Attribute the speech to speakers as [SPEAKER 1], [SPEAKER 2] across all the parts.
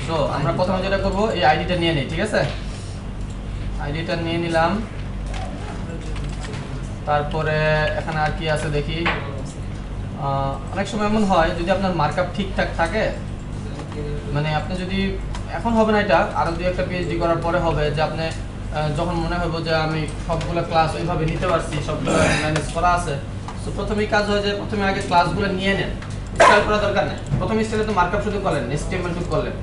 [SPEAKER 1] So আমরা প্রথমে যেটা করব এই আইডিটা নিয়ে নিই, ঠিক আছে? আইডিটা নিয়ে নিলাম। তারপরে এখানে আর কি আছে দেখি। অনেক সময় এমন হয় যদি আপনার মার্কআপ ঠিকঠাক থাকে, মানে আপনি যদি এখন হবে না, এটা আরো দুই একটা পিএইচডি করার পরে হবে, যে আপনি যখন মনে হবে যে আমি সবগুলো ক্লাস ওইভাবে নিতে পারছি, সবগুলো ম্যানেজ করা আছে, তো প্রথমেই কাজ হয় যে প্রথমে আগে ক্লাসগুলো নিয়ে নেন। স্টাইল করা দরকার নেই, প্রথমে স্টাইলে তো মার্কআপ শুধু করলেন, এসটিএমএল শুধু করলেন।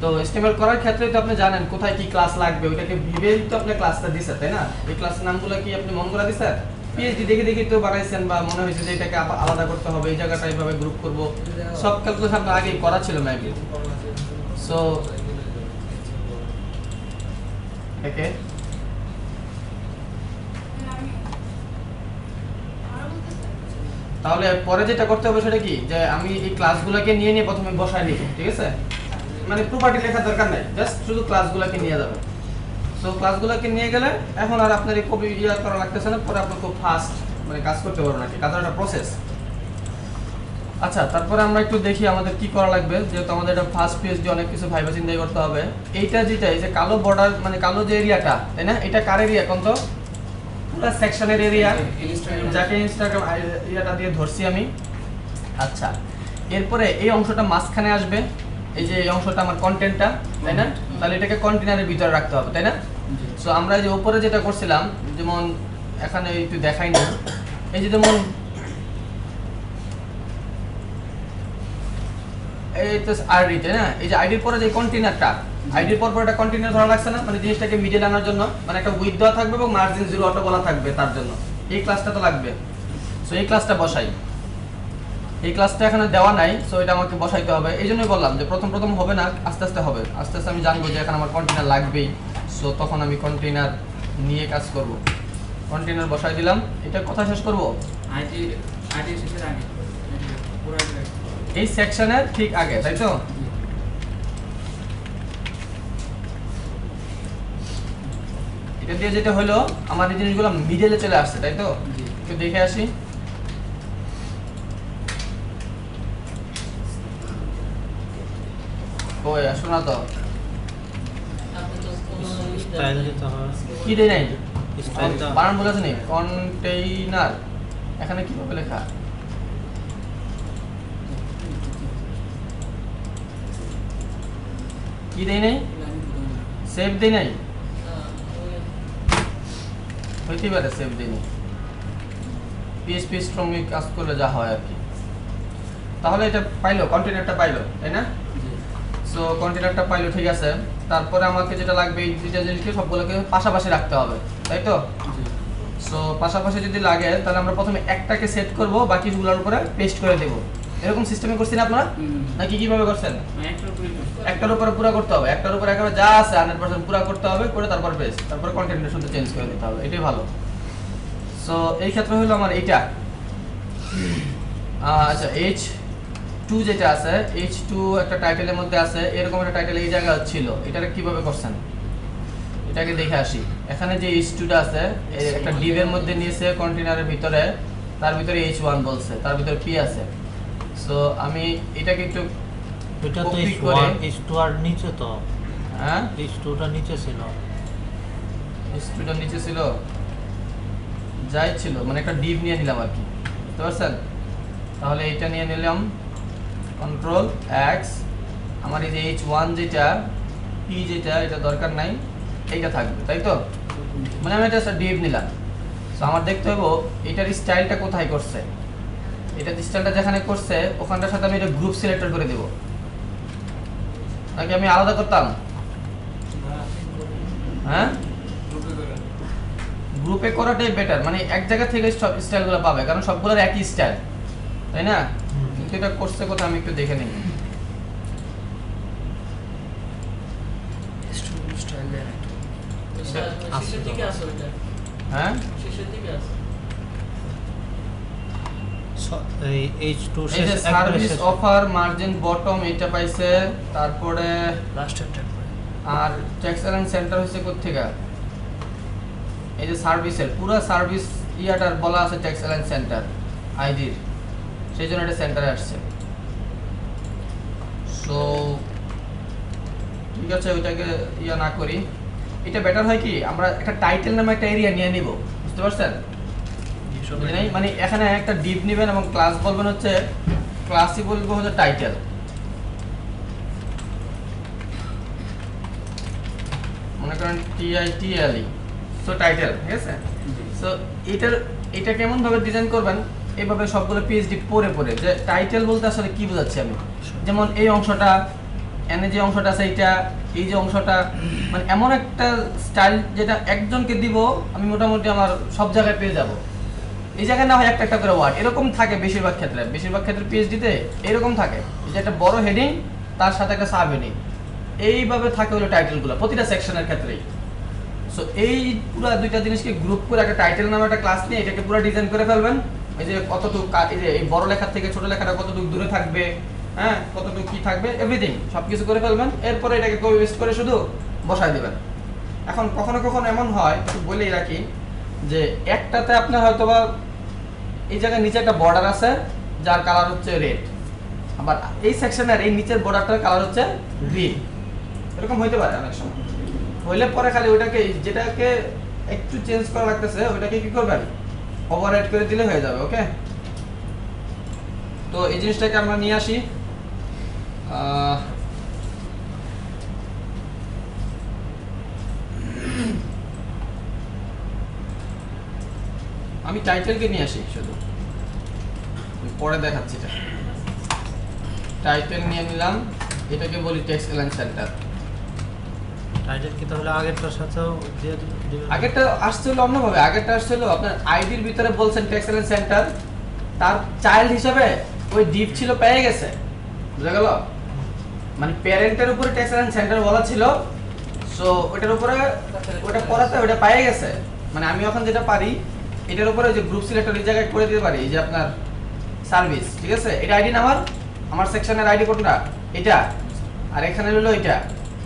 [SPEAKER 1] তো এসটিএমএল করার ক্ষেত্রে তো আপনি জানেন কোথায় কি ক্লাস লাগবে, ওইটাকে ভেবেই তো আপনি ক্লাসটা দিছেন, তাই না? এই ক্লাসের নামগুলো কি আপনি মন করে দিছেন? পিএইচডি দেখে দেখে তো বানাইছেন, বা মনে হয়েছে যে এটাকে আলাদা করতে হবে, এই জায়গাটা এইভাবে গ্রুপ করব, সব ক্যালকুলেশন আপনার আগেই করা ছিল মেবি। সো ওকে, তাহলে পরে যেটা করতে হবে সেটা কি, যে আমি এই ক্লাসগুলোকে নিয়ে নিয়ে প্রথমে বসাই নিব, ঠিক আছে? মানে প্রপার্টি লেখার দরকার নাই, জাস্ট শুধু ক্লাসগুলোকে নিয়ে যাবে। সো ক্লাসগুলোকে নিয়ে গেলে এখন আর আপনার এই কপি করা লাগতেছে না, পরে আপনি খুব ফাস্ট মানে কাজ করতে পারবেন আর কি, কাজের একটা প্রসেস। আচ্ছা, তারপরে আমরা একটু দেখি আমাদের কি করা লাগবে, যেহেতু আমাদের এটা ফার্স্ট পিএইচডি, অনেক কিছু ভাইবা চিন্তাই করতে হবে। এইটা যেটা, এই যে কালো বর্ডার মানে কালো যে এরিয়াটা, তাই না? এটা কার এরিয়া কোন তো? পুরো সেকশনের এরিয়া, যাকে ইনস্টাগ্রাম এরিয়াটা দিয়ে ধরছি আমি। আচ্ছা, এরপরে এই অংশটা মাঝখানে আসবে, এই যে এই অংশটা আমার কন্টেন্টটা, তাই না? তাহলে এটাকে কন্টেনারের ভিতরে রাখতে হবে, তাই না? সো আমরা এই যে উপরে যেটা করছিলাম, যেমন এখানে একটু দেখাই না, এই যে যেমন এই তো আইডি, তাই না? এই যে আইডির পরে যে কন্টেনারটা, আইডির পর একটা কন্টেনার ধরা লাগছে না, মানে জিনিসটাকে মিডল আনার জন্য, মানে একটা উইথ দেওয়া থাকবে এবং মার্জিন 0 অটো বলা থাকবে, তার জন্য এই ক্লাসটা তো লাগবে। সো এই ক্লাসটা বসাই, এই ক্লাসটা এখানে দেওয়া নাই, সো এটা আমাকে বসাইতে হবে। এই জন্যই বললাম যে প্রথম প্রথম হবে না, আস্তে আস্তে হবে, আস্তে আস্তে আমি জানবো যে এখানে আমার কন্টেনার লাগবেই। সো তখন আমি কন্টেনার নিয়ে কাজ করব। কন্টেনার বসাই দিলাম। এটা কথা শেষ করব
[SPEAKER 2] আইটি শেষের আগে পুরো
[SPEAKER 1] এই সেকশনের ঠিক আগে, তাই তো? এটা দিয়ে যেটা হলো আমার এই জিনিসগুলো মিডলে চলে আসছে, তাই তো? একটু দেখে আসি। ওই আসো না তো,
[SPEAKER 3] স্টাইল দিতে হবে।
[SPEAKER 1] কি দেই নাই?
[SPEAKER 3] স্টাইল দাও।
[SPEAKER 1] বানান বলেছে নি কন্টেইনার, এখানে কিভাবে লেখা? কি দেই নাই? সেভ দেই নাই? হইতে পারে সেভ দেই নাই, পিএইচপি স্ট্রংলি কাজ করলে যা হয় আর কি। তাহলে এটা পাইলো, কন্টেইনারটা পাইলো, তাই না? সো কন্টেইনারটা পাইলো, ঠিক আছে। তারপরে আমাকে যেটা লাগবে এই দুইটা জিনিসকে সবগুলোকে পাশাপাশি রাখতে হবে, তাই তো? সো পাশাপাশি যদি লাগে তাহলে আমরা প্রথমে একটাকে সেট করব, বাকিগুলোর উপরে পেস্ট করে দেব। এরকম সিস্টেমে করছেন আপনারা নাকি কিভাবে করছেন? একটার উপরে পুরো করতে হবে, একটার উপরে একেবারে যা আছে 100% পুরো করতে হবে, করে তারপর পেস্ট, তারপর কন্টেন্টটা শুধু চেঞ্জ করে দিতে হবে, এটাই ভালো। সো এই ক্ষেত্রে হলো আমার এইটা। আচ্ছা, H2 যেটা আছে, H2 একটা টাইটেলের মধ্যে আছে, এরকম একটা টাইটেল এই জায়গায় ছিল, এটাকে কিভাবে করছেন এটাকে দেখে আসি। এখানে যে H2টা আছে একটা ডিভ এর মধ্যে নিয়েছে কন্টেইনারের ভিতরে, তার ভিতরে H1 বলছে, তার ভিতরে P আছে। সো আমি এটাকে একটু
[SPEAKER 3] এটা তো
[SPEAKER 1] কপি করে,
[SPEAKER 3] H2 আর নিচে তো,
[SPEAKER 1] হ্যাঁ
[SPEAKER 3] H2টা নিচে ছিল।
[SPEAKER 1] H2টা নিচে ছিল, যাই ছিল, মানে একটা ডিভ নিয়ে নিলাম আর কি, বুঝতে পারছেন? তাহলে এইটা নিয়ে নিলাম, কন্ট্রোল এক্স, আমার এই যে H1 যেটা, P যেটা, এটা দরকার নাই, এইটা থাকবে, তাই তো? মানে আমি এটা ডিভ নিলাম। সো আমার দেখতে হবে এটার স্টাইলটা কোথায় করছে, এটার স্টাইলটা যেখানে করছে ওখানটার সাথে আমি এটা গ্রুপ সিলেক্টর করে দেব, নাকি আমি আলাদা করতাম? হ্যাঁ, গ্রুপে করাটাই বেটার, মানে এক জায়গা থেকে সব স্টাইলগুলো পাবে, কারণ সবগুলোর একই স্টাইল, তাই না? কিন্তু এটা করছে কোথায় আমি একটু দেখে নিই। হ্যাঁ,
[SPEAKER 3] এই H2
[SPEAKER 1] এই যে
[SPEAKER 3] শেষ
[SPEAKER 1] সার্ভিস অফার মার্জিন বটম এটা পাইছে, তারপরে
[SPEAKER 2] লাস্টের ট্যাগ
[SPEAKER 1] আর ট্যাক্স অ্যালাইন সেন্টার হইছে কোত্থেকে? এই যে সার্ভিসের পুরো সার্ভিস ইয়াটার বলা আছে ট্যাক্স অ্যালাইন সেন্টার আইডির, সেই জন্য এটা সেন্টারে আসছে। সো ঠিক আছে, ওইটাকে ইয়া না করি। এটা বেটার হয় কি আমরা একটা টাইটেল নামে একটা এরিয়া নিয়ে নিব, বুঝতে পারছেন? বুঝে নাই? মানে এখানে একটা ডিপ নেবেন এবং ক্লাস বলবেন হচ্ছে ক্লাসই বলবো হচ্ছে টাইটেল। মনে করেন TITLE, সো টাইটেল, ঠিক আছে? সো এটা কেমন ভাবে ডিজাইন করবেন, এইভাবে সবগুলো পিএইচডি পড়ে পড়ে যে টাইটেল বলতে আসলে কি বোঝাচ্ছি আমি। যেমন এই অংশটা, এনে যে অংশটা আছে এইটা, এই যে অংশটা, মানে এমন একটা স্টাইল যেটা একজনকে দিব আমি মোটামুটি আমার সব জায়গায় পেয়ে যাব। এই জায়গায় না হয় একটা একটা করে ওয়ার্ড এরকম থাকে বেশিরভাগ ক্ষেত্রে পিএইচডিতে এরকম থাকে যে একটা বড় হেডিং তার সাথে একটা সাব হেডিং, এইভাবে থাকে হলো টাইটেলগুলো প্রতিটা সেকশনের ক্ষেত্রেই। সো এই পুরো দুইটা জিনিসকে গ্রুপ করে একটা টাইটেল নামে একটা ক্লাস নিয়ে এটাকে পুরো ডিজাইন করে ফেলবেন। এই যে কতটুকু এই যে এই বড় লেখার থেকে ছোট লেখাটা কতটুকু দূরে থাকবে, হ্যাঁ কতটুকু কি থাকবে, এভরিথিং সবকিছু করে ফেলবেন। এরপরে এটাকে কপি পেস্ট করে শুধু বসায় দিবেন। এখন কখনো কখনো এমন হয়, একটু বলেই রাখি, যে একটাতে আপনার হয়তোবা এই জায়গায় নিচে একটা বর্ডার আছে যার কালার হচ্ছে রেড, আবার এই সেকশনের এই নিচের বর্ডারটার কালার হচ্ছে গ্রিন, এরকম হইতে পারে অনেক সময়। হইলে পরে খালি ওইটাকে যেটাকে একটু চেঞ্জ করা লাগতেছে ওইটাকে কি করবেন, ওভাররাইট করে দিলে হয়ে যাবে। ওকে, তো এই জিনিসটাকে আমরা নিয়ে আসি। আমি টাইটেলকে নিয়ে আসি, শুধু পরে দেখাচ্ছি। টাইটেল নিয়ে নিলাম, এটাকে বলি টেক্সট এলাইন সেন্টার।
[SPEAKER 3] টাইটেল কি তাহলে আগেরটার সাথেও দিয়ে দিবেন?
[SPEAKER 1] আগেরটা আসছে হলো অন্যভাবে, আগেরটা আসছে হলো আপনার আইডির ভিতরে বলছেন টেক্সট এলাইন সেন্টার, তার চাইল্ড হিসেবে ওই ডিপ ছিল পেয়ে গেছে, বুঝা গেল? মানে প্যারেন্টের উপরে টেক্সট এলাইন সেন্টার বলা ছিল, সো ওটার উপরে ওটা পড়াতে ওটা পেয়ে গেছে। মানে আমি এখন যেটা পারি এটার উপরে যে গ্রুপ সিলেক্টর এই জায়গায় করে দিতে পারি, এই যে আপনার সার্ভিস, ঠিক আছে? এটা আইডি নাম্বার, আমার সেকশনের আইডি কোনটা এটা, আর এখানে হলো এটা।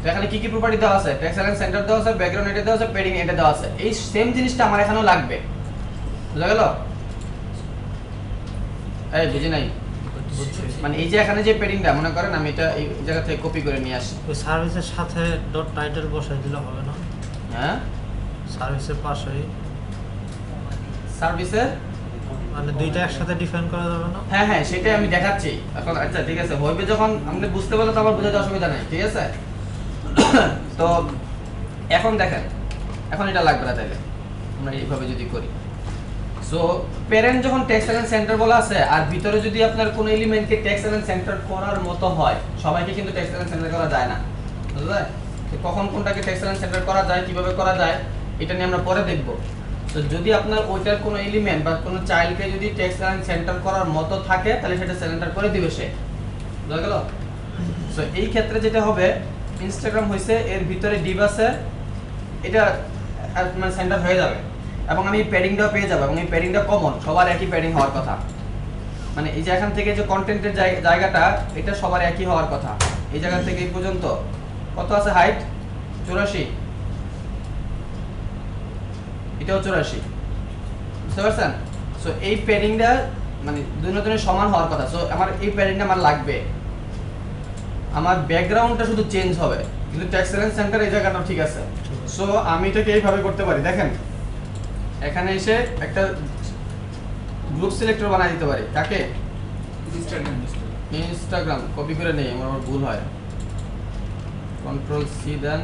[SPEAKER 1] তো এখানে কি কি প্রপার্টি দেওয়া আছে, টেক্সট এলাইন সেন্টার দেওয়া আছে, ব্যাকগ্রাউন্ড এটা দেওয়া আছে, পেডিং এটা দেওয়া আছে। এই সেম জিনিসটা আমার এখানেও লাগবে, বুঝা গেল? এই বুঝি নাই? মানে এই যে এখানে যে পেডিংটা মনে করেন আমি এটা এই জায়গা থেকে কপি করে নিয়ে আসি।
[SPEAKER 3] ওই সার্ভিসের সাথে ডট টাইটেল বসাই দিলে হবে না?
[SPEAKER 1] হ্যাঁ,
[SPEAKER 3] সার্ভিসের পাশেই
[SPEAKER 1] সার্ভিসের
[SPEAKER 3] মানে দুইটা একসাথে ডিফাইন করা যাবে না?
[SPEAKER 1] হ্যাঁ হ্যাঁ, সেটাই আমি দেখাচ্ছি এখন। আচ্ছা ঠিক আছে, হইবে যখন আপনি বুঝতে পারলে তো আমার বোঝাতে অসুবিধা নেই, ঠিক আছে? তো এখন দেখেন, এখন এটা লাগবে না, তাইলে আমরা এইভাবে যদি করি। সো প্যারেন্ট যখন টেক্সট এলাইন সেন্টার বলা আছে, আর ভিতরে যদি আপনার কোনো এলিমেন্টকে টেক্সট এলাইন সেন্টার করার মতো হয়, সবাইকে কিন্তু টেক্সট এলাইন সেন্টার করা যায় না, বুঝা যায়? তো কখন কোনটাকে টেক্সট এলাইন সেন্টার করা যায়, কিভাবে করা যায়, এটা নিয়ে আমরা পরে দেখব। তো যদি আপনার ওইটার কোনো এলিমেন্ট বা কোনো চাইল্ডকে যদি টেক্সট এলাইন সেন্টার করার মতো থাকে তাহলে সেটা সেন্টার করে দিবে সে, বুঝা গেল? সো এই ক্ষেত্রে যেটা হবে, ইনস্টাগ্রাম হইছে, এর ভিতরে ডিভ আছে, এটা মানে সেন্টার হয়ে যাবে এবং আমি প্যাডিংটাও পেয়ে যাবো, এবং এই প্যাডিংটা কমন, সবার একই প্যাডিং হওয়ার কথা। মানে এই যে এখান থেকে যে কন্টেন্টের জায়গাটা এটা সবার একই হওয়ার কথা। এই জায়গা থেকে এই পর্যন্ত কত আছে হাইট, 84, এটাও 84, বুঝতে পারছেন? সো এই প্যাডিংটা মানে দুজনের সমান হওয়ার কথা। সো আমার এই প্যাডিংটা আমার লাগবে, আমার ব্যাকগ্রাউন্ডটা শুধু চেঞ্জ হবে, কিন্তু টেক্সট এলাইন সেন্টার এই জায়গাটা ঠিক আছে। সো আমি এটাকে এইভাবে করতে পারি, দেখেন এখানে এসে একটা গ্রুপ সিলেক্টর বানাই দিতে পারি। কাকে? ইনস্টাগ্রাম কপি করে নেই, আমার ভুল হয়, কন্ট্রোল সি দেন।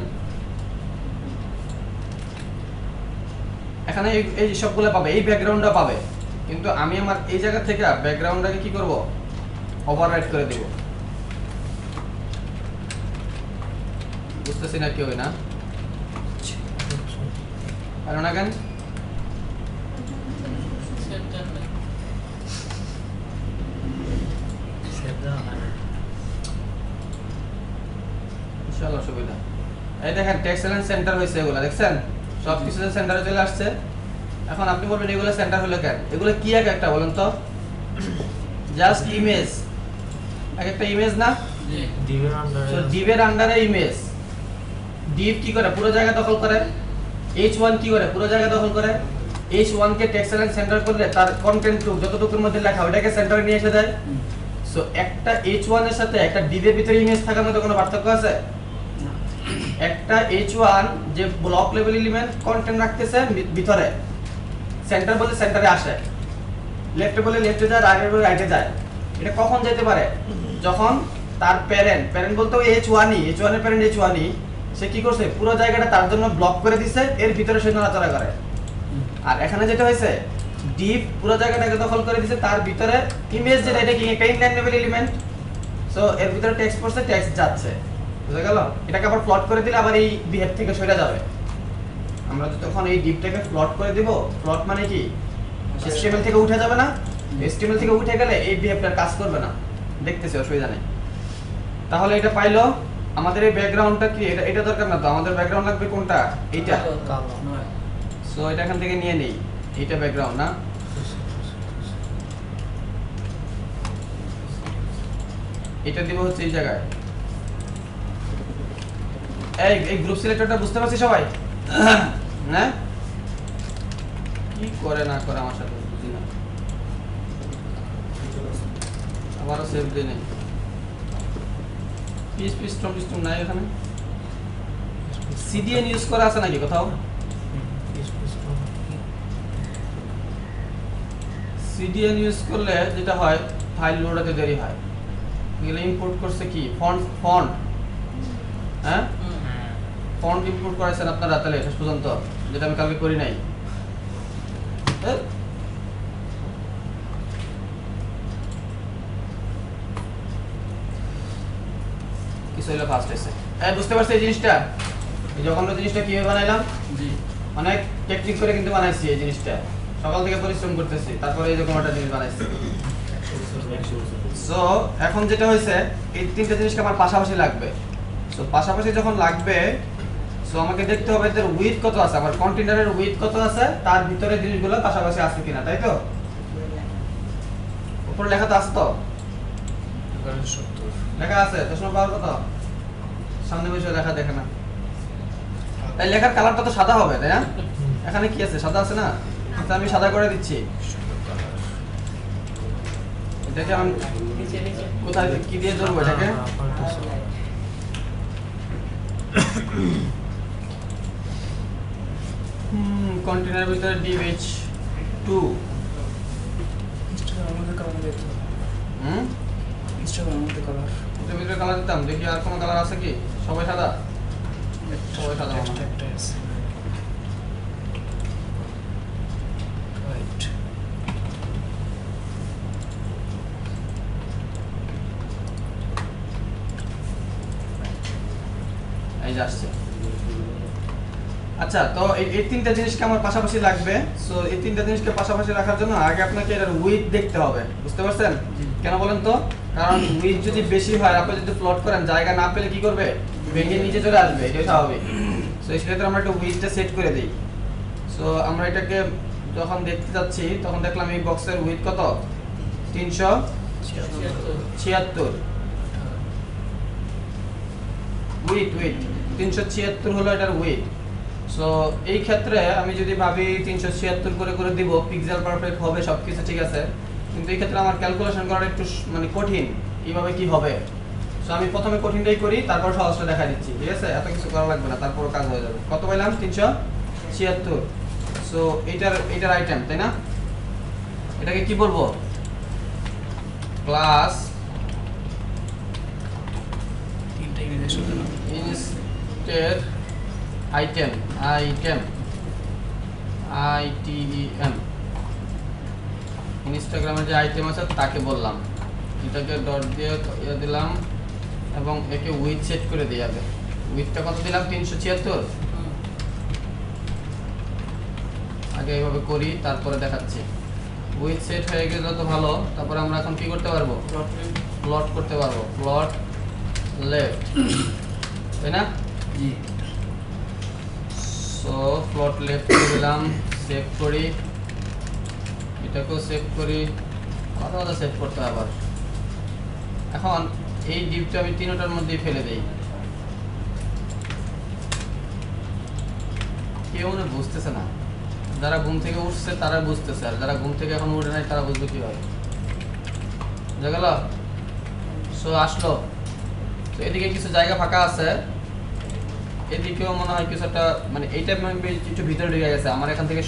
[SPEAKER 1] এখানে এই সবগুলো পাবে, এই ব্যাকগ্রাউন্ডটা পাবে, কিন্তু আমি আমার এই জায়গা থেকে ব্যাকগ্রাউন্ডটাকে কি করব, ওভাররাইট করে দেব। বুঝতেছি না কেউ না, কারণ কেন ইনশাআল্লাহ সুবিধা। এই দেখেন টেক্সট এলাইন সেন্টার হইছে, এগুলা দেখছেন সব কিছু সেন্টারে চলে আসছে। এখন আপনি বলবেন এগুলো সেন্টার হলো কেন, এগুলো কি এক একটা বলেন তো? জাস্ট ইমেজ, এক একটা ইমেজ না,
[SPEAKER 3] ডিভের আন্ডারে।
[SPEAKER 1] সো ডিভের আন্ডারে ইমেজ। ডিভ কি করে, পুরো জায়গা দখল করে। h1 কি করে, পুরো জায়গা দখল করে। h1 কে টেক্সট এলাইন সেন্টার করলে তার কন্টেন্ট যতটুকুর মধ্যে লেখা ওটাকে সেন্টারে নিয়ে এসে দেয়। সো একটা h1 এর সাথে একটা ডিভের ভিতরে ইমেজ থাকার মধ্যে কোনো পার্থক্য আছে? একটা H1 যে ব্লক লেভেল এলিমেন্ট কন্টেন্ট রাখতেছে ভিতরে, সেন্টার বলে সেন্টারে আসে, লেফটে বলে লেফটে যায়, রাইটে বলে রাইটে যায়। এটা কখন যেতে পারে? যখন তার প্যারেন্ট বলতে ওই H1 এর প্যারেন্ট H1 সে কি করছে, পুরো জায়গাটা তার জন্য ব্লক করে দিছে, এর ভিতরে সে নড়াচড়া করে। আর এখানে যেটা হয়েছে, ডিপ পুরো জায়গাটাকে দখল করে দিছে, তার ভিতরে ইমেজ যেটা, এটা কি একটা ইনলাইন লেভেল এলিমেন্ট, সো এর ভিতরে টেক্সট পড়ছে, টেক্সট যাচ্ছে, বুঝা গেল? এটাকে আবার প্লট করে দিলে আবার এই বিহেভ থেকে সরে যাবে। আমরা যখন এই ডিপটাকে প্লট করে দিব, প্লট মানে কি HTML থেকে উঠে যাবে না, HTML থেকে উঠে গেলে এই বিহেভটার কাজ করবে না, দেখতেছি অসুবিধা নেই। তাহলে এটা পাইলো। আমাদের এই ব্যাকগ্রাউন্ডটা কি, এটা দরকার না তো, আমাদের ব্যাকগ্রাউন্ড লাগবে কোনটা, এইটা।
[SPEAKER 3] কালো।
[SPEAKER 1] সো এটা এখান থেকে নিয়ে নেই, এইটা ব্যাকগ্রাউন্ড না, এটা দিব হচ্ছে এই জায়গায়। এই গ্রুপ সিলেক্টরটা বুঝতে পারছি সবাই? না কি করে না করে আমার সাথে বুঝি না, আবারও সেভ দিয়ে নেই। পিস্টন নাই এখানে। সিডিএন ইউজ করা আছে নাকি কোথাও? সিডিএন ইউজ করলে যেটা হয়, ফাইল লোড হতে দেরি হয়। এগুলো ইম্পোর্ট করছে কি ফন্ট, হ্যাঁ ফন্ট ইম্পোর্ট করেছেন আপনারা তাহলে শেষ পর্যন্ত, যেটা আমি কালকে করি নাই। কিছু হইলো ফার্স্ট এসে বুঝতে পারছি এই জিনিসটা, এই যখন জিনিসটা কিভাবে বানাইলাম,
[SPEAKER 2] জি
[SPEAKER 1] অনেক টেকনিক করে কিন্তু বানাইছি এই জিনিসটা, সকাল থেকে পরিশ্রম করতেছি, তারপরে এই রকম একটা জিনিস বানাইছি। সো এখন যেটা হয়েছে, এই তিনটা জিনিসকে আমার পাশাপাশি লাগবে। সো পাশাপাশি যখন লাগবে, সো আমাকে দেখতে হবে এদের উইথ কত আছে, আমার কন্টেইনারের উইথ কত আছে, তার ভিতরে জিনিসগুলো পাশাপাশি আছে কিনা, তাই তো? উপরে লেখা তো আছে তো, লেখা আছে 10 পাওয়ার কত, সামনে বসে লেখা দেখে না, তাই লেখার কালারটা তো সাদা হবে, তাই না? এখানে কি আছে, সাদা আছে না, আচ্ছা আমি সাদা করে দিচ্ছি। এটাকে আমি কোথায় কি দিয়ে ধরবো এটাকে? কন্টেইনারের ভিতরে DH2
[SPEAKER 2] ইনস্টাগ্রামের মধ্যে কালার দিতে হবে।
[SPEAKER 1] হুম
[SPEAKER 2] ইনস্টাগ্রামের মধ্যে কালার,
[SPEAKER 1] এটার ভিতরে কালার দিতাম, দেখি আর কোনো কালার আছে কি? সবাই সাদা, সবাই সাদা মনে হয়।
[SPEAKER 2] একটাই আছে রাইট।
[SPEAKER 1] এই যে আসছে। আচ্ছা, তো এই তিনটা জিনিসকে আমার পাশাপাশি লাগবে। সো এই তিনটা জিনিসকে পাশাপাশি রাখার জন্য আগে আপনাকে এটার উইথ দেখতে হবে, বুঝতে পারছেন? কেন বলেন তো? কারণ উইথ যদি বেশি হয়, আপনি যদি প্লট করেন, জায়গা না পেলে কি করবে, ভেঙে নিচে চলে আসবে, এটাই স্বাভাবিক। সো এই ক্ষেত্রে আমরা একটা উইথটা সেট করে দিই। সো আমরা এটাকে যখন দেখতে যাচ্ছি, তখন দেখলাম এই বক্সের উইথ কত, 376 উইথ 376 হলো এটার উইথ। সো এই ক্ষেত্রে আমি যদি ভাবি 376 করে দিব, পিক্সেল পারফেক্ট হবে, সবকিছু ঠিক আছে, কিন্তু এই ক্ষেত্রে আমার ক্যালকুলেশন করাটা একটু মানে কঠিন, এইভাবে কি হবে। সো আমি প্রথমে কঠিনটাই করি, তারপর সহজটা দেখা দিচ্ছি, ঠিক আছে? এত কিছু করা লাগবে না, তারপর কাজ হয়ে যাবে। কত পাইলাম? 376। সো এইটার আইটেম, তাই না? এটাকে কি বলবো? ক্লাস
[SPEAKER 2] তিনটা ইংরেজি শব্দ না,
[SPEAKER 1] ইনস্টেড আইটেম ITEM, ইনস্টাগ্রামের যে আইটেম আছে তাকে বললাম, এটাকে ডট দিয়ে দিলাম এবং একে উইথ সেট করে দিই। আগে উইথটা কত দিলাম? 376। আগে এইভাবে করি, তারপরে দেখাচ্ছি। উইথ সেট হয়ে গেলে তো ভালো, তারপরে আমরা এখন কি করতে পারবো? প্লট করতে পারবো, প্লট লেফট, তাই না?
[SPEAKER 2] জি
[SPEAKER 1] সো প্লট লেফট করে দিলাম, সেভ করি, এটাকেও সেভ করি, আলাদা সেভ করতে হবে আবার। এখন এই ডিপটা আমি তিনটার মধ্যেই ফেলে দেই। কেউ না বুঝতেছে না, যারা ঘুম থেকে উঠছে তারা বুঝতেছে, আর যারা ঘুম থেকে এখন উঠে নাই তারা বুঝবে কিভাবে, বুঝা গেল? সো আসলো, তো এদিকে কিছু জায়গা ফাঁকা আছে, এদিকেও মনে হয় কিছু একটা, মানে এইটা একটু ভিতরে ঢুকে গেছে, আমার এখান থেকে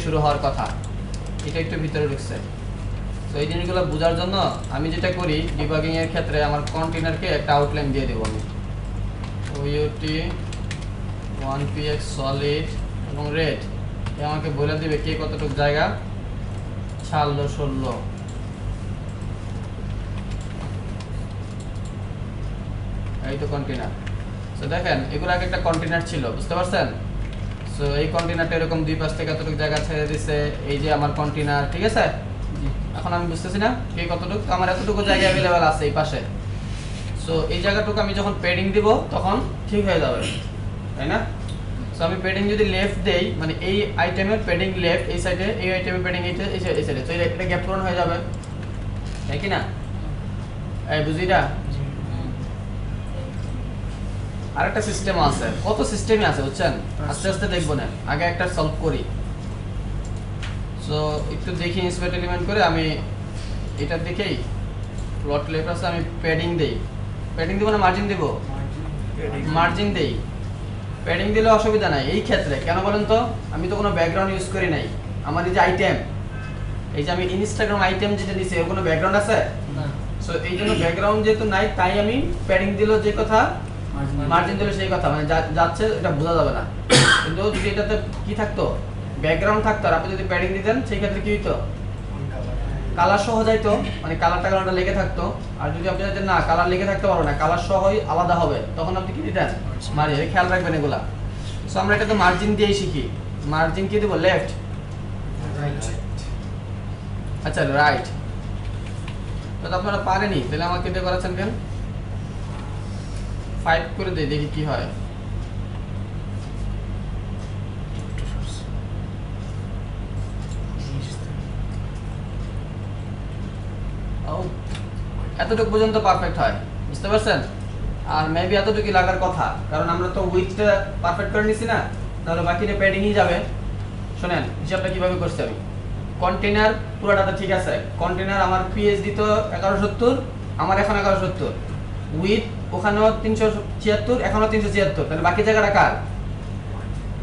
[SPEAKER 1] শুরু হওয়ার কথা, এটা একটু ভিতরে ঢুকছে। তো এই জিনিসগুলো বোঝার জন্য আমি যেটা করি ডিবাগিং এর ক্ষেত্রে, আমার কন্টেনারকে একটা আউটলাইন দিয়ে দেবো আমি, ওইটি 1px সলিড এবং রেড, আমাকে বলে দিবে কে কতটুকু জায়গা ছাড়লো সরলো। এই তো কন্টেনার। সো দেখেন এগুলো আগে একটা কন্টেনার ছিল, বুঝতে পারছেন? সো এই কন্টেনারটা এরকম দুই পাশ থেকে এতটুকু জায়গা ছেড়ে দিছে, এই যে আমার কন্টেনার, ঠিক আছে? এখন আমি বুঝতেছি না কে কতটুকু, আমার এতটুকু জায়গা অ্যাভেলেবেল আছে এই পাশে। সো এই জায়গাটুকু আমি যখন প্যাডিং দিব তখন ঠিক হয়ে যাবে, তাই না? সো আমি প্যাডিং যদি লেফট দেই, মানে এই আইটেমের প্যাডিং লেফট এই সাইডে, এই আইটেমের প্যাডিং এই সাইডে, তো এটা গ্যাপ পূরণ হয়ে যাবে, তাই কি না? এই বুঝিটা আরেকটা সিস্টেম আছে, কত সিস্টেমই আছে বুঝছেন, আস্তে আস্তে দেখবো না, আগে একটা সলভ করি। সো একটু দেখি ইন্সপেক্ট এলিমেন্ট করে আমি এটা দেখেই প্লট লেফট আছে, আমি প্যাডিং দেই, প্যাডিং দিব না মার্জিন দিব? মার্জিন দেই। প্যাডিং দিলে অসুবিধা নাই এই ক্ষেত্রে, কেন বলেন তো? আমি তো কোনো ব্যাকগ্রাউন্ড ইউজ করি নাই, আমার এই যে আইটেম, এই যে আমি ইনস্টাগ্রাম আইটেম যেটা দিছি এর কোনো ব্যাকগ্রাউন্ড আছে না। সো এই জন্য ব্যাকগ্রাউন্ড যেহেতু নাই, তাই আমি প্যাডিং দিলেও যে কথা, মার্জিন দিলে সেই কথা, মানে যাচ্ছে এটা বোঝা যাবে না। কিন্তু যদি এটাতে কি থাকতো, ব্যাকগ্রাউন্ড থাকতো, আর আপনি যদি প্যাডিং দিতেন সেই ক্ষেত্রে কি হইতো, কালার সহ যাইতো, মানে কালারটা লেগে থাকতো। আর যদি আপনি যদি না কালার লেগে থাকতে পারো না, কালার সহই আলাদা হবে, তখন আপনি কি দিতেন, মার্জিন। খেয়াল রাখবেন এগুলা। সো আমরা এটা তো মার্জিন দিয়েই শিখি। মার্জিন কি দেবো, লেফট, আচ্ছা রাইট। তো আপনারা পারেনি, তাহলে আমাকে দিয়ে করাচ্ছেন কেন? 5 করে দেই, দেখি কি হয়। এতটুকু পর্যন্ত পারফেক্ট হয়, বুঝতে পারছেন? আর মেবি এতটুকু লাগার কথা, কারণ আমরা তো উইথটা পারফেক্ট করে নিছি না, তাহলে বাকিটা প্যাডিংই যাবে। শোনেন হিসাবটা কিভাবে করছি আমি। কন্টেনার পুরোটা ঠিক আছে, কন্টেনার আমার পিএইচডি তো 1170, আমার এখন 1170, উইথ ওখানেও 376, এখনো 376, তাহলে বাকি জায়গাটা কার?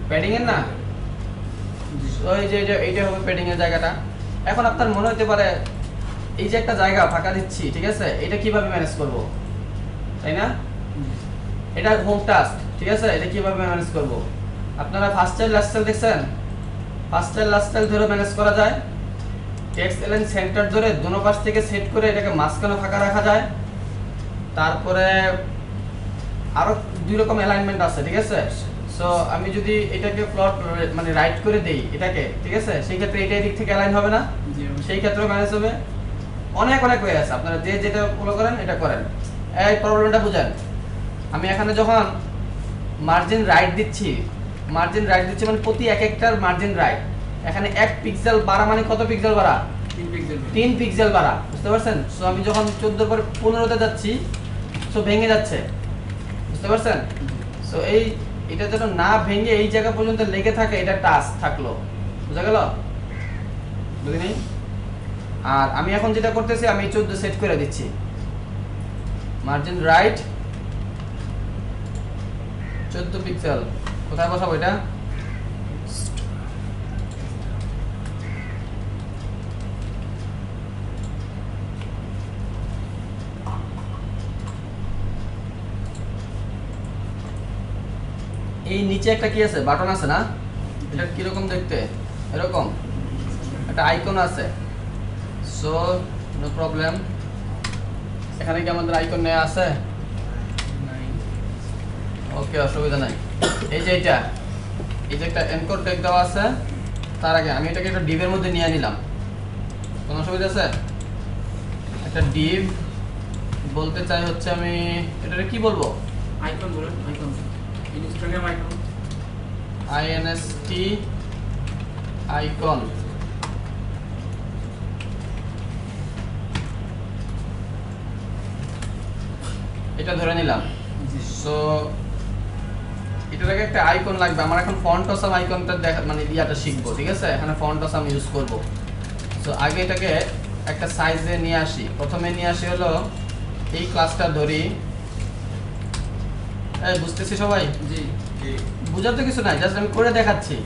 [SPEAKER 1] প্যাডিং এর না? ওই যে এইটা হবে প্যাডিং এর জায়গাটা। এখন আপনার মনে হতে পারে এই যে একটা জায়গা ফাঁকা দিচ্ছি, ঠিক আছে, এটা কিভাবে ম্যানেজ করব, তাই না? এটা হোম টাস্ক, ঠিক আছে, এটা কিভাবে ম্যানেজ করব? আপনারা ফার্স্ট চাইল্ড লাস্ট চাইল্ড দেখছেন? ফার্স্ট চাইল্ড লাস্ট চাইল্ড ধরে ম্যানেজ করা যায়, টেক্সট এলাইন সেন্টার ধরে দোনো পাশ থেকে সেট করে এটাকে মাঝখানে ফাঁকা রাখা যায়। তারপরে আরো দুই রকম অ্যালাইনমেন্ট আছে, ঠিক আছে? সো আমি যদি এটাকে প্লট মানে রাইট করে দেই এটাকে, ঠিক আছে, সেই ক্ষেত্রে এটা দিক থেকে অ্যালাইন হবে না, সেই ক্ষেত্রে ম্যানেজ হবে। অনেক ওয়ে আছে, আপনারা যে যেটা ফলো করেন এটা করেন। এই প্রবলেমটা বুঝেন, আমি এখানে যখন মার্জিন রাইট দিচ্ছি মানে প্রতি একটার মার্জিন রাইট, এখানে 1 পিক্সেল বাড়া মানে কত পিক্সেল বাড়া? 3 পিক্সেল বাড়া, বুঝতে পারছেন? সো আমি যখন 14 পরে 15তে যাচ্ছি, সো ভেঙে যাচ্ছে, বুঝতে পারছেন? সো এটা যেন না ভেঙে এই জায়গা পর্যন্ত লেগে থাকে, এটা টাস্ক থাকলো, বুঝা গেল? বুঝিনি? আর আমি এখন যেটা করতেছি, আমি 14 সেট করে দিচ্ছি, মার্জিন রাইট 14 পিক্সেল। কোথায় বসাবো এটা? এই নিচে একটা কি আছে, বাটন আছে না? এটা কিরকম দেখতে? এরকম একটা আইকন আছে। সো নো প্রবলেম, এখানে কি আমাদের আইকন নেওয়া আছে? ওকে, অসুবিধা নাই। এই যে একটা এনকোড ট্যাগ দেওয়া আছে, তার আগে আমি এটাকে একটা ডিভের মধ্যে নিয়ে নিলাম, কোনো অসুবিধা আছে? একটা ডিভ বলতে চাই হচ্ছে, আমি এটাকে কি বলবো?
[SPEAKER 2] আইকন বলুন, icon, Instagram icon,
[SPEAKER 1] INST icon. এটা ধরে নিলাম। সো এটার আগে একটা আইকন লাগবে, আমার এখন ফন্ট অসাম আইকনটা দেখা মানে ইয়াটা শিখবো, ঠিক আছে? এখানে ফন্ট অসাম ইউজ করব। সো আগে এটাকে একটা সাইজে নিয়ে আসি। প্রথমে নিয়ে আসি হলো এই ক্লাসটা ধরি, এই বুঝতেছি সবাই?
[SPEAKER 2] জি
[SPEAKER 1] বুঝার তো কিছু নাই, জাস্ট আমি করে দেখাচ্ছি।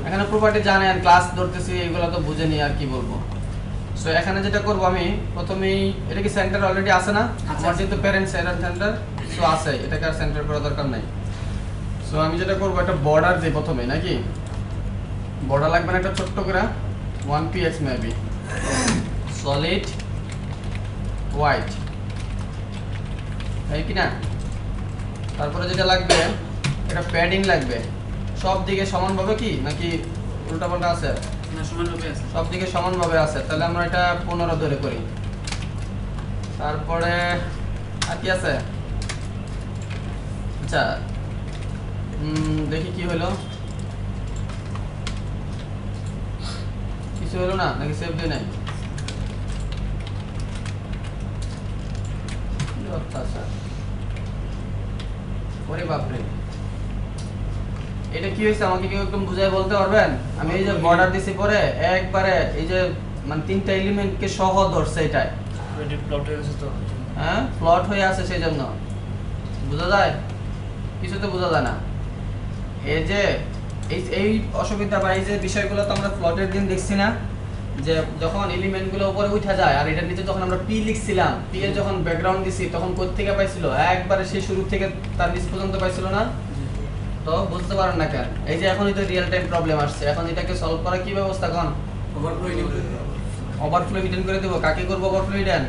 [SPEAKER 1] এখানে প্রপার্টি জানেন, ক্লাস ধরতেছি, এগুলো তো বুঝেনি আর কি বলবো। সো এখানে যেটা করব আমি প্রথমেই, এটা কি সেন্টার অলরেডি আছে না?
[SPEAKER 2] আছে।
[SPEAKER 1] আমার যেহেতু প্যারেন্ট সেন্টার, সো আছে, এটাকে আর সেন্টার করার দরকার নাই। সো আমি যেটা করব, একটা বর্ডার দিই প্রথমে, নাকি বর্ডার লাগবে না একটা ছোট্ট করে 1 px মেবি সলিড হোয়াইট, তাই কি না? তারপরে যেটা লাগবে, এটা প্যাডিং লাগবে সব দিকে সমানভাবে, কি নাকি উল্টাপাল্টা আছে?
[SPEAKER 2] না সমানভাবে আছে
[SPEAKER 1] সব দিকে সমানভাবে আছে, তাহলে আমরা এটা 15 ধরে করি। তারপরে আর কি আছে? আচ্ছা দেখি কি হলো, কিছু হলো না নাকি সেভ দিয়ে নাই? আচ্ছা ওরে বাপরে, এটা কি হয়েছে আমাকে কেউ একদম বুঝাই বলতে পারবেন? আমি এই যে বর্ডার দিছি পরে একবারে এই যে মানে তিনটা এলিমেন্টকে সহ ধরছে, এটাই
[SPEAKER 3] এটি প্লট হয়ে গেছে তো।
[SPEAKER 1] হ্যাঁ প্লট হয়ে আছে, সেই জন্য বোঝা যায়, কিছু তো বোঝা যায় না। এই যে এই অসুবিধা বা এই যে বিষয়গুলো তো আমরা প্লটের দিন দেখছি না, যে যখন এলিমেন্টগুলো উপরে উঠা যায় আর এটার নিচে যখন আমরা পি লিখছিলাম, পি এর যখন ব্যাকগ্রাউন্ড দিছি তখন কোথা থেকে পাইছিল? একবারে সেই শুরু থেকে তার নিচ পর্যন্ত পাইছিল না? তো বুঝতে পারেন না কেন? এই যে এখন এটা রিয়েল টাইম প্রবলেম আসছে, এখন এটাকে সলভ করা কি ব্যবস্থা? কোন
[SPEAKER 2] ওভারফ্লো হিডিং
[SPEAKER 1] ওভারফ্লো হিডেন করে দেব? কাকে করব ওভারফ্লো হিডেন?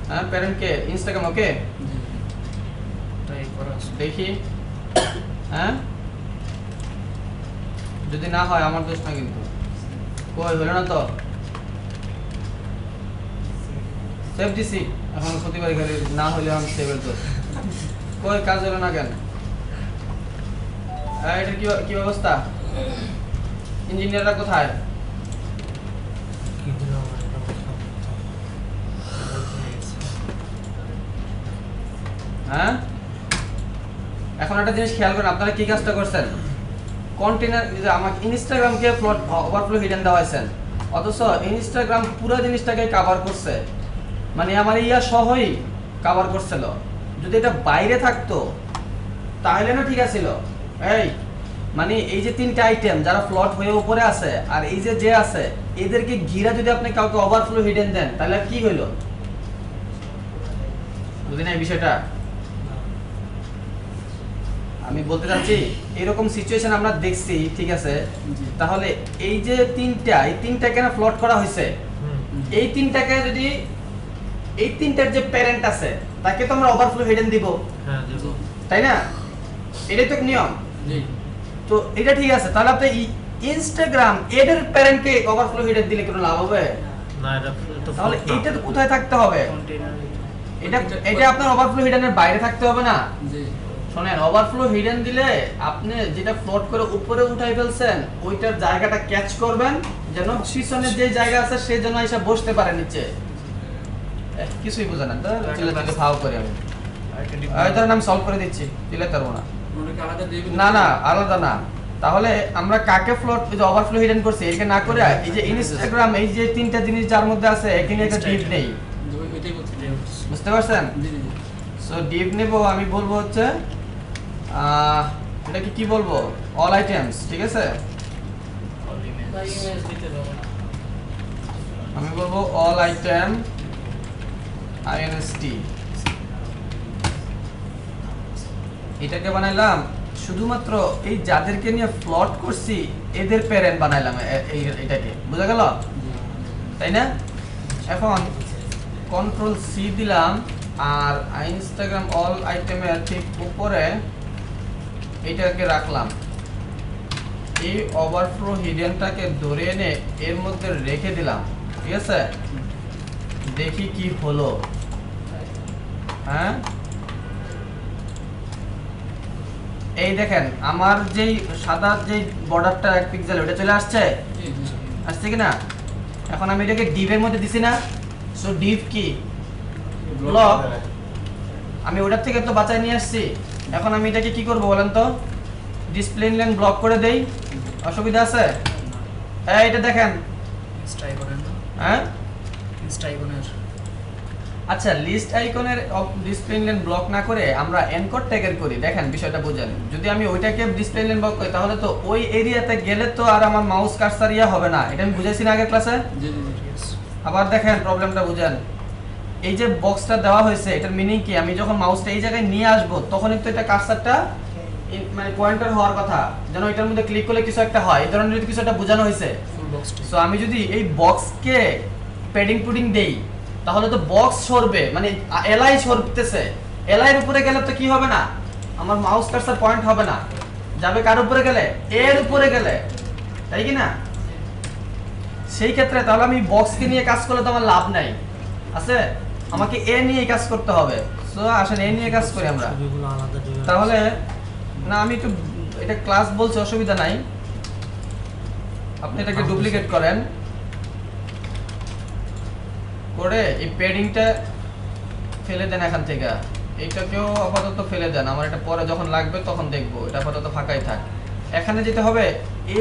[SPEAKER 1] হ্যাঁ প্যারেন্টকে, ইনস্টাগ্রাম, ওকে
[SPEAKER 3] তাই করা আছে।
[SPEAKER 1] দেখি। হ্যাঁ যদি না হয় আমার দোষ না কিন্তু। কই হলো না তো, সেভ দিছি, এখন ক্ষতি করে খালি না হলে আমি সেভের দোষ। কই কাজ হলো না কেন? এটা কি ব্যবস্থা? ইঞ্জিনিয়াররা কোথায়?
[SPEAKER 3] কি দিল আমার এটা বলতে গেছে।
[SPEAKER 1] হ্যাঁ এখন একটা জিনিস খেয়াল করেন, আপনারা কি কাজটা করছেন? কন্টেনার, যে আমাকে ইনস্টাগ্রামকে ফ্লট ওভারফ্লো হিডেন দেওয়াইছেন, অথচ ইনস্টাগ্রাম পুরো জিনিসটাকে কভার করছে, মানে আমার ইয়া সহই কভার করছিল। যদি এটা বাইরে থাকতো তাহলে না ঠিক আছিল। এই মানে এই যে তিনটা আইটেম যারা ফ্লট হয়ে উপরে আছে আর এই যে আছে, এদেরকে ঘিরা যদি আপনি কাউকে ওভারফ্লো হিডেন দেন তাহলে কি হইলো? বুঝলেন এই বিষয়টা? আমি বলতে চাচ্ছি এরকম সিচুয়েশন আমরা দেখছি, ঠিক আছে? তাহলে এই যে তিনটা কেন প্লট করা হয়েছে? এই তিনটাকে যদি, এই তিনটার যে প্যারেন্ট আছে তাকে তো আমরা ওভারফ্লো হিডেন দিব,
[SPEAKER 3] হ্যাঁ দেব।
[SPEAKER 1] তাই না? এটাই তো নিয়ম।
[SPEAKER 2] জি
[SPEAKER 1] তো এটা ঠিক আছে, তাহলে আপনি ইনস্টাগ্রাম এদের প্যারেন্টকে ওভারফ্লো হিডেন দিলে কোনো লাভ হবে?
[SPEAKER 3] না এটা তো
[SPEAKER 1] তাহলে এইটা তো কোথায় থাকতে হবে?
[SPEAKER 3] কন্টেইনার।
[SPEAKER 1] এটা আপনার ওভারফ্লো হিডেনের বাইরে থাকতে হবে না?
[SPEAKER 2] জি
[SPEAKER 1] শোনেন, ওভারফ্লো হিডেন দিলে আপনি যেটা ফ্লোট করে উপরে উঠাই ফেলছেন ওইটার জায়গাটা ক্যাচ করবেন, যেন পিছনের যে জায়গা আছে সেই জন্য এসে বসতে পারে নিচে। কিছুই বোঝে না, চিল্লাচিল্লি ভাও করে আমি ধরেন আমি সলভ করে দিচ্ছি, চিল্লাতে পারবো না।
[SPEAKER 2] ওনাকে আলাদা দিয়ে
[SPEAKER 1] না না আলাদা না, তাহলে আমরা কাকে ফ্লোট ওভারফ্লো হিডেন করছি এটাকে না করে এই যে ইনস্টাগ্রাম, এই যে তিনটা জিনিস যার মধ্যে আছে এখানে একটা ডিপ নেই,
[SPEAKER 2] ওইটাই বলছি
[SPEAKER 1] বুঝতে পারছেন?
[SPEAKER 2] জি জি
[SPEAKER 1] সো ডিপ নেব, আমি বলবো হচ্ছে এটাকে কি বলবো, অল আইটেমস, ঠিক আছে? আমি বলবো অল আইটেম inst, এটাকে বানাইলাম শুধুমাত্র এই যাদেরকে নিয়ে প্লট করছি এদের প্যারেন্ট বানাইলাম এটাকে, বোঝা গেল? তাই না? এখন কন্ট্রোল সি দিলাম আর ইনস্টাগ্রাম অল আইটেমের ঠিক উপরে এইটাকে রাখলাম, এই ওভারফ্লো হিডেনটাকে ধরে এনে এর মধ্যে রেখে দিলাম, ঠিক আছে? দেখি কি হলো। হ্যাঁ এই দেখেন আমার যেই সাদা যেই বর্ডারটা 1 পিক্সেল ওটা চলে আসছে, আসছে কি না? এখন আমি এটাকে ডিভের মধ্যে দিছি না, সো ডিভ কি ব্লক, আমি ওটার থেকে তো বাঁচায় নিয়ে আসছি। এখন আমি এটাকে কি করব বলেন তো? ডিসপ্লে লাইন ব্লক করে দেই, অসুবিধা আছে? এটা দেখেন,
[SPEAKER 2] স্ট্রাই করেন না
[SPEAKER 1] হ্যাঁ
[SPEAKER 2] স্ট্রাই করেন
[SPEAKER 1] আচ্ছা লিস্ট আইকনের ডিসপ্লে ইনলাইন ব্লক না করে আমরা এনকোড ট্যাগের করি। দেখেন বিষয়টা বুঝেন, যদি আমি ওইটাকে ডিসপ্লে ইনলাইন ব্লক করি তাহলে তো ওই এরিয়াতে গেলে তো আর আমার মাউস কার্সার ইয়া হবে না, এটা আমি বুঝাইছি না আগের ক্লাসে।
[SPEAKER 2] জি জি
[SPEAKER 1] আবার দেখেন প্রবলেমটা বুঝেন, এই যে বক্সটা দেওয়া হয়েছে এটার মিনিং কি, আমি যখন মাউসটা এই জায়গায় নিয়ে আসবো তখনই তো এটা কার্সারটা মানে পয়েন্টার হওয়ার কথা, যেন এটার মধ্যে ক্লিক করলে কিছু একটা হয়, এই ধরনের যদি কিছু একটা বোঝানো হয়েছে।
[SPEAKER 3] ফুল বক্সটি
[SPEAKER 1] সো আমি যদি এই বক্সকে প্যাডিং পুডিং দেই তাহলে তো বক্স সরবে, মানে এলআই সরতেছে, এলআইয়ের উপরে গেলে তো কি হবে না, আমার মাউস কার্সার পয়েন্ট হবে না, যাবে কার উপরে গেলে, এর উপরে গেলে, তাই কি না? সেই ক্ষেত্রে তাহলে আমি বক্সকে নিয়ে কাজ করলে তো আমার লাভ নাই, আছে আমাকে এ নিয়ে কাজ করতে হবে। সো আসেন এ নিয়ে কাজ করি আমরা।
[SPEAKER 3] ছবিগুলো আলাদা ডিভাইস
[SPEAKER 1] তাহলে না আমি একটু এটা ক্লাস বলছি, অসুবিধা নাই, আপনি এটাকে ডুপ্লিকেট করেন, করে এই প্যাডিংটা ফেলে দেন এখান থেকে, এইটাকেও আপাতত ফেলে দেন, আমার এটা পরে যখন লাগবে তখন দেখবো, এটা আপাতত ফাঁকাই থাক। এখানে যেতে হবে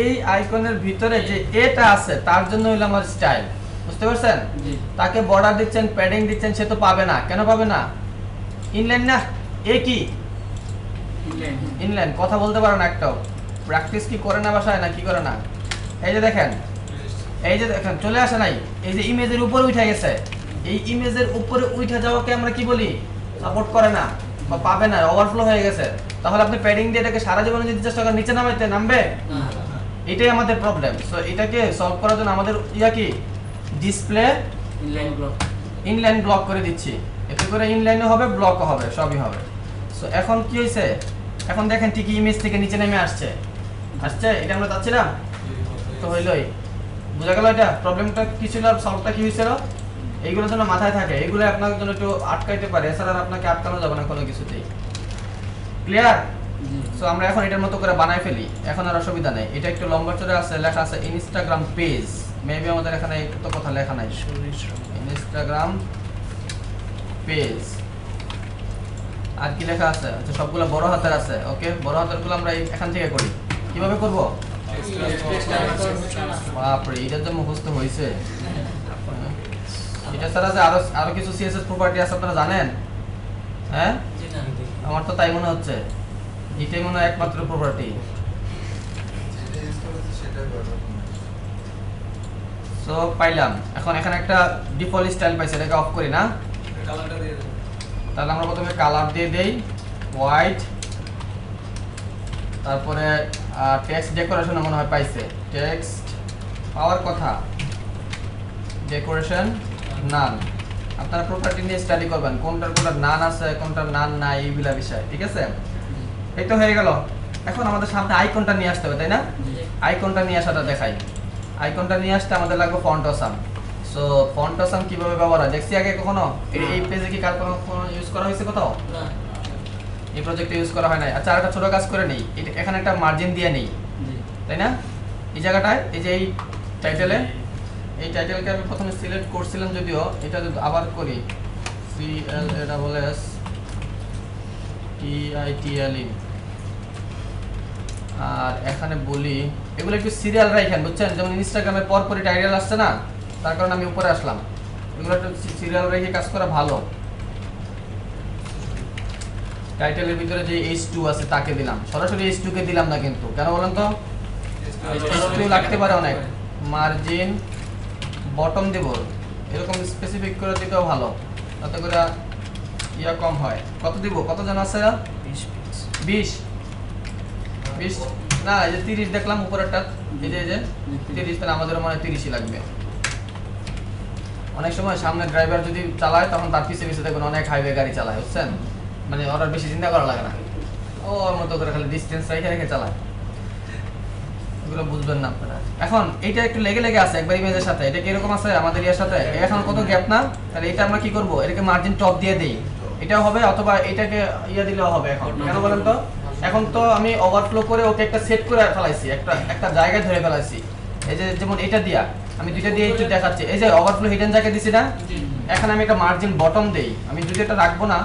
[SPEAKER 1] এই আইকনের ভিতরে যে এটা আছে তার জন্য হইলো আমার স্টাইল, বুঝতে পারছেন?
[SPEAKER 2] জি
[SPEAKER 1] তাকে বর্ডার দিচ্ছেন, প্যাডিং দিচ্ছেন, সে তো পাবে না, কেন পাবে না? ইনলাইন না, এ কি
[SPEAKER 2] ইনলাইন
[SPEAKER 1] ইনলাইন, কথা বলতে পারে না একটাও, প্র্যাকটিস কি করে না বাসায় না কি করে না? এই যে দেখেন, এই যে দেখেন চলে আসে নাই, এই যে ইমেজের উপরে উঠে গেছে, এই ইমেজের উপরে উঠে যাওয়াকে আমরা কি বলি, সাপোর্ট করে না বা পাবে না, ওভারফ্লো হয়ে গেছে। তাহলে আপনি প্যাডিং দিয়ে এটাকে সারা জীবনে যদি চেষ্টা করেন নিচে নামাইতে নামবে, এটাই আমাদের প্রবলেম। সো এটাকে সলভ করার জন্য আমাদের ইয়া কি display
[SPEAKER 2] inline block
[SPEAKER 1] inline block করে দিচ্ছি, এতে করে ইনলাইনও হবে ব্লকও হবে, সবই হবে। সো এখন কি হয়েছে, এখন দেখেন ঠিকই ইমেজ থেকে নিচে নেমে আসছে, আসছে, এটা আমরা চাচ্ছিলাম তো হইলই, বুঝা গেল এটা প্রবলেমটা কি ছিল আর সলভটা কি হয়েছিল। এইগুলোর জন্য মাথায় থাকে, এগুলো আপনার জন্য একটু আটকাইতে পারে, এছাড়া আর আপনাকে আটকানো যাবে না কোনো কিছুতেই। ক্লিয়ার?
[SPEAKER 2] জি
[SPEAKER 1] সো আমরা এখন এটার মতো করে বানাই ফেলি, এখন আর অসুবিধা নেই। এটা একটু লম্বা চড়ে আছে, লেখা আছে ইনস্টাগ্রাম পেজ, মেবি আমাদের এখানে তো কথা লেখা নাই, ইনস্টাগ্রাম পেজ। আর কি লেখা আছে, আচ্ছা সবগুলো বড় হাতের আছে, ওকে বড় হাতের গুলো আমরা এখান থেকে করি। কিভাবে করব? বাপরে এটা তো মুখস্থ হয়েছে। এটা ছাড়া যে আরো কিছু সিএসএস প্রপার্টি আছে আপনারা জানেন? হ্যাঁ
[SPEAKER 2] জি না
[SPEAKER 1] আমার তো তাই মনে হচ্ছে, এটাই মনে হয় একমাত্র প্রপার্টি। সো পাইলাম, এখন এখানে একটা ডিফল্ট স্টাইল পাইছে, এটাকে অফ করি না, তাহলে আমরা প্রথমে কালার দিয়ে দেই হোয়াইট, তারপরে টেক্সট ডেকোরেশন মনে হয় পাইছে, টেক্সট পাওয়ার কথা, ডেকোরেশন নান। আপনারা প্রপার্টি নিয়ে স্টাডি করবেন, কোনটার কোনটা নান আছে কোনটার নান নাই এইগুলা বিষয়, ঠিক আছে? এই তো হয়ে গেল। এখন আমাদের সামনে আইকনটা নিয়ে আসতে হবে, তাই না? আইকনটা নিয়ে আসাটা দেখাই। আইকনটা নিয়ে আসতে আমাদের লাগবে font awesome. So font awesome কিভাবে ব্যবহার হয় দেখছি আগে কখনো? এই পেজে কি কার কোনো ইউজ করা হয়েছে কোথাও?
[SPEAKER 2] না
[SPEAKER 1] এই প্রজেক্টে ইউজ করা হয় নাই। আচ্ছা আরেকটা ছোট কাজ করে নেই, এখানে একটা মার্জিন দিয়ে নেই,
[SPEAKER 2] জি
[SPEAKER 1] তাই না? এই জায়গাটায় এই যে এই টাইটেলে, এই টাইটেলকে আমি প্রথমে সিলেক্ট করছিলাম, যদিও এটা যদি আবার করি CLASS TITLE, আর এখানে বলি এগুলো একটু সিরিয়াল রাখেন, বুঝছেন? যেমন ইনস্টাগ্রামে পরপরই টাইটেল আসছে না, তার কারণে আমি উপরে আসলাম, এগুলো একটু সিরিয়াল রেখে কাজ করা ভালো। টাইটেলের ভিতরে যে H2 আছে তাকে দিলাম, সরাসরি H2 কে দিলাম না কিন্তু, কেন বলেন তো? H2 লাগতে পারে অনেক, মার্জিন বটম দেব, এরকম স্পেসিফিক করে দিতেও ভালো, তাতে করে ইয়া কম হয়। কত দিব, কত জন আছে? 20 20 না, এই যে 30 দেখলাম উপরেরটা, এই যে 30, তাহলে আমাদের মনে হয় 30ই লাগবে। অনেক সময় সামনে ড্রাইভার যদি চালায় তখন তার পিছে পিছে দেখবেন অনেক হাইওয়ে গাড়ি চালায়, বুঝছেন? মানে ওরা বেশি চিন্তা করা লাগে না, ওর মতো করে খালি ডিস্টেন্স রেখে রেখে চালায়, এগুলো বুঝবেন না আপনারা। এখন এইটা একটু লেগে লেগে আছে একবার ইমেজের সাথে, এটা কি এরকম আছে আমাদের ইয়ার সাথে, এখন কত গ্যাপ না, তাহলে এটা আমরা কি করব, এটাকে মার্জিন টপ দিয়ে দেই, এটাও হবে, অথবা এটাকে ইয়া দিলেও হবে। এখন কেন বলেন তো? এখন তো আমি ওভারফ্লো করে ওকে একটা সেট করে ফেলাইছি, একটা জায়গায় ধরে ফেলাইছি, এই যে যেমন এটা দিয়া আমি দুইটা দিয়ে একটু দেখাচ্ছি, এই যে ওভারফ্লো হিডেন জায়গায় দিছি না, এখন আমি একটা মার্জিন বটম দেই, আমি দুইটা রাখবো না,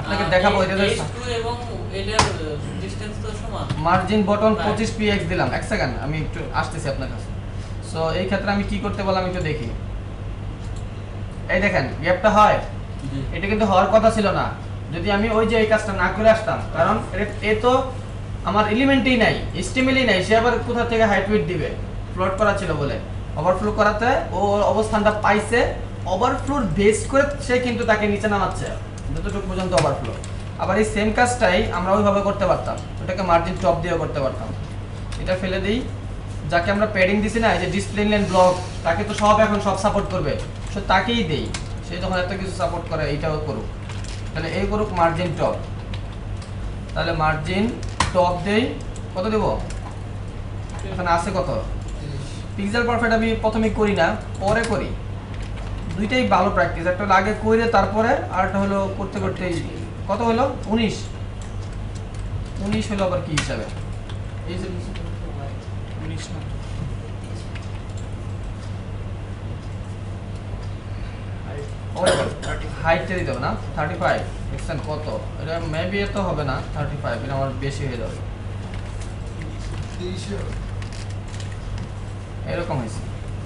[SPEAKER 1] আপনাকে দেখাবো। এটা
[SPEAKER 2] এবং এটার ডিসটেন্স তো সমান,
[SPEAKER 1] মার্জিন বটন 25 px দিলাম, এক সেকেন্ড আমি একটু আসতেছি আপনার কাছে। সো এই ক্ষেত্রে আমি কি করতে বললাম একটু দেখি, এই দেখেন গ্যাপটা হয়,
[SPEAKER 2] জি
[SPEAKER 1] এটা কিন্তু হওয়ার কথা ছিল না যদি আমি ওই যে এই কাজটা না করে আসতাম, কারণ এ তো আমার এলিমেন্টই নাই, স্টিমেলই নাই, সে আবার কোথা থেকে হাইট উইথ দিবে, ফ্লোট করা ছিল বলে ওভারফ্লো করাতে ও অবস্থানটা পাইছে, ওভারফ্লোর বেস করে সে কিন্তু তাকে নিচে নামাচ্ছে যতটুকু পর্যন্ত ওভারফ্লো। আবার এই সেম কাজটাই আমরা ওইভাবে করতে পারতাম, ওটাকে মার্জিন টপ দিয়েও করতে পারতাম। এটা ফেলে দিই, যাকে আমরা প্যাডিং দিছি না এই যে ডিসপ্লে লাইন ব্লক, তাকে তো সব এখন সব সাপোর্ট করবে, সো তাকেই দেই, সে যখন এত কিছু সাপোর্ট করে এইটাও করুক, তাহলে এই করুক মার্জিন টপ, তাহলে মার্জিন টপ দেই, কত দেব এখানে আছে কত পিক্সেল পারফেক্ট, আমি প্রথমে করি না পরে করি, দুইটাই ভালো প্র্যাকটিস, একটা হলো আগে করে তারপরে, আর একটা হলো করতে করতে কত হলো 19 হলো আবার কি হিসাবে এই যে 19 না হাইটটা দিতে হবে না 35 দেখছেন কত, এটা মেবি এত হবে না 35, এটা আমার বেশি হয়ে যাবে এরকম হয়েছে।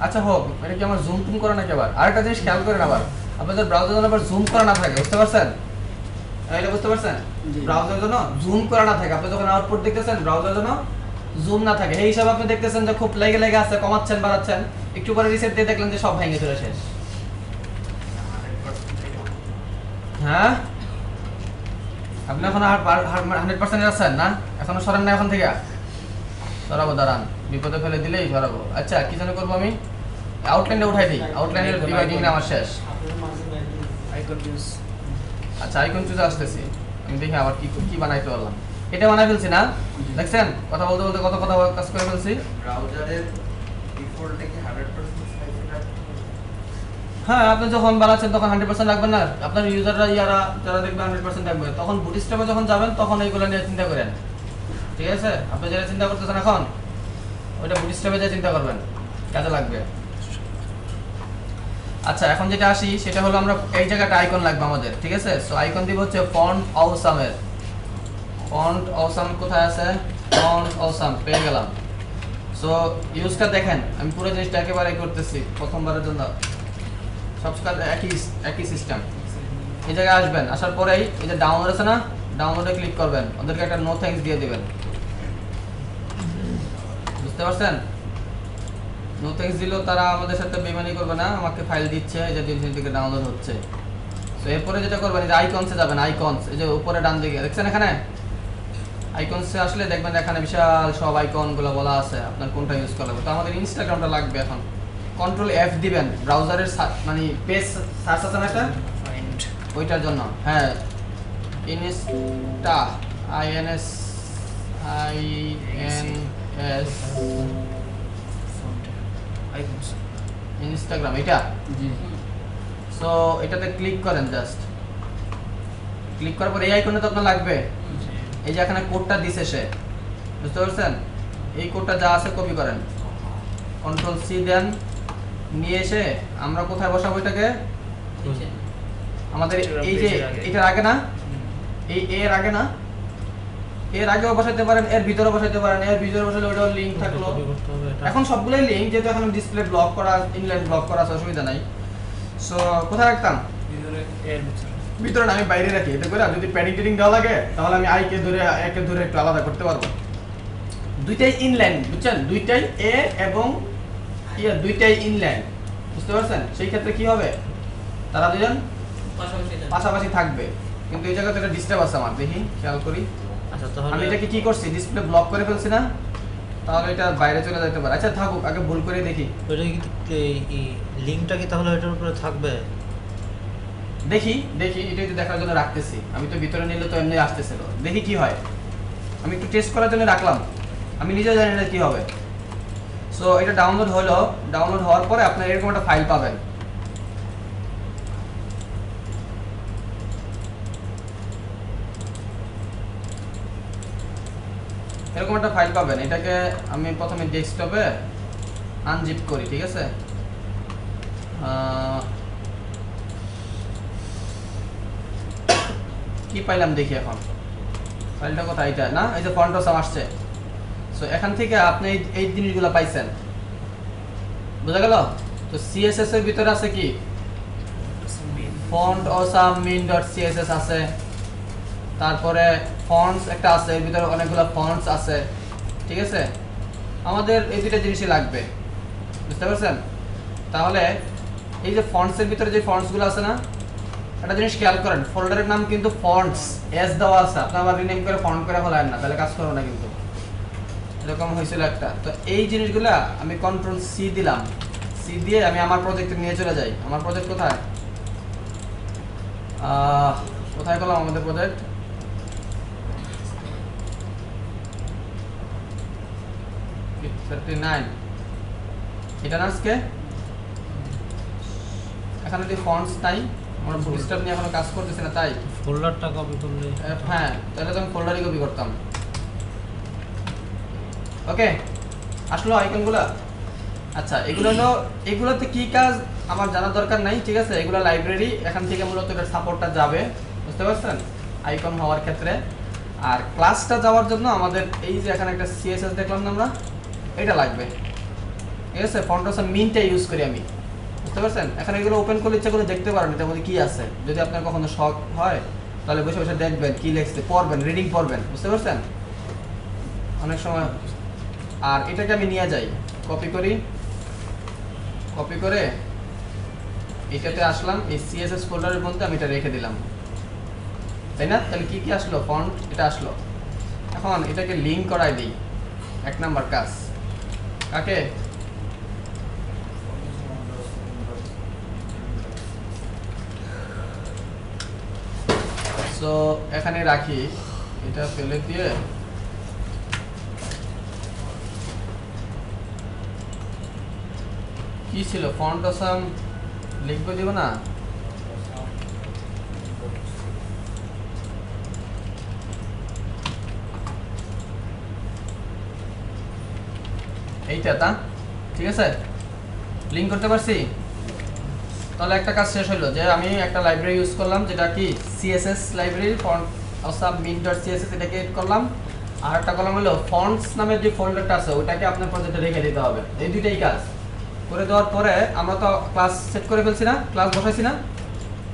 [SPEAKER 1] আচ্ছা হোক, এটা কি আমার জুম টুম করা নাকি? আবার আরেকটা জিনিস খেয়াল করেন, আবার আপনাদের ব্রাউজার যেন আবার জুম করা না থাকে, বুঝতে পারছেন? এটা বুঝতে পারছেন,
[SPEAKER 2] জি।
[SPEAKER 1] ব্রাউজার যেন জুম করা না থাকে, আপনি যখন আউটপুট দেখতেছেন ব্রাউজার যেন জুম না থাকে, এই হিসাবে আপনি দেখতেছেন যে খুব লেগে লেগে আছে, কমাচ্ছেন বাড়াচ্ছেন, একটু পরে রিসেট দিয়ে দেখলেন যে সব ভেঙে চলে শেষ। হ্যাঁ আপনি এখন 100% আছেন না, এখনো সরেন না, এখন থেকে সরাবো, দাঁড়ান বিপদে ফেলে দিলেই সরাবো। আচ্ছা কি যেন করবো, আমি আউটলাইনটা উঠাই দিই, আউটলাইনের ডিভাইডিং আমার শেষ। আচ্ছা আইকন চুজে আসতেছি, আমি দেখি আবার কি কি বানাইতে পারলাম। এটা বানাই ফেলছি না, দেখছেন কথা বলতে বলতে কত কথা কাজ করে ফেলছি।
[SPEAKER 4] ব্রাউজারের ডিফল্টে কি 100% সাইজ রাখতে হবে?
[SPEAKER 1] হ্যাঁ আপনি যখন বানাচ্ছেন তখন 100% রাখবেন না, আপনার ইউজাররা যারা দেখবে 100% রাখবে, তখন বুটস্ট্র্যাপে যখন যাবেন তখন এইগুলো নিয়ে চিন্তা করেন, ঠিক আছে? আপনি যেটা চিন্তা করতেছেন এখন ওইটা বুটস্ট্র্যাপে যা চিন্তা করবেন, কাজে লাগবে। আচ্ছা এখন যেটা আসি সেটা হলো আমরা এই জায়গাটা আইকন লাগবে আমাদের, ঠিক আছে? সো আইকন দিব হচ্ছে ফন্ট অসামের, ফন্ট অসাম কোথায় আছে, ফন্ট অসাম পেয়ে গেলাম। সো ইউজটা দেখেন, আমি পুরো জিনিসটা একেবারে করতেছি প্রথমবারের জন্য, সব কাজ একই সিস্টেম। এই জায়গায় আসবেন, আসার পরেই এই যে ডাউনলোড আছে না, ডাউনলোডে ক্লিক করবেন, ওদেরকে একটা নো থ্যাঙ্কস দিয়ে দিবেন, বুঝতে পারছেন? নো থ্যাঙ্কস দিলেও তারা আমাদের সাথে বেমানি করবে না, আমাকে ফাইল দিচ্ছে, এই যে ডিভিশন থেকে ডাউনলোড হচ্ছে। তো এরপরে যেটা করবেন, এই যে আইকনসে যাবেন, আইকনস এই যে উপরে ডান দিকে দেখছেন, এখানে আইকনসে আসলে দেখবেন এখানে বিশাল সব আইকনগুলো বলা আছে, আপনার কোনটা ইউজ করা লাগবে। তো আমাদের ইনস্টাগ্রামটা লাগবে, এখন কন্ট্রোল এফ দিবেন, ব্রাউজারের মানে পেজ সার্চ আছে না একটা, ওইটার জন্য, হ্যাঁ ইনস্টা INS ইনস্টাগ্রাম এটা।
[SPEAKER 2] জি
[SPEAKER 1] সো এটাতে ক্লিক করেন, জাস্ট ক্লিক করার পর এই আইকনে তো আপনার লাগবে, এই যে এখানে কোডটা দিছে সে, বুঝতে পারছেন? এই কোডটা যা আছে কপি করেন, কন্ট্রোল সি দেন, নিয়ে এসে আমরা কোথায় বসাবো এটাকে,
[SPEAKER 2] নিচে।
[SPEAKER 1] আমাদের এই যে এটার আগে না, এই এর আগে না, এর আগেও বসাইতে পারেন, এর ভিতরে বসাইতে পারেন, এর ভিতরে বসালে ওটাও লিংক থাকলো। এখন সবগুলোই লিংক, যেহেতু এখন ডিসপ্লে ব্লক করা, ইনলাইন ব্লক করা আছে, অসুবিধা নাই। সো কোথায় রাখতাম, ভিতরে না, আমি বাইরে রাখি, এতে করে যদি প্যাডিং টেডিং দেওয়া লাগে তাহলে আমি আইকে ধরে একে ধরে একটু আলাদা করতে পারবো। দুইটাই ইনলাইন, বুঝছেন? দুইটাই এ এবং দুইটাই ইনলাইন, বুঝতে পারছেন? সেই ক্ষেত্রে কি হবে, তারা দুজন
[SPEAKER 2] পাশাপাশি থাকবে।
[SPEAKER 1] পাশাপাশি থাকবে, কিন্তু এই জায়গাতে একটা ডিস্টার্ব আছে আমার, দেখি খেয়াল করি।
[SPEAKER 3] আচ্ছা
[SPEAKER 1] আমি
[SPEAKER 3] তাহলে
[SPEAKER 1] এটাকে কি করছি, ডিসপ্লে ব্লক করে ফেলছি না, তাহলে এটা বাইরে চলে যেতে পারে। আচ্ছা থাকুক, আগে ভুল করে দেখি,
[SPEAKER 3] ওইটা কি লিংকটা কি তাহলে এটার উপরে থাকবে?
[SPEAKER 1] দেখি এটাই তো দেখার জন্য রাখতেছি, আমি তো ভিতরে নিলে তো এমনি আসতেছিল, দেখি কি হয়, আমি একটু টেস্ট করার জন্য রাখলাম, আমি নিজেও জানি না কি হবে। সো এটা ডাউনলোড হলো, ডাউনলোড হওয়ার পরে আপনার এরকম একটা ফাইল পাবেন, এরকম একটা ফাইল পাবেন। এটাকে আমি প্রথমে ডেস্কটপে আনজিপ করি, ঠিক আছে? কি পাইলাম দেখি, এখন ফাইলটা কোথায়, এটা না, এই যে ফন্ট অসাম আসছে। সো এখান থেকে আপনি এই জিনিসগুলো পাইছেন, বোঝা গেল? তো সিএসএস এর ভিতরে আছে কি, ফন্ট অসাম min.css আছে, তারপরে ফন্টস একটা আছে, এর ভিতরে অনেকগুলো ফন্টস আছে, ঠিক আছে। আমাদের এই দুইটা জিনিসই লাগবে, বুঝতে পারছেন? তাহলে এই যে ফন্টসের ভিতরে যে ফন্টসগুলো আছে না, একটা জিনিস খেয়াল করেন, ফোল্ডারের নাম কিন্তু ফন্টস এস দেওয়া আছে, আপনি আবার রিনেম করে ফন্ট করে ফেলেন না, তাহলে কাজ করবে না কিন্তু। এরকম হয়েছিল একটা। তো এই জিনিসগুলো আমি কন্ট্রোল সি দিলাম, সি দিয়ে আমি আমার প্রজেক্টে নিয়ে চলে যাই। আমার প্রজেক্ট কোথায়, কোথায় করলাম আমাদের প্রজেক্ট? এটা না আজকে এখানে যে ফন্টস নাই, আমরা বুটস্ট্র্যাপ নিয়ে এখনো কাজ করতেছি না, তাই
[SPEAKER 3] ফোল্ডারটা কপি করলে
[SPEAKER 1] হ্যাঁ, তাহলে তো আমি ফোল্ডারই কপি করতাম। ওকে, আসলো আইকনগুলো। আচ্ছা, এগুলো হলো, এগুলোতে কি কাজ আমার জানার দরকার নাই, ঠিক আছে। এগুলো লাইব্রেরি, এখান থেকে মূলত এটার সাপোর্টটা যাবে, বুঝতে পারছেন, আইকন হওয়ার ক্ষেত্রে। আর ক্লাসটা যাওয়ার জন্য আমাদের এই যে এখানে একটা সিএসএস দেখলাম না আমরা, এটা লাগবে, ঠিক আছে। ফন্টস মিনটা ইউজ করি আমি, বুঝতে পারছেন। এখানে এগুলো ওপেন করলে ইচ্ছা করে দেখতে পারেন এটার মধ্যে কি আছে, যদি আপনার কখনো শখ হয় তাহলে বসে বসে দেখবেন কি লিখছে, পড়বেন, রিডিং পড়বেন, বুঝতে পারছেন অনেক সময়। আর এটাকে আমি নিয়ে যাই, কপি করি, কপি করে এটাতে আসলাম, এই সিএসএস ফোল্ডারের মধ্যে আমি এটা রেখে দিলাম, তাই না। তাহলে কি কি আসলো, ফন্ট এটা আসলো। এখন এটাকে লিংক করাই দিই, এক নাম্বার কাজ। কাকে? সো এখানে রাখি, এটা ফেলে দিয়ে কি ছিল, ফন্ট অসাম লিখবে, দিব না? এইটা তা ঠিক আছে, লিংক করতে পারছি। তাহলে একটা কাজ শেষ হলো, যে আমি একটা লাইব্রেরি ইউজ করলাম, যেটা কি CSS library, font awesome min.css, এটাকে এড করলাম। আর একটা কলাম হলো ফন্টস নামের যে ফোল্ডারটা আছে, ওটাকে আপনার প্রজেক্টে রেখে দিতে হবে। এই দুইটাই কাজ করে দেওয়ার পরে আমরা তো ক্লাস সেট করে ফেলছি না, ক্লাস বসাইছি না,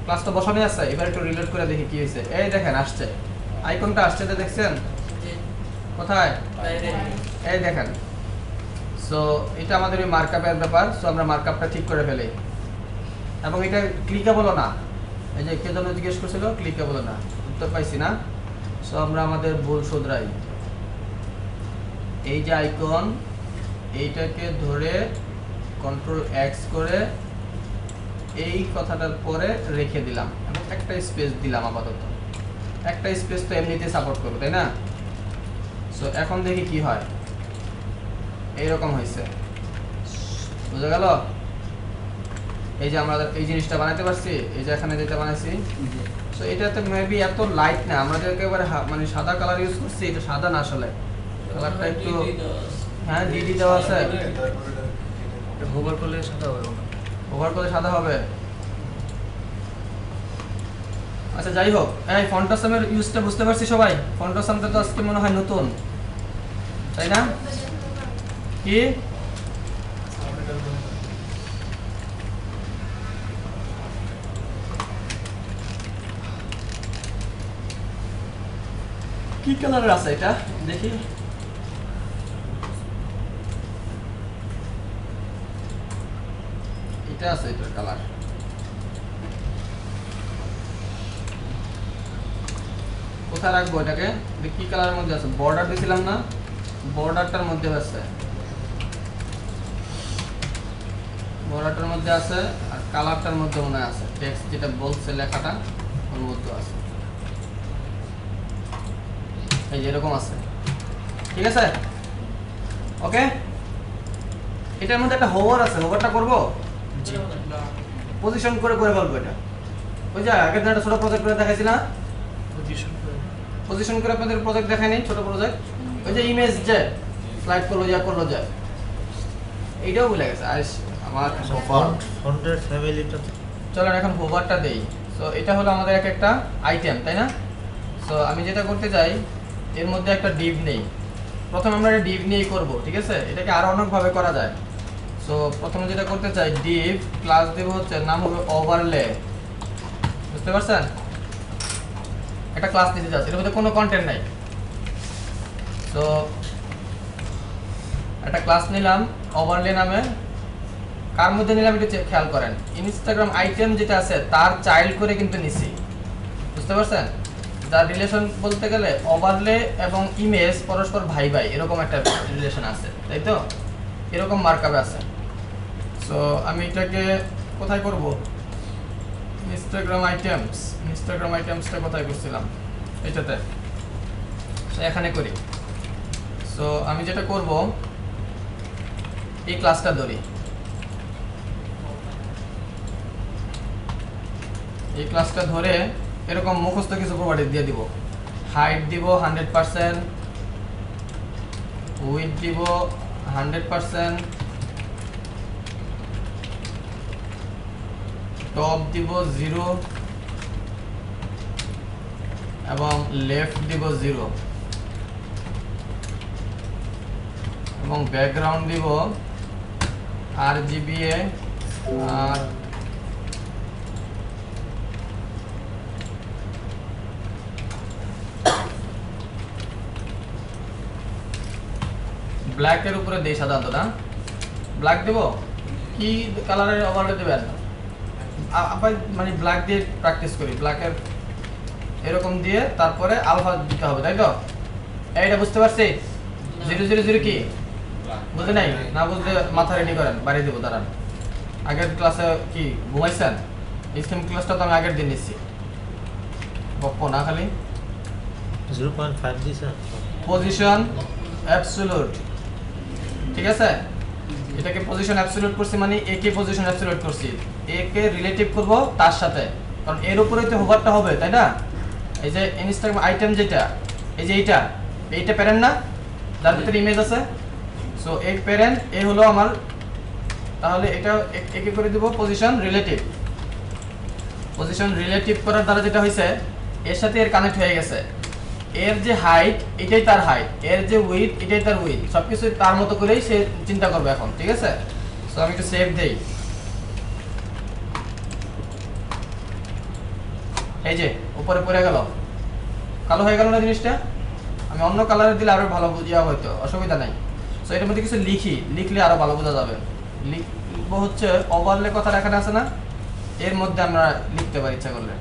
[SPEAKER 1] ক্লাস তো বসানোই আছে। এবার একটু রিলোড করে দেখি কি হয়েছে। এই দেখেন আসছে, আইকনটা আসছে, তো দেখছেন কোথায়, এই দেখেন। সো এটা আমাদের ওই মার্কআপের ব্যাপার। সো আমরা মার্কআপটা ঠিক করে ফেলি, এবং এটা ক্লিকেবল না। এই যে কে যেন জিজ্ঞেস করছিল, ক্লিকেবল না, উত্তর পাইছি না। সো আমরা আমাদের ভুল শুধরাই। এই যে আইকন, এইটাকে ধরে কন্ট্রোল এক্স করে এই কথাটার পরে রেখে দিলাম, এবং একটা স্পেস দিলাম আপাতত। একটা স্পেস তো এমনিতে সাপোর্ট করবে, তাই না। সো এখন দেখি কি হয়। এইরকম হয়েছে, বুঝা গেল। এই যে আমরা এই জিনিসটা বানাতে পারছি, এই যে এখানে যেটা বানাইছি। সো এটাতে মেবি এত লাইট না, আমরা যে একেবারে মানে সাদা কালার ইউজ করছি, এটা সাদা না আসলে, কালারটা একটু, হ্যাঁ ডিডি দেওয়া আছে।
[SPEAKER 3] হোভার করলে সাদা হবে না,
[SPEAKER 1] ওভার করলে সাদা হবে। আচ্ছা যাই হোক, এই ফন্টাসামের ইউজটা বুঝতে পারছি সবাই। ফন্টাসামটা তো আজকে মনে হয় নতুন, তাই না? কি কি কালারের আছে এটা দেখি। এটা আছে, এটার কালার কোথায় রাখবো এটাকে, কি কালারের মধ্যে আছে? বর্ডার দিছিলাম না, বর্ডারটার মধ্যে আছে, বর্ডারটার মধ্যে আছে, আর কালারটার মধ্যে মনে হয় আছে, টেক্সট যেটা বলছে লেখাটা ওর মধ্যে আছে। এই যে এরকম আছে, ঠিক আছে। ওকে, এটার মধ্যে একটা হোভার আছে, হোভারটা করব, পজিশন করে করে বলবো এটা। ওই যে আগের দিন একটা ছোট প্রজেক্ট করে দেখাইছি না, পজিশন করে আপনাদের প্রজেক্ট দেখাই নেই, ছোট প্রজেক্ট। ওই যে ইমেজ যে স্লাইড করলো যা এইটাও ভুলে গেছে আর আমার।
[SPEAKER 3] ফন্টের ফ্যামিলিটা
[SPEAKER 1] চলেন এখন হোভারটা দেই। সো এটা হলো আমাদের একটা আইটেম, তাই না। সো আমি যেটা করতে চাই, এর মধ্যে একটা ডিভ নেই। প্রথমে আমরা এটা ডিভ নিয়েই করব, ঠিক আছে। এটাকে আরো অনেকভাবে করা যায়। সো প্রথমে যেটা করতে চাই, ডিভ ক্লাস দেব হচ্ছে, নাম হবে ওভারলে, বুঝতে পারছেন? একটা ক্লাস নিতে যাচ্ছে, এর মধ্যে কোনো কন্টেন্ট নাই। তো একটা ক্লাস নিলাম ওভারলে নামে, কার মধ্যে নিলাম এটা খেয়াল করেন, ইনস্টাগ্রাম আইটেম যেটা আছে তার চাইল্ড করে কিন্তু নিছি, বুঝতে পারছেন? যার রিলেশন বলতে গেলে ওভারলে এবং ইমেজ পরস্পর ভাই ভাই এরকম একটা রিলেশন আছে, তাই তো? এরকম মার্কআপে আছে। সো আমি এটাকে কোথায় করব? ইনস্টাগ্রাম আইটেমসটা কোথায় করছিলাম? এটাতে। সো এখানে করি। সো আমি যেটা করব, এই ক্লাসটা ধরি, এই ক্লাসটা ধরে এরকম মুখস্থ কিছু প্রপার্টি দিয়ে দিব। হাইট দিব 100%, উইডথ দিব 100%, টপ দিব 0 এবং লেফট দিব 0 এবং ব্যাকগ্রাউন্ড দিব RGBA আর ব্ল্যাকের উপরে দেই সাধারণত, না ব্ল্যাক দেব। কি কালারের ওভারলে দেবেন? মানে ব্ল্যাক দিয়ে প্র্যাকটিস করি, ব্ল্যাকের এরকম দিয়ে তারপরে আলফা দিতে হবে, তাই তো? এইটা বুঝতে পারছি? 000 কি বুঝে নাই? না বুঝলে মাথা রেডি করেন, বাড়ি দেবো, দাঁড়ান। আগের ক্লাসে কি ঘুমাইছেন? এই সেম ক্লাসটা তো আমি আগের দিন নিচ্ছি, গপ্প না খালি।
[SPEAKER 3] 0.5 দিছে।
[SPEAKER 1] পজিশন অ্যাবসলিউট, ঠিক আছে? এটাকে পজিশন অ্যাবসলিউট করছি, মানে এ কে পজিশন অ্যাবসলিউট করছি, এ কে রিলেটিভ করব তার সাথে, কারণ এর উপরেই তো হোভারটা হবে, তাই না? এই যে ইনস্টাগ্রাম আইটেম যেটা, এই যে এইটা প্যারেন্ট না, যার ভিতরে ইমেজ আছে। সো এই প্যারেন্ট এ হলো আমার, তাহলে এটা একে করে দিব পজিশন রিলেটিভ করার দ্বারা যেটা হয়েছে, এর সাথে এর কানেক্ট হয়ে গেছে। এর যে হাইট এটাই তার হাইট, এর যে উইথ এটাই তার উইথ, সবকিছু তার মতো করেই সে চিন্তা করবে এখন, ঠিক আছে? সো আমি একটু সেভ দেই। এই যে উপরে পড়ে গেল, কালো হয়ে গেল না জিনিসটা? আমি অন্য কালারে দিলে আরো ভালো বুঝিয়া হয়তো, অসুবিধা নাই। সো এটার মধ্যে কিছু লিখলে আরো ভালো বোঝা যাবে। লিখবো হচ্ছে ওভারলে কথাটা এখানে আছে না, এর মধ্যে আমরা লিখতে পারি, ইচ্ছা করলে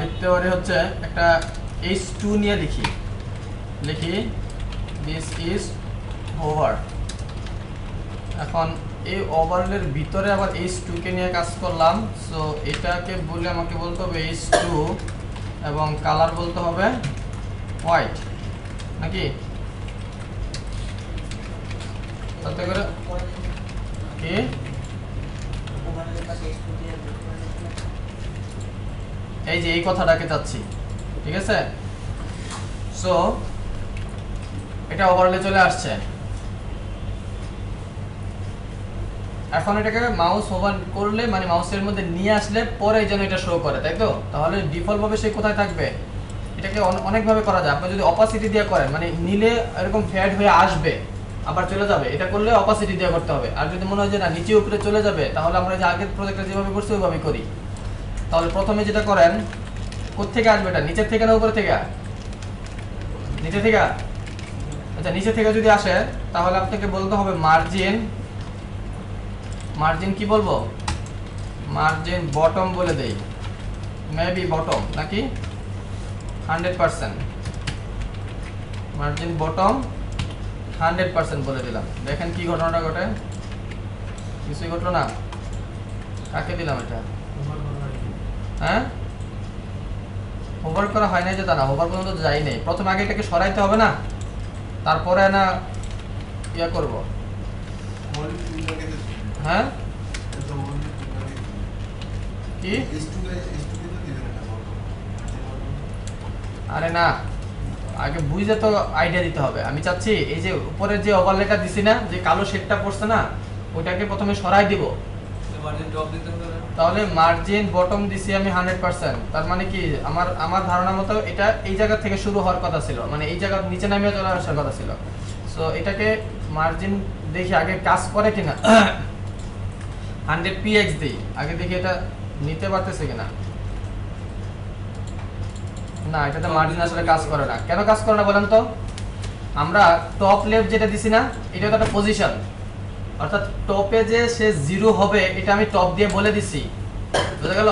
[SPEAKER 1] লিখতে পারি হচ্ছে একটা H2 নিয়ে লিখি দিস ইজ ওভার। এখন এই ওভারলের ভিতরে আবার H2 কে নিয়ে কাজ করলাম। সো এটাকে বলে আমাকে বলতে হবে H2 এবং কালার বলতে হবে হোয়াইট, নাকি? তাতে করে কি এই যে এই কথাটাকে চাচ্ছি, ঠিক আছে? সো এটা ওভারলে চলে আসছে। এখন এটাকে মাউস ওভার করলে, মানে মাউসের মধ্যে নিয়ে আসলে পরে যেন এটা শো করে, তাই তো? তাহলে ডিফল্ট ভাবে সে কোথায় থাকবে? এটাকে অনেকভাবে করা যায়। আপনি যদি অপাসিটি দিয়ে করেন, মানে নিলে এরকম ফ্যাড হয়ে আসবে আবার চলে যাবে, এটা করলে অপাসিটি দিয়ে করতে হবে। আর যদি মনে হয় যে না নিচে উপরে চলে যাবে, তাহলে আমরা যে আগের প্রজেক্টে যেভাবে করছি ওইভাবে করি। তাহলে প্রথমে যেটা করেন, কোত্থেকে আসবে এটা? নিচের থেকে না উপরে থেকে? নিচে থেকে। আচ্ছা, নিচে থেকে যদি আসে তাহলে আপনাকে বলতে হবে মার্জিন কি বলবো? মার্জিন বটম বলে দেই, মেবি বটম, নাকি 100%। মার্জিন বটম 100% বলে দিলাম। দেখেন কি ঘটনাটা ঘটে? কিছুই ঘটলো না। কাকে দিলাম এটা? হ্যাঁ, হোভার করা হয় নাই যে তা না, হোভার পর্যন্ত যাই নাই। প্রথমে আগে এটাকে সরাইতে হবে না, তারপরে না ইয়া করব। হ্যাঁ কি? আরে না, আগে বুঝে তো আইডিয়া দিতে হবে। আমি চাচ্ছি এই যে উপরের যে ওভারলেটা দিছি না, যে কালো শেডটা পড়ছে না, ওইটাকে প্রথমে সরাই দিব। তাহলে মার্জিন বটম দিছি আমি 100%। তার মানে কি, আমার ধারণা মতো এটা এই জায়গা থেকে শুরু হওয়ার কথা ছিল, মানে এই জায়গা নিচে নামিয়ে চলে আসার কথা ছিল। সো এটাকে মার্জিন দেখি আগে কাজ করে কিনা। 100 px দিই আগে, দেখি এটা নিতে পারতেছে কিনা। না, এটাতে মার্জিন আসলে কাজ করে না। কেন কাজ করে না বলেন তো? আমরা টপ লেফট যেটা দিছি না, এটা তো একটা পজিশন, অর্থাৎ টপে যে সে 0 হবে এটা আমি টপ দিয়ে বলে দিছি, বুঝা গেল?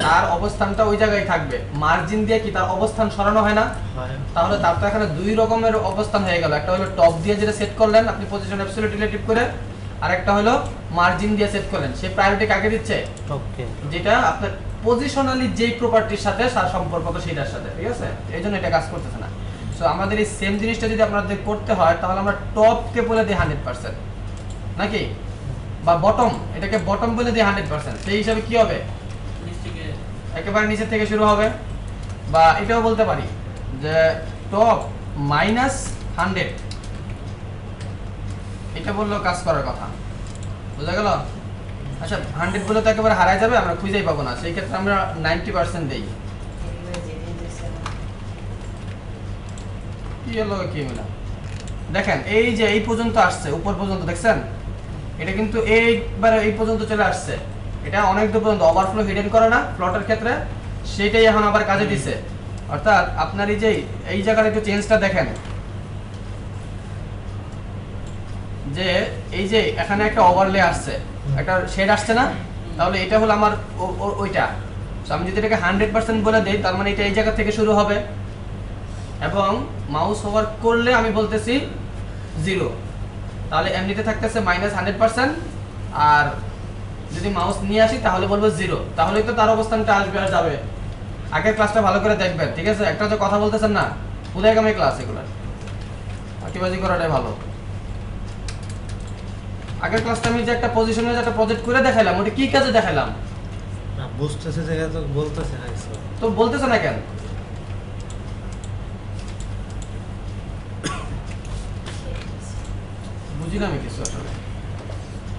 [SPEAKER 1] তার অবস্থানটা ওই জায়গায় থাকবে। মার্জিন দিয়ে কি তার অবস্থান সরানো হয় না?
[SPEAKER 3] হয়।
[SPEAKER 1] তাহলে তার তো এখানে দুই রকমের অবস্থান হয়ে গেল। একটা হলো টপ দিয়ে যেটা সেট করলেন আপনি পজিশন অ্যাবসলিউট রিলেটিভ করে, আর একটা হলো মার্জিন দিয়ে সেট করলেন। সে প্রায়োরিটি কাকে দিচ্ছে?
[SPEAKER 3] ওকে।
[SPEAKER 1] যেটা আপনার পজিশনালি যেই প্রপার্টির সাথে তার সম্পর্ক তো সেটার সাথে, ঠিক আছে? এই জন্য এটা কাজ করতেছে না। সো আমাদের এই সেম জিনিসটা যদি আপনাদের করতে হয় তাহলে আমরা টপকে বলে দিই 100%, নাকি? বা বটম, এটাকে বটম বলে দিই 100%। সেই হিসাবে কি হবে?
[SPEAKER 2] নিচ থেকে
[SPEAKER 1] একেবারে নিচে থেকে শুরু হবে। বা এটাও বলতে পারি যে টপ -100, এটা বললেও কাজ করার কথা, বুঝা গেল? আচ্ছা, 100 বলে তো একেবারে হারায় যাবে, আমরা খুঁজেই পাবো না। সেই ক্ষেত্রে আমরা 90% দেই। কি হলো কি মিলা? দেখেন এই যে এই পর্যন্ত আসছে, উপর পর্যন্ত দেখছেন? এটা কিন্তু এইবারে এই পর্যন্ত চলে আসছে। এটা অনেক দূর পর্যন্ত ওভারফ্লো হিডেন করে না প্লটের ক্ষেত্রে, সেটাই এখন আবার কাজে দিছে। অর্থাৎ আপনার এই জায়গার একটু চেঞ্জটা দেখেন, যে এই যে এখানে একটা ওভারলে আসছে, একটা শেড আসছে না? তাহলে এটা হলো আমার ওইটা। সো আমি যদি এটাকে 100% বলে দেই, তার মানে এটা এই জায়গা থেকে শুরু হবে, এবং মাউস ওভার করলে আমি বলতেছি 0। তাহলে এমনিতে থাকতেছে -100%, আর যদি মাউস নিয়ে আসি তাহলে বলবো 0। তাহলেই তো তার অবস্থানটা আসবে আর যাবে। আগের ক্লাসটা ভালো করে দেখবেন, ঠিক আছে? একটা যে কথা বলতেছেন না, উদয়গামী ক্লাস এগুলো, আকিবাজি করাটাই ভালো। আগের ক্লাসটা আমি যে একটা পজিশনে যে একটা প্রজেক্ট করে দেখাইলাম, ওটা কি কাজে দেখাইলাম?
[SPEAKER 3] না বুঝতেছে যে তো বলতেছে না কিছু।
[SPEAKER 1] তো বলতেছে না কেন? বুঝি না আমি কিছু আসলে।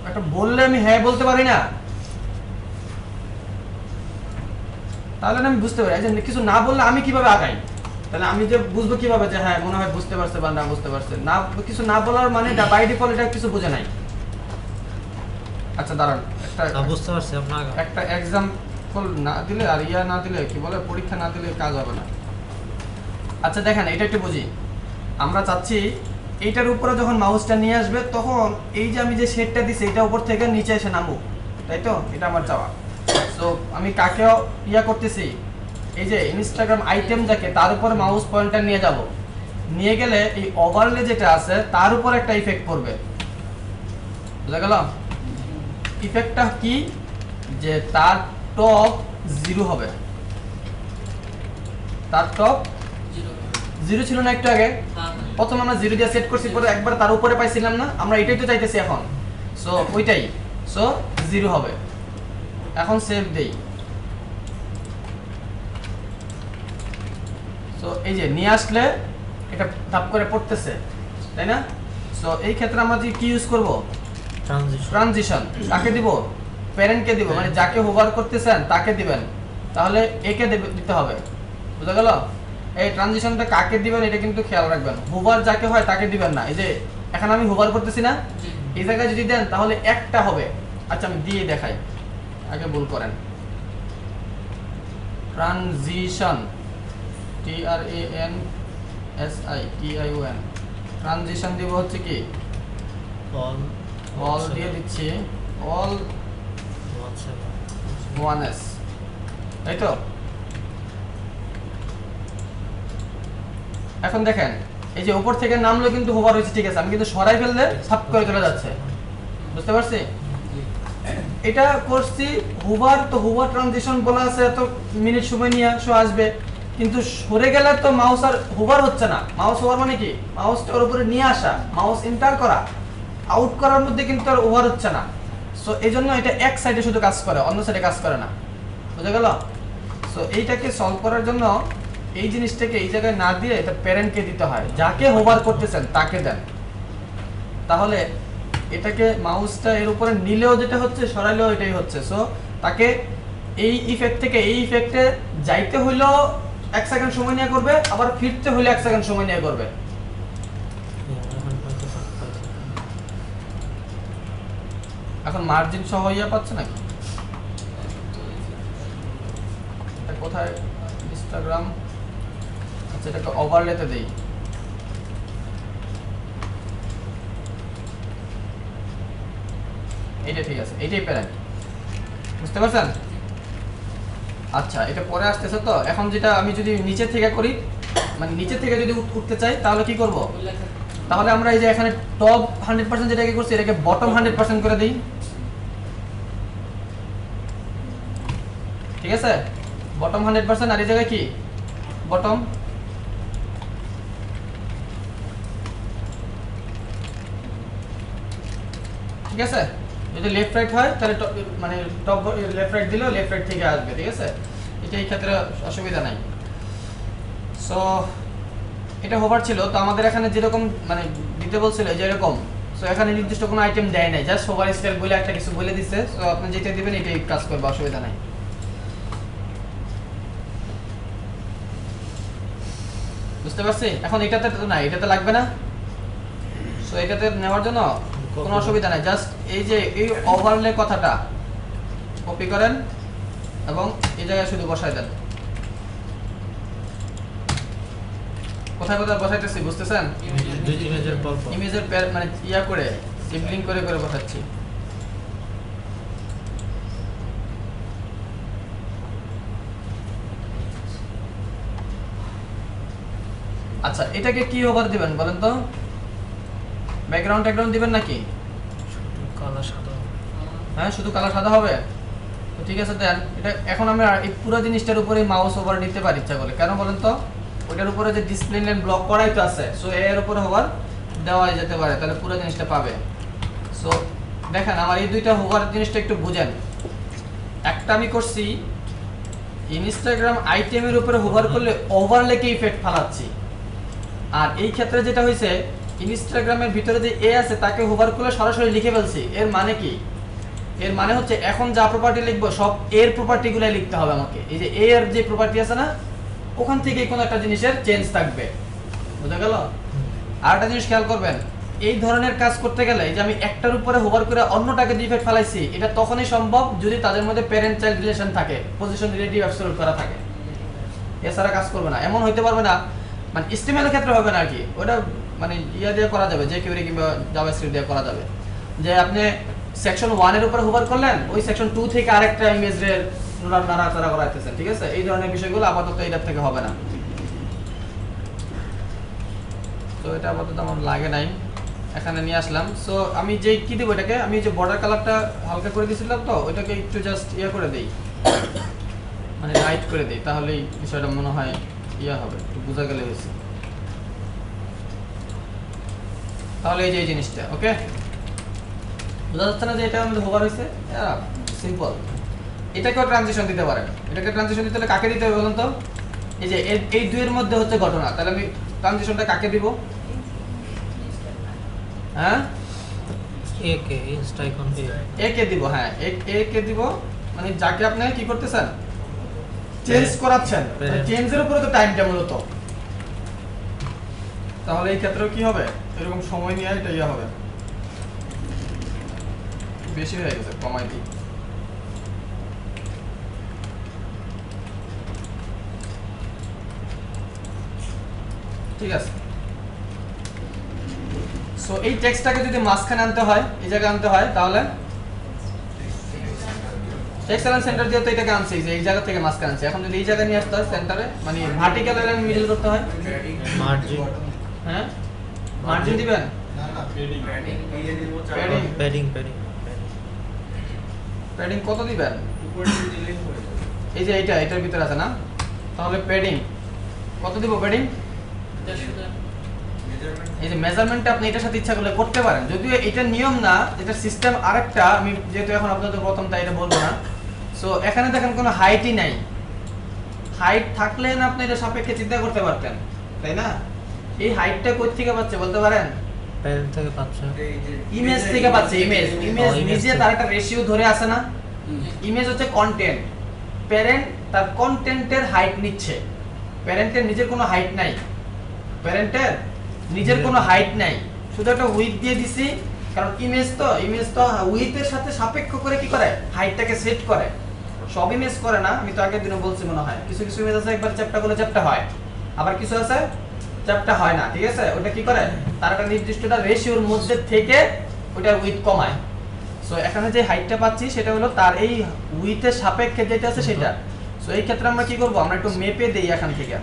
[SPEAKER 1] একটা বললে আমি হ্যাঁ বলতে পারি না, তাহলে না আমি বুঝতে পারি। যে কিছু না বললে আমি কিভাবে আগাই? তাহলে আমি যে বুঝবো কিভাবে যে হ্যাঁ মনে হয় বুঝতে পারছে বা না বুঝতে পারছে? না, কিছু না বলার মানে বাই ডিফল্ট এটা কিছু বুঝে নাই। আচ্ছা দাঁড়ান,
[SPEAKER 3] না বুঝতে পারছি আপনার।
[SPEAKER 1] একটা এক্সাম্পল না দিলে আর না দিলে কি বলে, পরীক্ষা না দিলে কাজ হবে না। আচ্ছা দেখেন, এটা একটু বুঝি। আমরা চাচ্ছি এইটার উপরে যখন মাউসটা নিয়ে আসবে তখন এই যে আমি যে শেডটা দিছি এটা উপর থেকে নিচে এসে নামুক, তাই তো? এটা আমার চাওয়া। সো আমি কাকে করতেছি, এই যে ইনস্টাগ্রাম আইটেম যাকে, তার উপরে মাউস পয়েন্টার নিয়ে যাব। নিয়ে গেলে এই ওভারলে যেটা আছে তার উপর একটা ইফেক্ট পড়বে, বুঝা গেল? ইফেক্টটা কি? যে তার টপ 0 হবে। তার টপ 0 ছিল না একটু আগে? প্রথম আমরা 0 দিয়ে সেট করছি, পরে একবার তার উপরে পাইছিলাম না? আমরা এটাই তো চাইতেছি এখন। সো ওইটাই, সো 0 হবে। এখন সেভ দেই। সো এই যে নিয়ে আসলে এটা ধাপ করে পড়তেছে, তাই না? সো এই ক্ষেত্রে আমরা কি ইউজ করব? ট্রানজিশন। কাকে দিব? প্যারেন্টকে দিব, মানে যাকে হোভার করতেছেন তাকে দিবেন। তাহলে একে দিতে হবে, বুঝা গেল? এই ট্রানজিশনটা কাকে দিবেন এটা কিন্তু খেয়াল রাখবেন। হোভার যাকে হয় তাকে দিবেন না। এই যে এখন আমি হোভার করতেছি না, এই জায়গায় যদি দেন তাহলে একটা হবে। আচ্ছা আমি দিয়ে দেখাই, আগে ভুল করেন। ট্রানজিশন, TRANSITION, ট্রানজিশন দিব হচ্ছে কি অল দিয়ে দিচ্ছি, অল 1s, তাই তো? এখন দেখেন এই যে উপর থেকে নামলো কিন্তু হোভার হয়েছে, ঠিক আছে? আমি কিন্তু সরাই ফেললে সাপ করে চলে যাচ্ছে, বুঝতে পারছি? এটা করছি হোভার, তো হোভার ট্রানজিশন বলা আছে, এত মিনিট সময় নিয়ে আসবে, কিন্তু সরে গেলে তো মাউস আর হোভার হচ্ছে না। মাউস হোভার মানে কি? মাউসটা ওর উপরে নিয়ে আসা, মাউস এন্টার করা, আউট করার মধ্যে কিন্তু আর ওভার হচ্ছে না। সো এই জন্য এটা এক সাইডে শুধু কাজ করে, অন্য সাইডে কাজ করে না, বুঝা গেল? সো এইটাকে সলভ করার জন্য এই জিনিসটাকে এই জায়গায় না দিয়ে এটা প্যারেন্টকে দিতে হয়। যাকে হোভার করতেছেন তাকে দেন, তাহলে এটাকে মাউসটা এর উপরে নিলেও যেটা হচ্ছে, সরাইলেও এটাই হচ্ছে। সো তাকে এই ইফেক্ট থেকে এই ইফেক্টে যাইতে হইলেও 1 সেকেন্ড সময় নিয়ে করবে, আবার ফিরতে হইলে 1 সেকেন্ড সময় নিয়ে করবে। এখন মার্জিন সহ ইয়া পাচ্ছে নাকি? কোথায় ইনস্টাগ্রাম, আচ্ছা এটাকে ওভারলেতে দেই। এইটা ঠিক আছে, এইটাই প্যারেন্ট, বুঝতে পারছেন? আচ্ছা এটা পরে আসতেছে। তো এখন যেটা আমি যদি নিচে থেকে করি, মানে নিচে থেকে যদি উঠতে চাই তাহলে কি করব? তাহলে আমরা এই যে এখানে টপ 100% যেটাকে করছি এটাকে বটম 100% করে দিই, ঠিক আছে? বটম 100% আর এই জায়গায় কি বটম, ঠিক আছে? যদি লেফট রাইট হয় তাহলে মানে টপ লেফট রাইট দিলেও লেফট রাইট থেকে আসবে, ঠিক আছে? এটা এই ক্ষেত্রে অসুবিধা নাই। সো এটা হোভার ছিল, তো আমাদের এখানে যেরকম মানে দিতে বলছিল যে এরকম, সো এখানে নির্দিষ্ট কোনো আইটেম দেয় নাই, জাস্ট হোভার স্টাইল বলে একটা কিছু বলে দিচ্ছে। সো আপনি যেটা দিবেন এটাই কাজ করবে, অসুবিধা নাই। বুঝতে পারছি? এখন এটাতে তো না, এটাতে লাগবে না। সো এটাতে নেওয়ার জন্য কোনো অসুবিধা নাই, জাস্ট এই যে এই ওভারলে কথাটা কপি করেন এবং এই জায়গায় শুধু বসায় দেন। কোথায় কোথায় বসাইতেছি বুঝতেছেন?
[SPEAKER 3] দুই ইমেজের পর পর
[SPEAKER 1] ইমেজের মানে ইয়া করে সিবলিং করে করে বসাচ্ছি। আচ্ছা এটাকে কি ওভার দিবেন বলেন তো? ব্যাকগ্রাউন্ড দিবেন নাকি?
[SPEAKER 3] শুধু কালো সাদা।
[SPEAKER 1] হ্যাঁ শুধু কালার সাদা হবে, তো ঠিক আছে দেন। এটা এখন আমরা এই পুরো জিনিসটার উপরে মাউস ওভার নিতে পারি ইচ্ছা করলে, কেন বলেন তো? ওইটার উপরে যে ডিসপ্লে লাইন ব্লক করাই তো আছে, সো এর উপরে হোভার দেওয়া যেতে পারে, তাহলে পুরো জিনিসটা পাবে। সো দেখেন আমার এই দুইটা হোভার জিনিসটা একটু বুঝেন। একটা আমি করছি ইনস্টাগ্রাম আইটেমের উপরে হোভার করলে ওভারলেকে ইফেক্ট ফালাচ্ছি, আর এই ক্ষেত্রে যেটা হয়েছে ইনস্টাগ্রামের ভিতরে যে এ আছে তাকে হোভার করলে সরাসরি লিখে ফেলছি। এর মানে কি? এর মানে হচ্ছে এখন যা প্রপার্টি লিখবো সব এর প্রপার্টিগুলাই লিখতে হবে আমাকে। এই যে এ এর যে প্রপার্টি আছে না, ওখান থেকে কোনো একটা জিনিসের চেঞ্জ থাকবে, বুঝা গেল? আর একটা জিনিস খেয়াল করবেন, এই ধরনের কাজ করতে গেলে এই যে আমি একটার উপরে হোভার করে অন্যটাকে ডিফেক্ট ফেলাইছি, এটা তখনই সম্ভব যদি তাদের মধ্যে প্যারেন্ট চাইল্ড রিলেশন থাকে, পজিশন রিলেটিভ অ্যাবসলিউট করা থাকে, এছাড়া কাজ করবে না। এমন হইতে পারবে না, মানে স্টিমেলের ক্ষেত্রে হবে না আর কি, ওটা মানে ইয়া দিয়ে করা যাবে, যে কিউরি কিংবা জাভাস্ক্রিপ্ট দিয়ে করা যাবে। যে আপনি সেকশন 1 এর উপর হোভার করলেন, ওই সেকশন 2 থেকে আরেকটা ইমেজের নাড়াচাড়া করাইতেছেন, ঠিক আছে? এই ধরনের বিষয়গুলো আপাতত এটার থেকে হবে না। তো এটা আপাতত আমার লাগে নাই, এখানে নিয়ে আসলাম। সো আমি যে কি দেব এটাকে, আমি যে বর্ডার কালারটা হালকা করে দিয়েছিলাম, তো ওইটাকে একটু জাস্ট ইয়া করে দেই, মানে লাইট করে দেই, তাহলেই বিষয়টা মনে হয় ইয়া হবে, একটু বোঝা গেলে হয়েছে। তাহলে এই যে এই জিনিসটা ওকে বোঝা যাচ্ছে না যে এটা আমাদের হোভার হয়েছে? সিম্পল। এটাকেও ট্রানজিশন দিতে পারেন। এটাকে ট্রানজিশন দিতে হলে কাকে দিতে হবে বলুন তো? এই যে এই দুইয়ের মধ্যে হচ্ছে ঘটনা, তাহলে আমি ট্রানজিশনটা কাকে দিব? হ্যাঁ
[SPEAKER 3] এ কে ইনস্টা আইকন
[SPEAKER 1] এ কে দিব, হ্যাঁ এ কে দিব, মানে যাকে আপনি কি করতেছেন চেঞ্জ করাচ্ছেন, চেঞ্জের উপরে তো টাইমটা মূলত। তাহলে এই ক্ষেত্রেও কি হবে, এরকম সময় নিয়ে এটা ইয়া হবে, বেশি হয়ে গেছে, কমাই দিই। ঠিক আছে। সো এই টেক্সটটাকে যদি মাঝখানে আনতে হয়, এই জায়গায় আনতে হয়, তাহলে টেক্সট এলাইন সেন্টার দিয়ে তো এটাকে আনছি, যে এই জায়গা থেকে মাঝখানে আনছি। এখন যদি এই জায়গায় নিয়ে আসতে হয় সেন্টারে, মানে ভার্টিক্যাল এলাইন মিডল করতে হয়,
[SPEAKER 3] মার্জিন।
[SPEAKER 1] হ্যাঁ মার্জিন দিবেন,
[SPEAKER 3] প্যাডিং
[SPEAKER 1] প্যাডিং কত দিবেন? এই যে এটার ভিতরে আছে না, তাহলে প্যাডিং কত দিব? প্যাডিং এই যে মেজারমেন্টটা আপনি এটার সাথে ইচ্ছা করলে করতে পারেন, যদিও এটা নিয়ম না, এটা সিস্টেম আরেকটা, আমি যেহেতু এখন আপনাদের প্রথম তাই এটা বলবো না। সো এখানে দেখেন কোনো হাইটই নাই, হাইট থাকলে না আপনি এটা সাপেক্ষে চিন্তা করতে পারতেন, তাই না? এই হাইটটা কই থেকে পাচ্ছে বলতে পারেন?
[SPEAKER 3] প্যারেন্ট থেকে পাচ্ছে,
[SPEAKER 1] ইমেজ থেকে পাচ্ছে। ইমেজ নিজে তার একটা রেশিও ধরে আছে না, ইমেজ হচ্ছে কন্টেন্ট, প্যারেন্ট তার কন্টেন্টের হাইট নিচ্ছে। প্যারেন্টের নিজের কোনো হাইট নাই, প্যারেন্টের নিজের কোনো হাইট নাই, শুধু একটা উইথ দিয়ে দিছি, কারণ ইমেজ তো উইথের সাথে সাপেক্ষ করে কি করে হাইটটাকে সেট করে। সব ইমেজ করে না, আমি তো আগের দিনও বলছি মনে হয়, কিছু কিছু ইমেজ আছে একবার চ্যাপ্টা করলে চ্যাপ্টা হয়, আবার কিছু আছে চ্যাপ্টা হয় না, ঠিক আছে? ওটা কি করে, তার একটা নির্দিষ্ট রেশিওর মধ্যে থেকে ওটা উইথ কমায়। সো এখানে যে হাইটটা পাচ্ছি সেটা হলো তার এই উইথের সাপেক্ষে যেটা আছে সেটা। সো এই ক্ষেত্রে আমরা কি করব, আমরা একটু মেপে দেই এখান থেকে,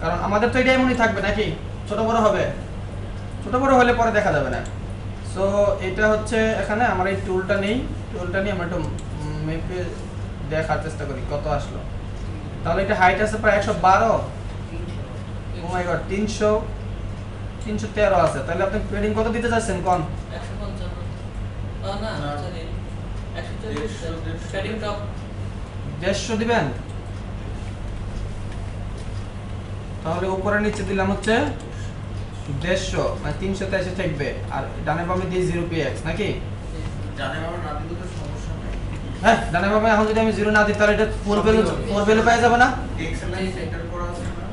[SPEAKER 1] কারণ আমাদের তো এটা এমনই থাকবে নাকি, ছোট বড় হবে, ছোট বড় হলে পরে দেখা যাবে না। সো এটা হচ্ছে এখানে আমরা এই টুলটা নেই, টুলটা নিয়ে আমরা একটু মেপে দেখার চেষ্টা করি কত আসলো। তাহলে এটা হাইট আছে প্রায় 112, ও মাই গড 313 আছে। তাহলে আপনি পেডিং কত দিতে চাচ্ছেন কোন?
[SPEAKER 2] 155 না সরি 140 পেডিং টপ
[SPEAKER 1] 150 দিবেন। তাহলে উপরে নিচে দিলাম হচ্ছে 150, মানে 383 থাকবে, আর ডানে বামে দিয়ে 0px নাকি?
[SPEAKER 4] জানে বাবা না দিলে তো সমস্যা নাই।
[SPEAKER 1] হ্যাঁ ডানে বামে এখন যদি আমি 0 না দিই তাহলে এটা 4 ভ্যালু পাওয়া যাবে না?
[SPEAKER 4] এক্সেলেন্স সেন্টার করা আছে না?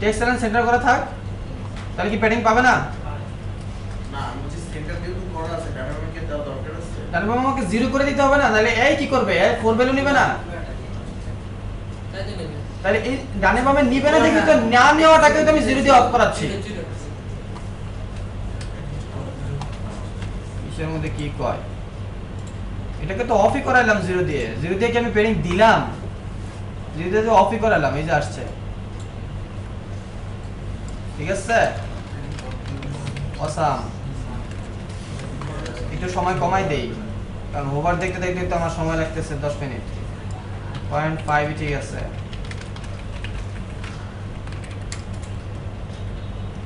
[SPEAKER 1] টেক্সট লাইন সেন্টার করা থাক, তাহলে কি প্যাডিং পাবে না?
[SPEAKER 4] না আমি বলছি সেন্টার যেহেতু করা আছে জানে বাবা কি দেওয়া দরকার আছে?
[SPEAKER 1] ডানে বামে আমাকে 0 করে দিতে হবে না, তাহলে এই কি করবে, এই 4 ভ্যালু নিবে না?
[SPEAKER 2] তাই তো নেবে
[SPEAKER 1] তাহলে এই ডানে বামে নিবে না দেখি তো, না নেওয়াটাকে তো আমি 0 দিয়ে অফ করাচ্ছি। কিসের মধ্যে কি কয়, এটাকে তো অফই করাইলাম 0 দিয়ে, 0 দিয়ে কি আমি প্যাডিং দিলাম? 0 দিয়ে তো অফই করাইলাম, এই যে আসছে, ঠিক আছে? অসাম। একটু সময় কমাই দেই, কারণ ওভার দেখতে দেখতে তো আমার সময় লাগতেছে 10 মিনিট। 0.5 ঠিক আছে,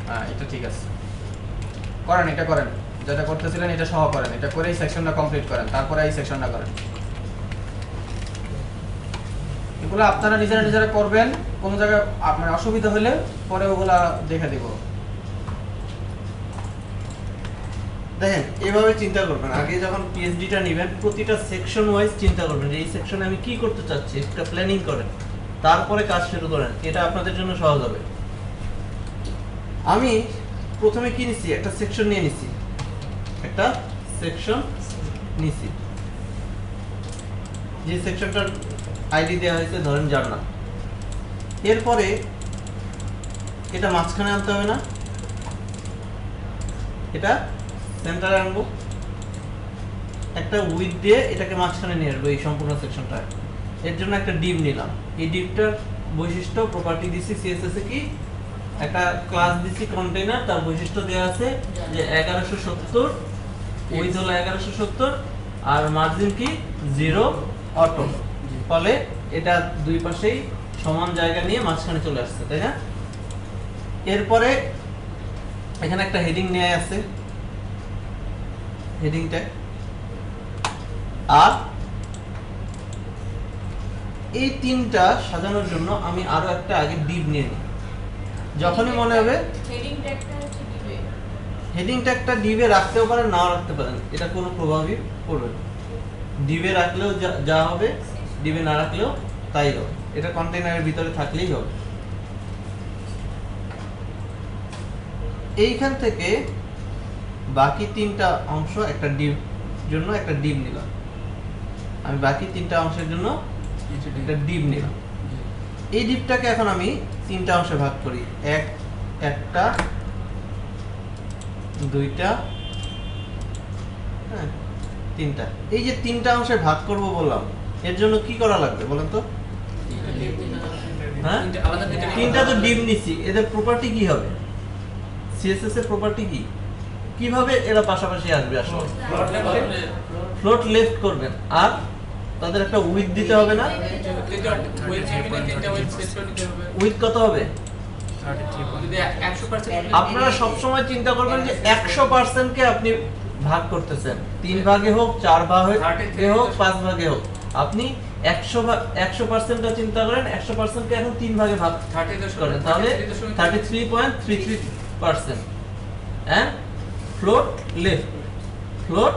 [SPEAKER 1] হ্যাঁ এটা ঠিক আছে। করেন, এটা করেন, যেটা করতেছিলেন এটা সহ করেন, এটা করে এই সেকশনটা কমপ্লিট করেন, তারপরে এই সেকশনটা করেন। এগুলো আপনারা নিজেরা নিজেরা করবেন, কোনো জায়গায় মানে অসুবিধা হলে পরে ওগুলা দেখে দিব।
[SPEAKER 5] দেখেন এভাবে চিন্তা করবেন, আগে যখন পিএইচডিটা নেবেন প্রতিটা সেকশন ওয়াইজ চিন্তা করবেন যে এই সেকশনে আমি কি করতে চাচ্ছি, একটা প্ল্যানিং করেন, তারপরে কাজ শুরু করেন, এটা আপনাদের জন্য সহজ হবে। আমি প্রথমে কি নিছি, একটা সেকশন নিয়ে নিছি, একটা সেকশন নিছি, যে সেকশনটার আইডি দেওয়া হয়েছে ধরেন জার্নাল। এরপরে এটা মাঝখানে আনতে হবে না, এটা সেন্টারে আনবো, একটা উইথ দিয়ে এটাকে মাঝখানে নিয়ে আসবো এই সম্পূর্ণ সেকশনটা। এর জন্য একটা ডিভ নিলাম, এই ডিভটার বৈশিষ্ট্য প্রপার্টি দিছি সিএসএস এ কি একটা ক্লাস দিছি কন্টেইনার, তার বৈশিষ্ট্য দেওয়া আছে যে 1170 উইথ হলো 1170 আর মার্জিন কি 0 অটো, ফলে এটা দুই পাশেই সমান জায়গা নিয়ে মাঝখানে চলে আসছে, তাই না? এরপরে এখানে একটা হেডিং নিয়ে আছে, হেডিং ট্যাগ, আর এই তিনটা সাজানোর জন্য আমি আরো একটা আগে ডিভ নিয়ে নিই। যখনই মনে হবে হেডিং ট্যাগটা ডিভে রাখতেও পারেন নাও রাখতে পারেন, এটা কোনো প্রভাবই পড়বে না। ডিভে রাখলেও যা হবে, ডিভে না রাখলেও তাই হবে, এটা কন্টেইনারের ভিতরে থাকলেই হবে। এইখান থেকে বাকি তিনটা অংশ একটা ডিভ জন্য একটা ডিভ নিলাম, আমি বাকি তিনটা অংশের জন্য একটা ডিভ নিলাম। এই ডিভটাকে এখন আমি তিনটা অংশে ভাগ করি, একটা দুইটা হ্যাঁ তিনটা। এই যে তিনটা অংশে ভাগ করব বললাম, এর জন্য কি করা লাগবে বলেন তো? হ্যাঁ তিনটা তো ডিভ নিছি, এদের প্রপার্টি কি হবে? সিএসএস এর প্রপার্টি কি, কিভাবে এরা পাশাপাশি আসবে? আসলে ফ্লোট লেফট করবেন, আর তাদের একটা উইথ দিতে হবে না? উইথ কত হবে? আপনারা সব সময় চিন্তা করবেন যে 100% কে আপনি ভাগ করতেছেন, 3 ভাগে হোক, 4 ভাগে হোক, 5 ভাগে হোক, আপনি 100% চিন্তা করেন, 100% কে এখন 3 ভাগে ভাগ করেন, তাহলে 33.33% and float left, float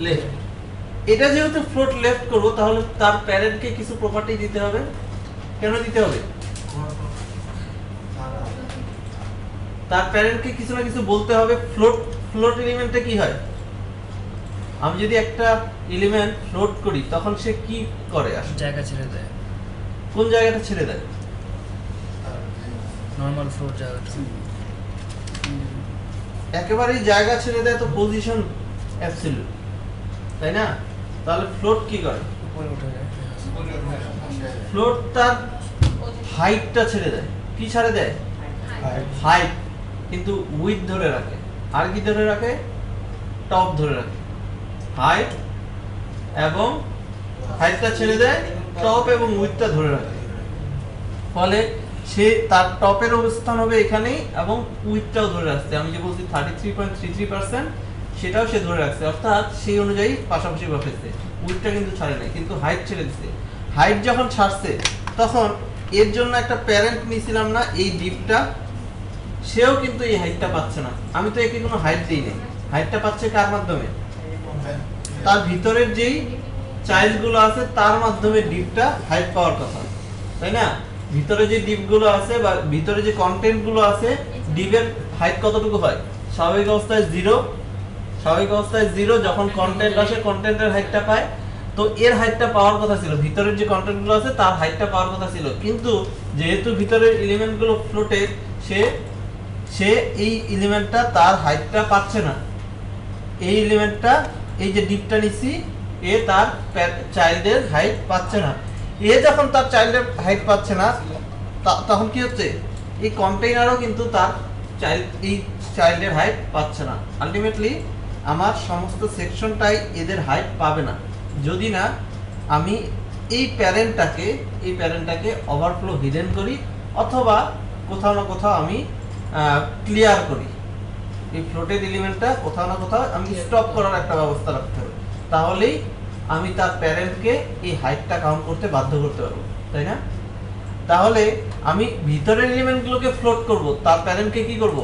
[SPEAKER 5] left. এটা যেহেতু ফ্লোট লেফট করব, তাহলে তার প্যারেন্টকে কিছু প্রপার্টি দিতে হবে। কেন দিতে হবে? তার প্যারেন্টকে কিছু না কিছু বলতে হবে। ফ্লোট এলিমেন্টে কি হয়? আমি যদি একটা এলিমেন্ট ফ্লোট করি তখন সে কি করে আসলে
[SPEAKER 3] জায়গা ছেড়ে দেয়,
[SPEAKER 5] কোন জায়গাটা ছেড়ে দেয়?
[SPEAKER 3] নর্মাল ফ্লোর জায়গাটা।
[SPEAKER 5] একেবারেই জায়গা ছেড়ে দেয় তো পজিশন অ্যাবসলিউট, তাই না? তাহলে ফ্লোট কি করে?
[SPEAKER 3] উপরে উঠে যায়।
[SPEAKER 5] ফ্লোট তার হাইটটা ছেড়ে দেয়। কি ছেড়ে দেয়? হাইট, কিন্তু উইথ ধরে রাখে। আর কি ধরে রাখে? টপ ধরে রাখে। হাইট এবং হাইটটা ছেড়ে দেয়, টপ এবং উইথটা ধরে রাখে। ফলে সে তার টপের অবস্থান হবে এখানেই এবং উইথটাও ধরে রাখছে। আমি যে বলছি 33.33%, সেটাও সে ধরে রাখছে, অর্থাৎ সেই অনুযায়ী পাশাপাশি বসেছে। উইথটা কিন্তু ছাড়ে নাই, কিন্তু হাইট ছেড়ে দিচ্ছে। হাইট যখন ছাড়ছে তখন এর জন্য একটা প্যারেন্ট নিয়েছিলাম না, এই ডিপটা, সেও কিন্তু এই হাইটটা পাচ্ছে না। আমি তো একে কোনো হাইট দিই নাই। হাইটটা পাচ্ছে কার মাধ্যমে? তার ভিতরের যেই চাইল্ডগুলো আছে তার মাধ্যমে ডিপটা হাইট পাওয়ার কথা, তাই না? ভিতরে যে ডিপগুলো আছে বা ভিতরে যে কন্টেন্টগুলো আছে, ডিপের হাইট কতটুকু হয়? স্বাভাবিক অবস্থায় 0, স্বাভাবিক অবস্থায় 0, যখন কন্টেন্ট আসে কন্টেন্টের হাইটটা পায়। তো এর হাইটটা পাওয়ার কথা ছিল, ভিতরের যে কন্টেন্টগুলো আছে তার হাইটটা পাওয়ার কথা ছিল, কিন্তু যেহেতু ভিতরের এলিমেন্টগুলো ফ্লোটে, সে এই এলিমেন্টটা তার হাইটটা পাচ্ছে না। এই এলিমেন্টটা, এই যে ডিপটা নিছি, এ তার চাইল্ডের হাইট পাচ্ছে না। এ যখন তার চাইল্ডের হাইট পাচ্ছে না, তখন কি হচ্ছে? এই কন্টেইনারও কিন্তু তার এই চাইল্ডের হাইট পাচ্ছে না। আলটিমেটলি আমার সমস্ত সেকশনটাই এদের হাইট পাবে না, যদি না আমি এই প্যারেন্টটাকে ওভারফ্লো হিডেন করি, অথবা কোথাও না কোথাও আমি ক্লিয়ার করি। এই ফ্লোটেড এলিমেন্টটা কোথাও না কোথাও আমি স্টপ করার একটা ব্যবস্থা রাখতে হবে, তাহলেই আমি তার প্যারেন্টকে এই হাইটটা কাউন্ট করতে বাধ্য করতে পারবো, তাই না? তাহলে আমি ভিতরের এলিমেন্টগুলোকে ফ্লোট করব, তার প্যারেন্টকে কি করব?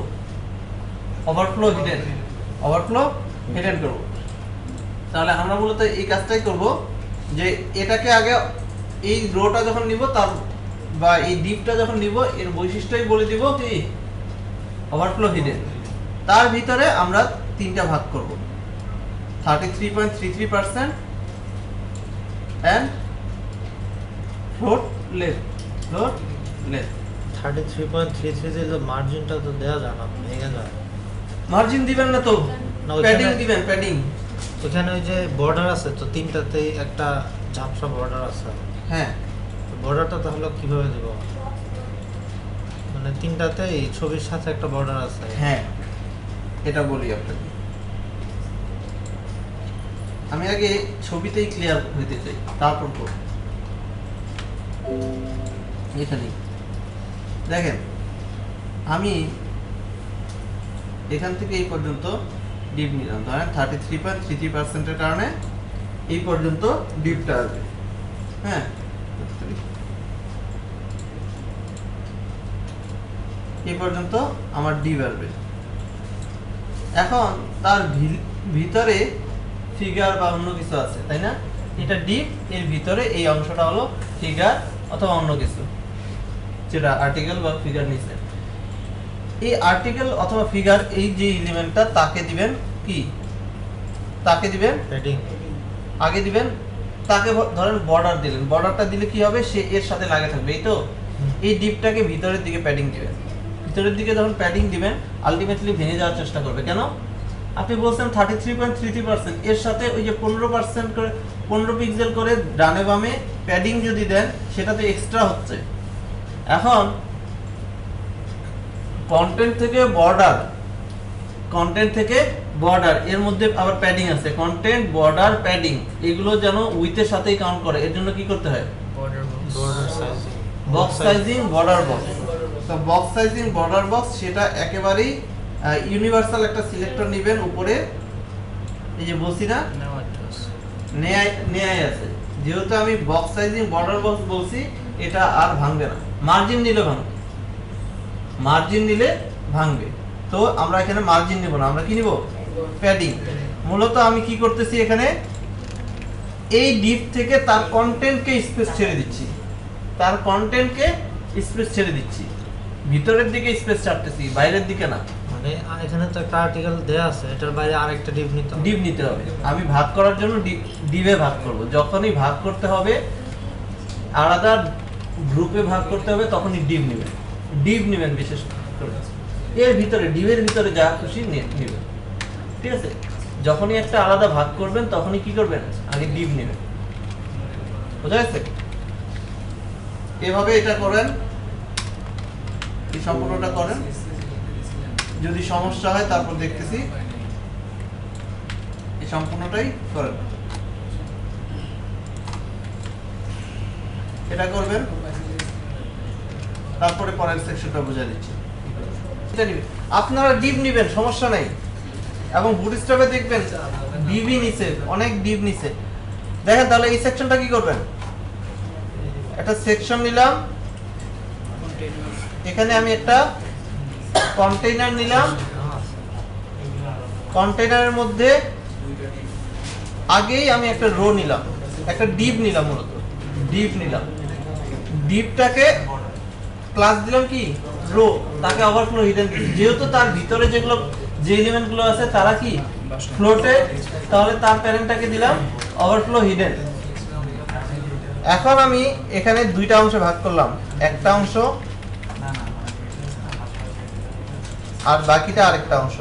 [SPEAKER 5] ওভারফ্লো হিডেন করব। তাহলে আমরা মূলত এই কাজটাই করব, যে এটাকে আগে এই রোটা যখন নিব, তার বা এই ডিপটা যখন নিব, এর বৈশিষ্ট্যই বলে দিব কি? Overflow hidden. তার ভিতরে আমরা তিনটা ভাগ করব, 33.33% and float length
[SPEAKER 3] 33.33 দিলে মার্জিনটা তো দেয়া যায় না, ভেঙে যায়।
[SPEAKER 5] মার্জিন দিবেন না তো,
[SPEAKER 3] না, ওইখানে-
[SPEAKER 5] প্যাডিং দিবেন, প্যাডিং।
[SPEAKER 3] ওখানে ওই যে বর্ডার আছে তো, তিনটাতেই একটা ঝাপসা বর্ডার আছে।
[SPEAKER 5] হ্যাঁ,
[SPEAKER 3] বর্ডারটা তাহলে কিভাবে দেব? মানে তিনটাতেই ছবির সাথে একটা বর্ডার আছে।
[SPEAKER 5] হ্যাঁ, এটা বলি আপনাকে। আমি আগে ছবিতেই ক্লিয়ার হইতে চাই, তারপর করব। এখানে দেখেন, আমি এখান থেকে এই পর্যন্ত ডিপ নিলাম, ধরেন 33.33%-এর কারণে এই পর্যন্ত ডিপটা আসবে। হ্যাঁ, এই পর্যন্ত আমার ডিপ আসবে। এখন তার ভিতরে ফিগার বা অন্য কিছু আছে, তাই না? এটা ডিপ, এর ভিতরে এই অংশটা হলো ফিগার অথবা অন্য কিছু, যেটা আর্টিকেল বা ফিগার নিচে। এই আর্টিকেল অথবা ফিগার, এই যে এলিমেন্টটা, তাকে দিবেন কি? তাকে দিবেন
[SPEAKER 3] প্যাডিং।
[SPEAKER 5] আগে দিবেন, তাকে ধরেন বর্ডার দিলেন। বর্ডারটা দিলে কি হবে? সে এর সাথে লাগে থাকবে, এই তো। এই ডিপটাকে ভিতরের দিকে প্যাডিং দিবেন। ভিতরের দিকে যখন প্যাডিং দিবেন, আলটিমেটলি ভেঙে যাওয়ার চেষ্টা করবে। কেন? আপনি বলছেন 33.33%, এর সাথে ওই যে 15% করে, 15 পিক্সেল করে ডানে বামে প্যাডিং যদি দেন, সেটাতে এক্সট্রা হচ্ছে। এখন কন্টেন্ট থেকে বর্ডার, এর মধ্যে আবার প্যাডিং আছে। কন্টেন্ট, বর্ডার, প্যাডিং, এগুলো যেন উইথের সাথেই কাউন্ট করে। এর জন্য কি করতে হয়?
[SPEAKER 3] Border sizing,
[SPEAKER 5] box sizing, border box. তো বক্স সাইজিং, বর্ডার বক্স, সেটা একেবারেই ইউনিভার্সাল একটা সিলেক্টর নেবেন উপরে। এই যে বলছি না, নেয়াই আছে। যেহেতু আমি বক্স সাইজিং, বর্ডার বক্স বলছি, এটা আর ভাঙবে না। মার্জিন নিলে ভাঙবে। তো আমরা এখানে মার্জিন নিব না, আমরা কি নিব? প্যাডিং। মূলত আমি কি করতেছি এখানে? এই ডিপ থেকে তার কন্টেন্টকে স্পেস ছেড়ে দিচ্ছি, ভিতরের দিকে স্পেস ছাড়তেছি, বাইরের দিকে না।
[SPEAKER 3] মানে এখানে তো একটা আর্টিকেল দেয়া আছে, এটার বাইরে আরেকটা ডিভ নিতে হবে।
[SPEAKER 5] ডিভ নিতে হবে। আমি ভাগ করার জন্য ডিভে ভাগ করব। যখনই ভাগ করতে হবে, আলাদা গ্রুপে ভাগ করতে হবে, তখনই ডিভ নেবেন। ডিভ নেবেন বিশেষ করে এর ভিতরে, ডিভের ভিতরে যা খুশি নেবেন, ঠিক আছে? যখনই একটা আলাদা ভাগ করবেন তখনই কি করবেন, আগে ডিভ নেবেন। বুঝা গেছে? এভাবে এটা করেন, এই সম্পূর্ণটা করেন। যদি সমস্যা হয় তারপর দেখতেছি। এই সম্পূর্ণটাই করেন, এটা করবেন, তারপরে পরের সেকশনটা বুঝিয়ে দিচ্ছি। এটা নিবেন, আপনারা ডিভ নেবেন, সমস্যা নাই। এবং বুটস্ট্র্যাপে দেখবেন ডিভই নিচে, অনেক ডিভ নিচে। দেখেন তাহলে এই সেকশনটা কি করবেন, একটা সেকশন নিলাম, এখানে আমি একটা কন্টেইনার নিলাম, কন্টেইনারের মধ্যে আগেই আমি একটা রো নিলাম, একটা ডিভ নিলাম, মূলত ডিভ নিলাম। ডিভটাকে ক্লাস দিলাম কি রো, তাকে ওভারফ্লো হিডেন, যেহেতু তার ভিতরে যেগুলো যে এলিমেন্টগুলো আছে তারা কি ফ্লোটে, তাহলে তার প্যারেন্টটাকে দিলাম ওভারফ্লো হিডেন। এখন আমি এখানে দুইটা অংশে ভাগ করলাম, একটা অংশ আর বাকিটা আরেকটা অংশ।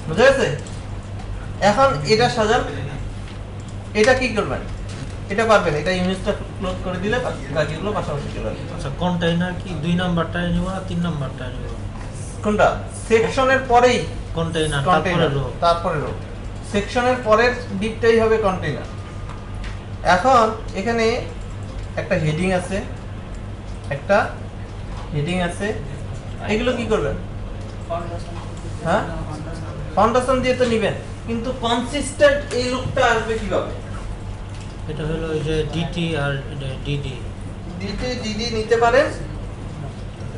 [SPEAKER 5] বুঝা গেছে? এখন এটা সাজান, এটা কি করবেন, এটা পারবেন, এটা ইমেজটা ক্লোজ করে দিলে বাকিগুলো পাশাপাশি চলে আসবে।
[SPEAKER 3] আচ্ছা, কন্টেইনার কি 2 নাম্বারটা নিব না 3 নাম্বারটা নিব?
[SPEAKER 5] কোনটা? সেকশনের পরেই
[SPEAKER 3] কন্টেইনার, তারপরে রো,
[SPEAKER 5] তারপরে রো। সেকশনের পরের ডিপটাই হবে কন্টেইনার। এখন এখানে একটা হেডিং আছে, একটা হেডিং আছে, এগুলো কি করবেন? হ্যাঁ, ফাউন্ডেশন দিয়ে তো নিবেন, কিন্তু কনসিস্টেন্ট এই লুকটা আসবে কিভাবে?
[SPEAKER 3] এটা হলো ওই যে ডিটি আর ডিডি।
[SPEAKER 5] ডিটি ডিডি নিতে পারেন।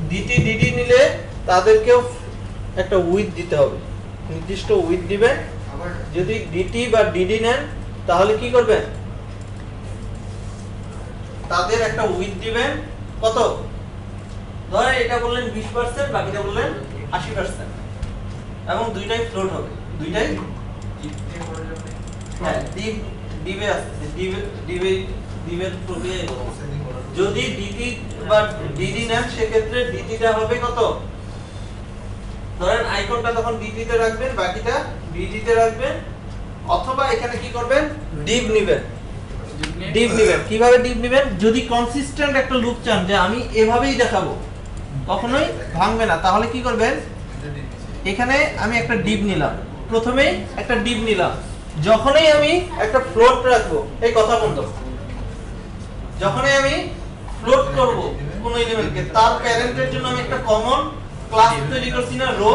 [SPEAKER 5] ডিটি ডিডি নিলে তাদেরকেও একটা উইথ দিতে হবে, নির্দিষ্ট উইথ দিবেন। যদি ডিটি বা ডিডি নেন তাহলে কি করবেন, তাদের একটা উইথ দিবেন। কত? ধরেন এটা বললেন 20%, বাকিটা বললেন 80%, এবং দুইটাই ফ্লোট হবে, দুইটাই হ্যাঁ ডিভে আসছে, ডিভের প্রক্রিয়া। যদি ডিটি বা ডিডি নেন সেক্ষেত্রে ডিটিটা হবে কত? ধরেন আইকনটা তখন ডিটি তে রাখবেন, বাকিটা ডিডি তে রাখবেন, অথবা এখানে কি করবেন, ডিভ নেবেন। ডিভ নেবেন, কিভাবে ডিভ নেবেন? যদি কনসিস্টেন্ট একটা লুক চান যে আমি এভাবেই দেখাবো, কখনোই ভাঙবে না, তাহলে কি করবেন, এখানে আমি একটা ডিভ নিলাম, প্রথমেই একটা ডিভ নিলাম। যখনই আমি একটা ফ্লোট রাখবো, এই কথা বন্ধ, যখনই আমি ফ্লোট করব কোন এলিমেন্টকে, তার প্যারেন্টের জন্য আমি একটা কমন ক্লাস তৈরি করছি না, রো,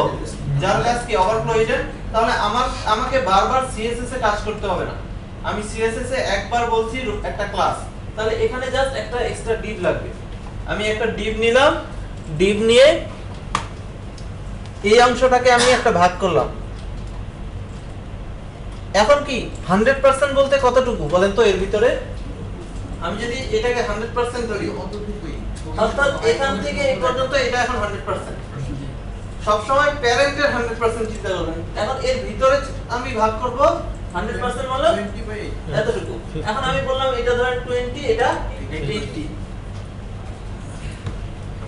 [SPEAKER 5] যার ক্লাস কি ওভারফ্লো হিডেন। তাহলে আমাকে বারবার সিএসএস এ কাজ করতে হবে না, আমি সিএসএস এ একবার বলছি একটা ক্লাস, তাহলে এখানে জাস্ট একটা এক্সট্রা ডিভ লাগবে। আমি একটা ডিভ নিলাম, ডিভ নিয়ে এই অংশটাকে আমি একটা ভাগ করলাম। এখন কি 100% বলতে কতটুকু বলেন তো? এর ভিতরে আমি যদি এটাকে 100% ধরি, অর্থাৎ এখান থেকে এই পর্যন্ত এটা এখন 100%। সব সময় প্যারেন্টের 100% চিন্তা করবেন। এখন এর ভিতরে আমি ভাগ করব 100% মানে
[SPEAKER 4] 20
[SPEAKER 5] এতটুকু। এখন আমি বললাম এটা ধরেন 20, এটা 80।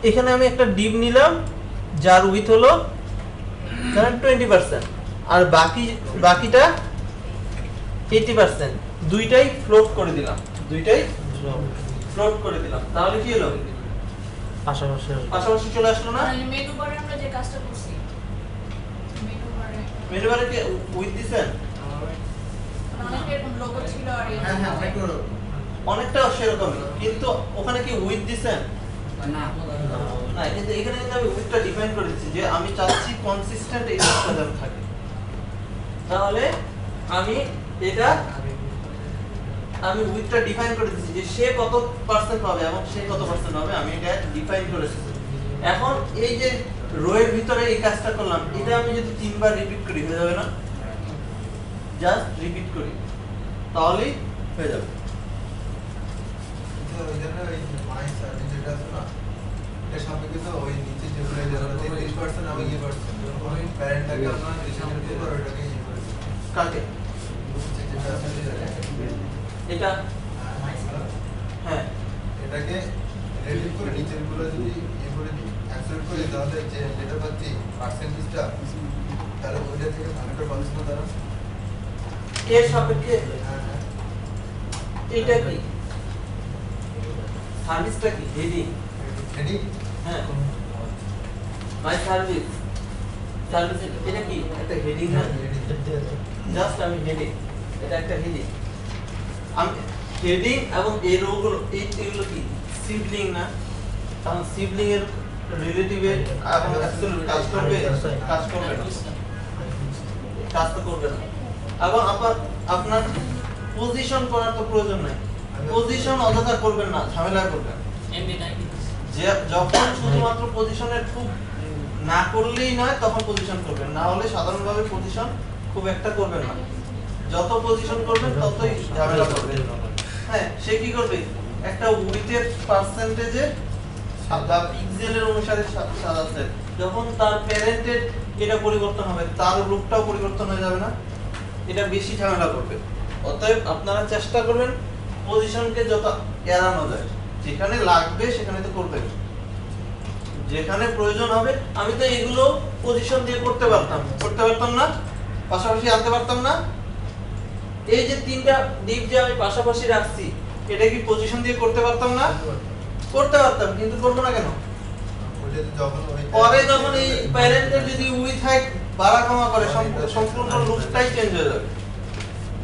[SPEAKER 5] এখানে আমি একটা ডিভ নিলাম যার উইথ হলো ধরেন 20%, আর বাকিটা 80%। দুইটাই ফ্লোট করে দিলাম, দুইটাই ফ্লোট করে দিলাম, তাহলে কি হলো,
[SPEAKER 3] পাশাপাশি
[SPEAKER 5] পাশাপাশি চলে আসলো না?
[SPEAKER 6] মেনু বারে আমরা যে কাজটা করছি,
[SPEAKER 5] মেনু বারে কি উইথ দিছেন?
[SPEAKER 6] অনেক এরকম লোগো ছিল আর
[SPEAKER 4] হ্যাঁ হ্যাঁ একটু
[SPEAKER 5] অনেকটা সেরকমই, কিন্তু ওখানে কি উইথ দিছেন?
[SPEAKER 2] না
[SPEAKER 5] না, কিন্তু এখানে কিন্তু আমি উইথটা ডিফাইন করে দিচ্ছি যে আমি চাচ্ছি কনসিস্টেন্ট এই লুকটা যেন থাকে। তাহলে আমি এটা আমি উইথটা ডিফাইন করে দিচ্ছি যে সে কত পার্সেন্ট পাবে এবং সে কত পার্সেন্ট পাবে, আমি এটা ডিফাইন করেছি। এখন এই যে রো এর ভিতরে এই কাজটা করলাম, এটা আমি যদি 3 বার রিপিট করি হয়ে যাবে না? জাস্ট রিপিট করি তাহলেই হয়ে যাবে।
[SPEAKER 4] ওই মাইস যেটা আছে না, এর সাথে কিন্তু ওই নিচে যেগুলো 33%
[SPEAKER 7] ইয়ে করছেন ওই প্যারেন্টটাকে আপনার রিসেন্ট করে ওটাকে ইয়ে করেছেন
[SPEAKER 5] কাকে
[SPEAKER 7] যেটা আছে
[SPEAKER 5] এটা হ্যাঁ
[SPEAKER 7] এটাকে রেডিট করে নিচের গুলো যদি ইয়ে করে দিই অ্যাকসেপ্ট করি তাহলে যে যেটা পাচ্ছি পার্সেন্টেজটা তাহলে ওইটা থেকে 100% না তারা
[SPEAKER 5] এর সাপেক্ষে
[SPEAKER 7] হ্যাঁ হ্যাঁ
[SPEAKER 5] এটা কি সার্ভিসটা কি হেডিং
[SPEAKER 7] হেডিং
[SPEAKER 5] হ্যাঁ মাই সার্ভিস সার্ভিস এটা কি একটা হেডিং না জাস্ট আমি হেডিং এটা একটা হেডিং আমি হেডিং এবং এই রোগুলো এইগুলো কি সিবলিং না কারণ সিবলিং এর রিলেটিভে এবং অ্যাবসলিউট কাজ করবে না কাজ তো করবে না এবং আপনার পজিশন করার তো প্রয়োজন নাই পজিশন অযথা করবেন না ঝামেলা করবেন
[SPEAKER 2] এমবি নাই
[SPEAKER 5] যে যখন শুধুমাত্র পজিশনের খুব না করলেই নয় তখন পজিশন করবেন না হলে সাধারণভাবে পজিশন খুব একটা করবেন না যত পজিশন করবেন ততই ঝামেলা করবেন হ্যাঁ সে কি করবে একটা উইথের পার্সেন্টেজে বা পিক্সেলের অনুসারে সাজাচ্ছে যখন তার প্যারেন্টের এটা পরিবর্তন হবে তার রূপটাও পরিবর্তন হয়ে যাবে না এটা বেশি ঝামেলা করবে অতএব আপনারা চেষ্টা করবেন পজিশনকে যত এড়ানো যায় যেখানে লাগবে সেখানে তো করবেন যেখানে প্রয়োজন হবে আমি তো এগুলো পজিশন দিয়ে করতে পারতাম না পাশাপাশি আনতে পারতাম না এই যে তিনটা ডিপ যে আমি পাশাপাশি রাখছি এটা কি পজিশন দিয়ে করতে পারতাম না করতে পারতাম কিন্তু করব না কেন
[SPEAKER 7] ওটা যখন ওই
[SPEAKER 5] পরে যখন এই প্যারেন্টের যদি উইথ হাইট বাড়া কমা করে সম্পূর্ণ লুকটাই চেঞ্জ হয়ে যাবে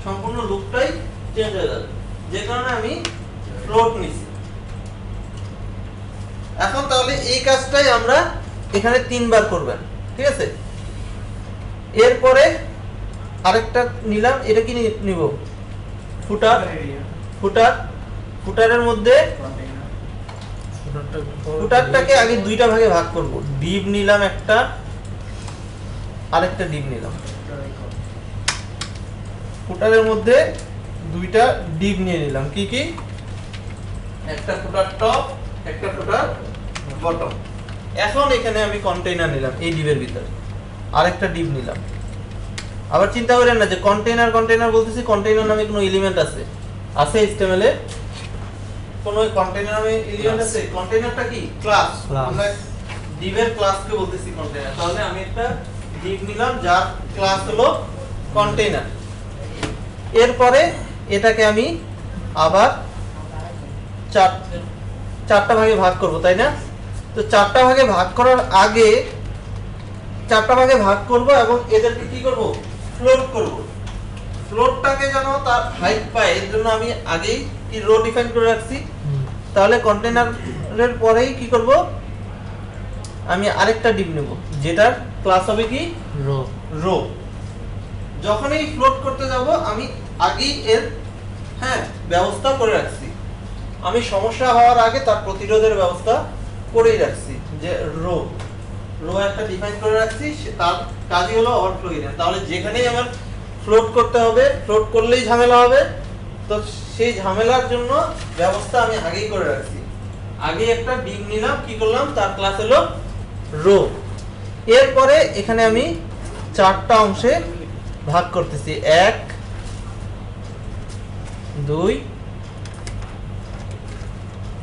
[SPEAKER 5] সম্পূর্ণ লুকটাই চেঞ্জ হয়ে যাবে যে কারণে আমি ফ্লোট নিছি এখন তাহলে এই কাজটাই আমরা এখানে 3 বার করবেন ঠিক আছে এরপরে আরেকটা নিলাম এটা কি নিব ফুটারের মধ্যে ফুটারটাকে আগে দুইটা ভাগে ভাগ করব ডিপ নিলাম একটা আরেকটা ডিপ নিলাম ফুটারের মধ্যে দুইটা ডিপ নিয়ে নিলাম কি কি একটা ফুটার টপ একটা ফুটার বটম এখন এখানে আমি কন্টেইনার নিলাম এই ডিপের ভিতরে আরেকটা ডিপ নিলাম আবার চিন্তা করেন না যে কন্টেইনার বলতেছি কন্টেইনার নামে কোনো এলিমেন্ট আছে HTML এ কোন কন্টেইনার নামে এলিমেন্ট আছে কন্টেইনারটা কি ক্লাস আমরা ডিভের ক্লাসকে বলতেছি কন্টেইনার তাহলে আমি একটা ডিভ নিলাম যার ক্লাস হলো কন্টেইনার এরপরে এটাকে আমি আবার চারটা ভাগে ভাগ করব তাই না তো চারটা ভাগে ভাগ করার আগে চারটা ভাগে ভাগ করব এবং এদেরকে কি করব ফ্লোট করব ফ্লোটটাকে যেন তার হাইট পায় এর জন্য আমি আগেই কি রো ডিফাইন করে রাখছি তাহলে কন্টেইনারের পরেই কি করব আমি আরেকটা ডিভ নেব যেটার ক্লাস হবে কি রো যখনই ফ্লোট করতে যাব আমি আগেই এর ব্যবস্থা করে রাখছি আমি সমস্যা হওয়ার আগে তার প্রতিরোধের ব্যবস্থা করেই রাখছি যে রো একটা ডিফাইন করে রাখছি তার কাজই হলো ওভারফ্লো এরিয়া তাহলে যেখানেই আমার ফ্লোট করতে হবে ফ্লোট করলেই ঝামেলা হবে তো সেই ঝামেলার জন্য ব্যবস্থা আমি আগেই করে রাখছি আগে একটা ডিভ নিলাম কি করলাম তার ক্লাস হলো রো এরপরে এখানে আমি চারটা অংশে ভাগ করতেছি 1 2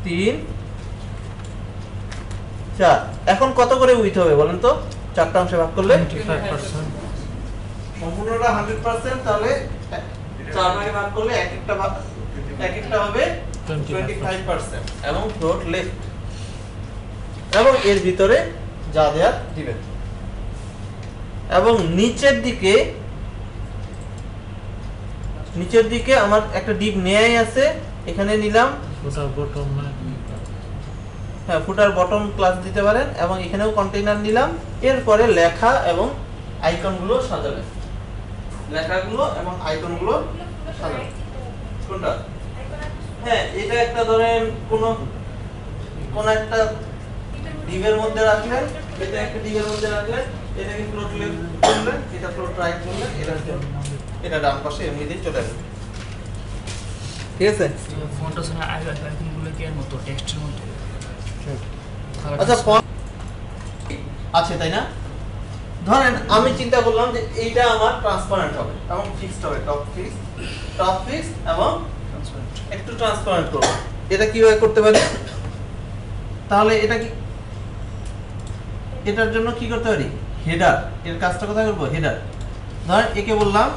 [SPEAKER 5] 3 4 এখন কত করে উইথ হবে বলেন তো চারটা অংশে ভাগ করলে
[SPEAKER 3] 25%
[SPEAKER 5] সম্পূর্ণটা 100% তাহলে 4 ভাগে ভাগ করলে এক একটা হবে 25% এবং ফ্লোট লেফট এবং এর ভিতরে যা দেয়া দিবেন এবং নিচের দিকে আমার একটা ডিপ নেয়াই আছে এখানে নিলাম ফুটার বটম ক্লাস দিতে পারেন এবং এখানেও কন্টেইনার নিলাম এরপরে লেখা এবং আইকনগুলো সাজাবেন লেখাগুলো এবং আইকনগুলো সাজাবেন কোনটা এটা একটা ধরেন কোন একটা ডিভের মধ্যে রাখলেন এটা একটা ডিভের মধ্যে রাখলেন এটাকে ফ্লোট লেফট করলেন এটা ফ্লোট রাইট করলেন এটা ডান পাশে এমনিতেই চলে আসবে ঠিক আছে
[SPEAKER 8] ফন্টস না আইকনগুলো কি এর মতো টেক্সটের মতো
[SPEAKER 5] আচ্ছা ফন্ট আছে তাই না ধরেন আমি চিন্তা করলাম যে এইটা আমার ট্রান্সপারেন্ট হবে এবং ফিক্সড হবে, টপ ফিক্স এবং একটু ট্রান্সপারেন্ট করব। এটা কিভাবে করতে পারি? তাহলে এটা কি, এটার জন্য কি করতে পারি? হেডার, এর কাজটা কোথায় করব? হেডার। ধরেন একে বললাম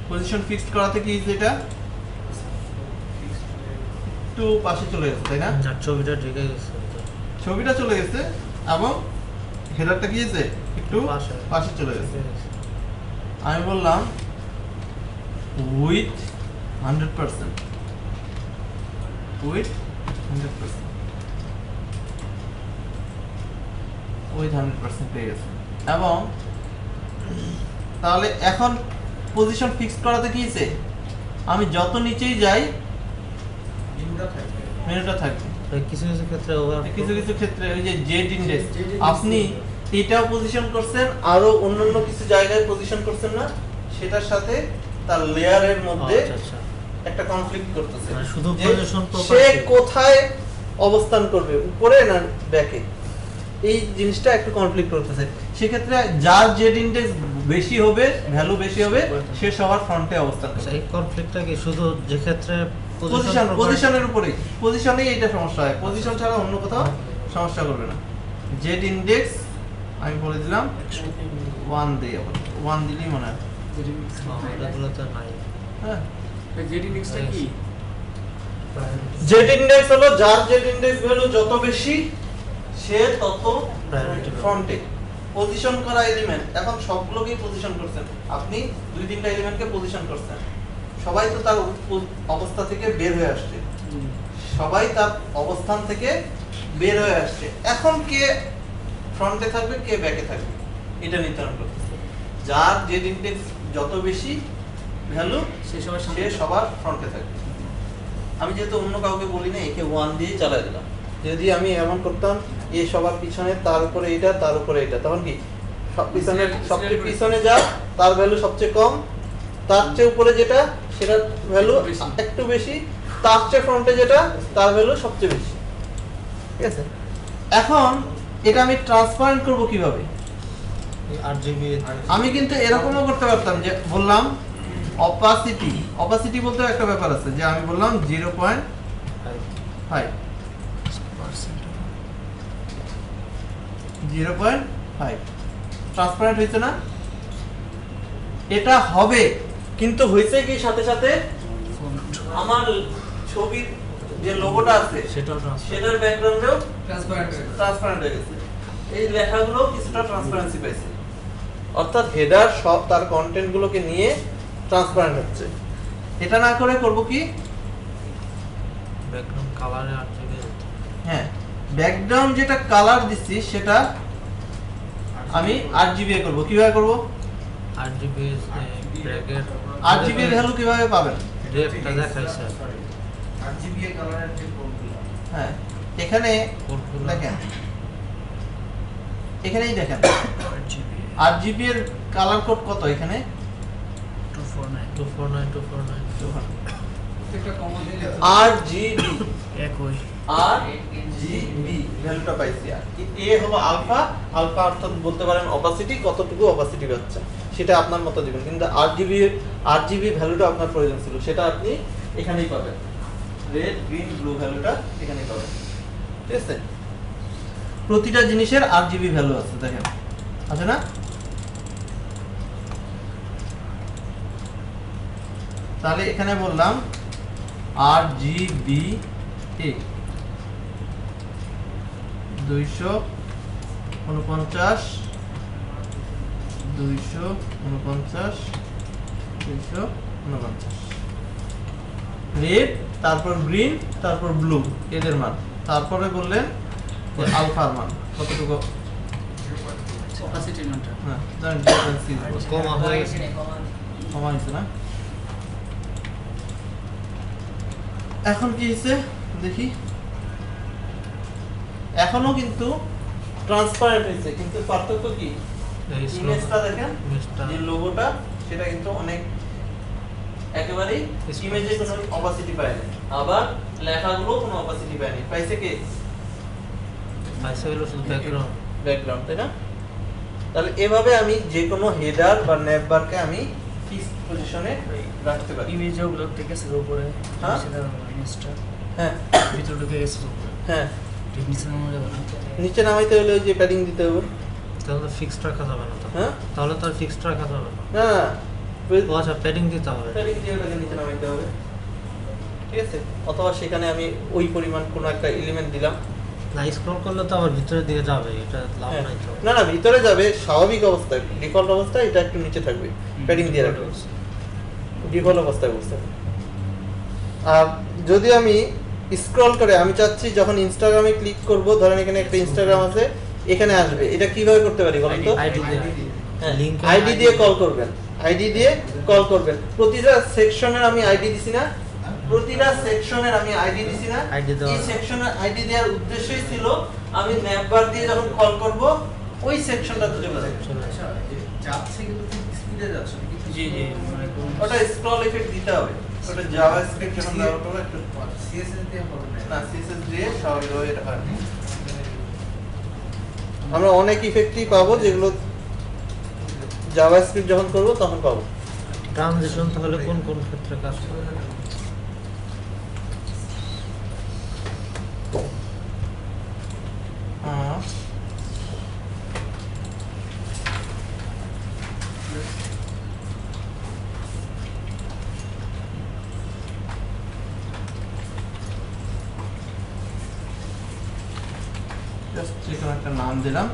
[SPEAKER 5] পজিশন ফিক্সড করাতে কি এটা একটু পাশে চলে গেছে, তাই না?
[SPEAKER 3] যার ছবিটা ঢেকে গেছে
[SPEAKER 5] ছবিটা চলে গেছে এবং হেডারটা কি হয়েছে একটু পাশে চলে গেছে। আমি বললাম উইথ 100% উইথ 100% পেয়ে গেছে। এবং তাহলে এখন পজিশন ফিক্সড করাতে কি হয়েছে? আমি যত নিচেই যাই মেনুটা থাকবে।
[SPEAKER 3] কিছু কিছু ক্ষেত্রে ওভার,
[SPEAKER 5] কিছু কিছু ক্ষেত্রে ওই যে জেড ইনডেক্স আপনি এটাও পজিশন করছেন, আরো অন্যান্য কিছু জায়গায় পজিশন করছেন না, সেটার সাথে তার লেয়ারের মধ্যে একটা কনফ্লিক্ট করতেছে।
[SPEAKER 3] মানে শুধু
[SPEAKER 5] যে
[SPEAKER 3] পজিশন
[SPEAKER 5] সে
[SPEAKER 3] প্রপার্টি
[SPEAKER 5] কোথায় অবস্থান করবে, উপরে না ব্যাকে, এই জিনিসটা একটু কনফ্লিক্ট করতেছে। সেক্ষেত্রে যার জেড ইনডেক্স বেশি হবে, ভ্যালু বেশি হবে, সে সবার ফ্রন্টে অবস্থান করবে।
[SPEAKER 3] এই কনফ্লিক্টটা কি শুধু যে ক্ষেত্রে
[SPEAKER 5] পজিশনের উপরেই, পজিশনেই এটা সমস্যা হয়, পজিশন ছাড়া অন্য কোথাও সমস্যা করবে না। জেড ইনডেক্স আমি বলে দিলাম 1 দিয়ে, আবার 1 দিলেই মনে হয়।
[SPEAKER 3] এগুলোতে নাই।
[SPEAKER 5] হ্যাঁ,
[SPEAKER 8] জেড ইন্ডেক্সটা কি?
[SPEAKER 5] জেড ইনডেক্স হলো যার জেড ইনডেক্স ভ্যালু যত বেশি সে তত
[SPEAKER 3] Priority
[SPEAKER 5] ফ্রন্টে পজিশন করা এলিমেন্ট। এখন সবগুলোকেই পজিশন করছেন আপনি, 2-3টা এলিমেন্টকে পজিশন করছেন, সবাই তো তার অবস্থা থেকে বের হয়ে আসছে, সবাই তার অবস্থান থেকে বের হয়ে আসছে। এখন কে ফ্রন্টে থাকবে, কে ব্যাকে থাকবে, এটা নির্ধারণ করতেছে। যার জেড ইনডেক্স যত বেশি ভ্যালু
[SPEAKER 8] সে সবার
[SPEAKER 5] সে সবার ফ্রন্টে থাকবে। আমি যেহেতু অন্য কাউকে বলি না, একে 1 দিয়ে চালাই দিলাম। যদি আমি এমন করতাম এ সবার পিছনে, তার উপরে এটা, তার উপরে এটা, তখন কি সব পিছনে, সবচেয়ে পিছনে যা তার ভ্যালু সবচেয়ে কম, তার চেয়ে উপরে যেটা সেটার ভ্যালু একটু বেশি, তার চেয়ে ফ্রন্টে যেটা তার ভ্যালু সবচেয়ে বেশি। ঠিক আছে, এখন এটা আমি ট্রান্সপারেন্ট করব কিভাবে?
[SPEAKER 3] আরজিবি
[SPEAKER 5] আমি কিন্তু এরকমও করতে পারতাম যে বললাম অপাসিটি বলতে একটা ব্যাপার আছে, যে আমি বললাম 0.5 ট্রান্সপারেন্ট হয়েছে না? এটা হবে, কিন্তু হয়েছে কি সাথে সাথে আমার ছবির যে লোগোটা আছে
[SPEAKER 3] সেটাও ট্রান্সফার।
[SPEAKER 5] সেটার ব্যাকগ্রাউন্ডেও
[SPEAKER 2] ট্রান্সপারেন্ট
[SPEAKER 5] হয়ে গেছে। এই লেখাগুলো কিছুটা ট্রান্সপারেন্সি পাইছে, অর্থাৎ হেডার সব তার কন্টেন্ট গুলোকে নিয়ে ট্রান্সপারেন্ট হচ্ছে। এটা না করে করব কি?
[SPEAKER 3] ব্যাকগ্রাউন্ড কালারে আরজিবি,
[SPEAKER 5] হ্যাঁ, ব্যাকগ্রাউন্ড যেটা কালার দিচ্ছি সেটা আমি আরজিবি করব। কিভাবে করব?
[SPEAKER 3] আরজিবি ব্র্যাকেট
[SPEAKER 5] আরজিবি এর ভ্যালু কিভাবে পাবেন?
[SPEAKER 3] ডেপটা দেখাইছে
[SPEAKER 4] RGB এর কালারের যে কোডগুলো,
[SPEAKER 5] হ্যাঁ, এখানে
[SPEAKER 3] কোডগুলো
[SPEAKER 5] দেখেন, এখানেই দেখেন আরজিবি এর কালার কোড কত? এখানে
[SPEAKER 3] 249249
[SPEAKER 2] একটা কমন দিলে
[SPEAKER 5] আরজিবি
[SPEAKER 8] একই
[SPEAKER 5] আরজিবি ভ্যালুটা পাইছি। আর এ হলো আলফা, আলফা অর্থাৎ বলতে পারেন অপাসিটি, কতটুকু অপাসিটি পাচ্ছেন সেটা আপনার মতো দিবেন, কিন্তু আরজিবি ভ্যালুটা আপনার প্রয়োজন ছিল, সেটা আপনি এখানেই পাবেন। রেড, গ্রিন, ব্লু ভ্যালুটা এখানেই পাবেন। ঠিক আছে, প্রতিটা জিনিসের আরজিবি ভ্যালু আছে, দেখেন আছে না? তাহলে এখানে বললাম আরজিবি 249 রেড, তারপর গ্রিন, তারপর ব্লু, এদের মান, তারপরে বললেন আলফার মান কতটুকু?
[SPEAKER 8] অপাসিটির মানটা
[SPEAKER 5] হ্যাঁ, জানেন ডিফারেন্স
[SPEAKER 3] কমা হয়ে গেছে।
[SPEAKER 5] কমা হয়েছে না? এখন কি হয়েছে দেখি, এখনো কিন্তু ট্রান্সপারেন্ট হয়েছে, কিন্তু পার্থক্য কি?
[SPEAKER 3] এই
[SPEAKER 5] ইমেজটা দেখেন,
[SPEAKER 3] ইমেজটা
[SPEAKER 5] যে লোগোটা সেটা কিন্তু অনেক একেবারেই ইমেজে কোনো অপাসিটি পায়নি, আবার লেখাগুলো কোনো অপাসিটি পায়নি। পাইছে কে?
[SPEAKER 3] পাইছে হলো শুধু ব্যাকগ্রাউন্ড।
[SPEAKER 5] ব্যাকগ্রাউন্ড, তাই না? তাহলে এভাবে আমি যে কোনো হেডার বা ন্যাভ বারকে আমি ফিক্সড পজিশনে রাখতে পারি।
[SPEAKER 8] ইমেজ ওগুলো থেকে গেছে উপরে
[SPEAKER 5] হ্যাঁ?
[SPEAKER 8] সেটা ইমেজটা
[SPEAKER 5] হ্যাঁ
[SPEAKER 8] ভিতরে ঢুকে গেছে উপরে
[SPEAKER 5] হ্যাঁ,
[SPEAKER 8] ঠিক নিচে নামা যাবে না
[SPEAKER 5] নিচে নামাইতে হলে ওই যে প্যাডিং দিতে হবে।
[SPEAKER 3] তাহলে তো ফিক্সড রাখা যাবে না তো।
[SPEAKER 5] হ্যাঁ,
[SPEAKER 3] তাহলে তো আর ফিক্সড রাখা যাবে না।
[SPEAKER 5] না
[SPEAKER 3] ও আচ্ছা, প্যাডিং দিতে হবে।
[SPEAKER 5] প্যাডিং দিয়ে ওটাকে নিচে নামাইতে হবে, ঠিক আছে? অথবা সেখানে আমি ওই পরিমাণ কোনো একটা এলিমেন্ট দিলাম।
[SPEAKER 3] না, স্ক্রল করলে তো আবার ভিতরের দিকে যাবে, এটা লাভ
[SPEAKER 5] হ্যাঁ।
[SPEAKER 3] নাই তো।
[SPEAKER 5] না না, ভিতরে যাবে স্বাভাবিক অবস্থায়, ডিফল্ট অবস্থায় এটা একটু নিচে থাকবে, প্যাডিং দিয়ে রাখবে ডিফল্ট অবস্থায় বুঝতে হবে। আর যদি আমি স্ক্রল করে আমি চাচ্ছি যখন ইনস্টাগ্রামে ক্লিক করব, ধরেন এখানে একটা ইনস্টাগ্রাম আছে, এখানে আসবে, এটা কিভাবে করতে পারি বলেন তো?
[SPEAKER 3] আইডি দিয়ে লিংক
[SPEAKER 5] আইডি দিয়ে কল করবেন, আইডি দিয়ে কল করবেন। প্রতিটা সেকশনের আমি আইডি দিছি না, প্রতিটা সেকশনের আমি আইডি দিছি না।
[SPEAKER 3] ID দেওয়া।
[SPEAKER 5] এই সেকশনের আইডি দেওয়ার উদ্দেশ্যই ছিল আমি ন্যাভবার দিয়ে যখন কল করব ওই সেকশনটাতে চলে যাবে।
[SPEAKER 4] আচ্ছা, যাচ্ছে কিন্তু খুব স্পিডে যাচ্ছে কিন্তু
[SPEAKER 8] জি জি মানে
[SPEAKER 5] ওটা স্ক্রল ইফেক্ট দিতে হবে, ওটা জাভাস্ক্রিপ্ট যখন ব্যবহার করব একটু
[SPEAKER 4] সিএসএস দিয়ে হবে না।
[SPEAKER 5] না, সিএসএস দিয়ে স্বাভাবিকভাবে এটা হয়। আমরা অনেক ইফেক্টই পাবো যেগুলো জাভাস্ক্রিপ্ট যখন করব তখন পাবো।
[SPEAKER 3] ট্রানজিশন তাহলে কোন কোন ক্ষেত্রে কাজ করে?
[SPEAKER 5] জাস্ট যেকোনো একটা নাম দিলাম,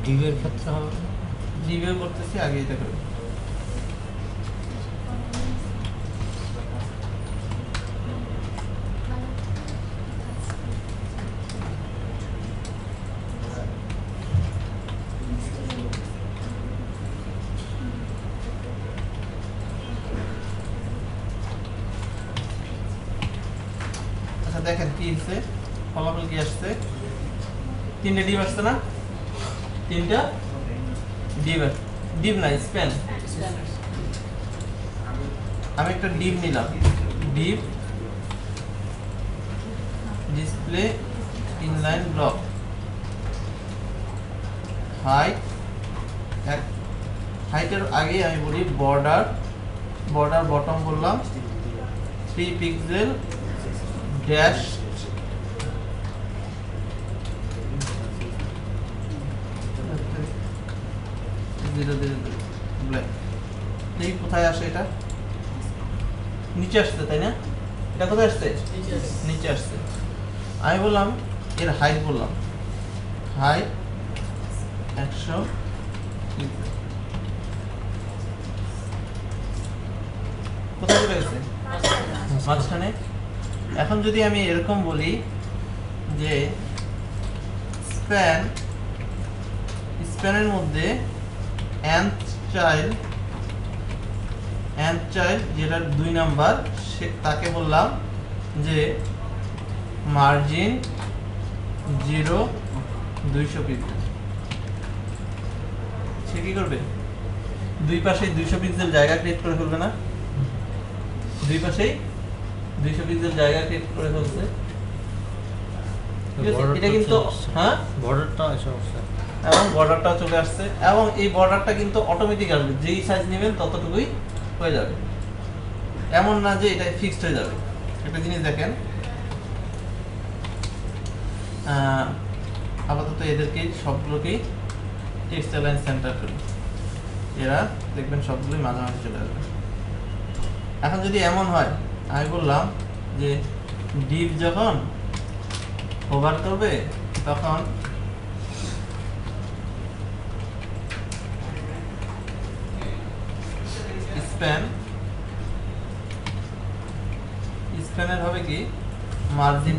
[SPEAKER 3] ডিভের ক্ষেত্রে হবে না?
[SPEAKER 5] রিভিউ করতেছি আগে এটা করি। আচ্ছা দেখেন কি আসছে, ফলাফল কি আসছে? 3টে ডিভ আসছে না? 3টা ডিভ না, স্প্যান। আমি একটা ডিভ নিলাম, div display inline block height, হাইটের আগে আমি বলি বর্ডার বটম বললাম 3 পিক্সেল ড্যাশ দেখি কোথায় আসে, এটা নিচে আসছে তাই না? এটা কোথায় আসছে? নিচে আসছে। আমি বললাম এর হাইট, বললাম হাইট 100, কোথায় চলে গেছে? মাঝখানে। এখন যদি আমি এরকম বলি যে স্প্যানের মধ্যে nth চাইল্ড যেটা 2 নাম্বার, তাকে বললাম যে মার্জিন 0 200 পিক্সেল। সে কি করবে? দুই পাশেই 200 পিক্সেল জায়গা ক্রিয়েট করে ফেলবে না? দুই পাশেই 200 পিক্সেল জায়গা ক্রিয়েট করে ফেলছে। এটা কিন্তু হ্যাঁ
[SPEAKER 3] বর্ডারটা এসে অবস্থা,
[SPEAKER 5] এবং বর্ডারটাও চলে আসছে, এবং এই বর্ডারটা কিন্তু অটোমেটিক আসবে, যেই সাইজ নেবেন ততটুকুই হয়ে যাবে, এমন না যে এটা ফিক্সড হয়ে যাবে। একটা জিনিস দেখেন, আপাতত এদেরকে সবগুলোকেই টেক্সট অ্যালাইন সেন্টার করি, এরা দেখবেন সবগুলোই মাঝামাঝি চলে আসবে। এখন যদি এমন হয়, আমি বললাম যে ডিভ যখন ওভার করবে তখন স্প্যান স্প্যানের হবে কি মার্জিন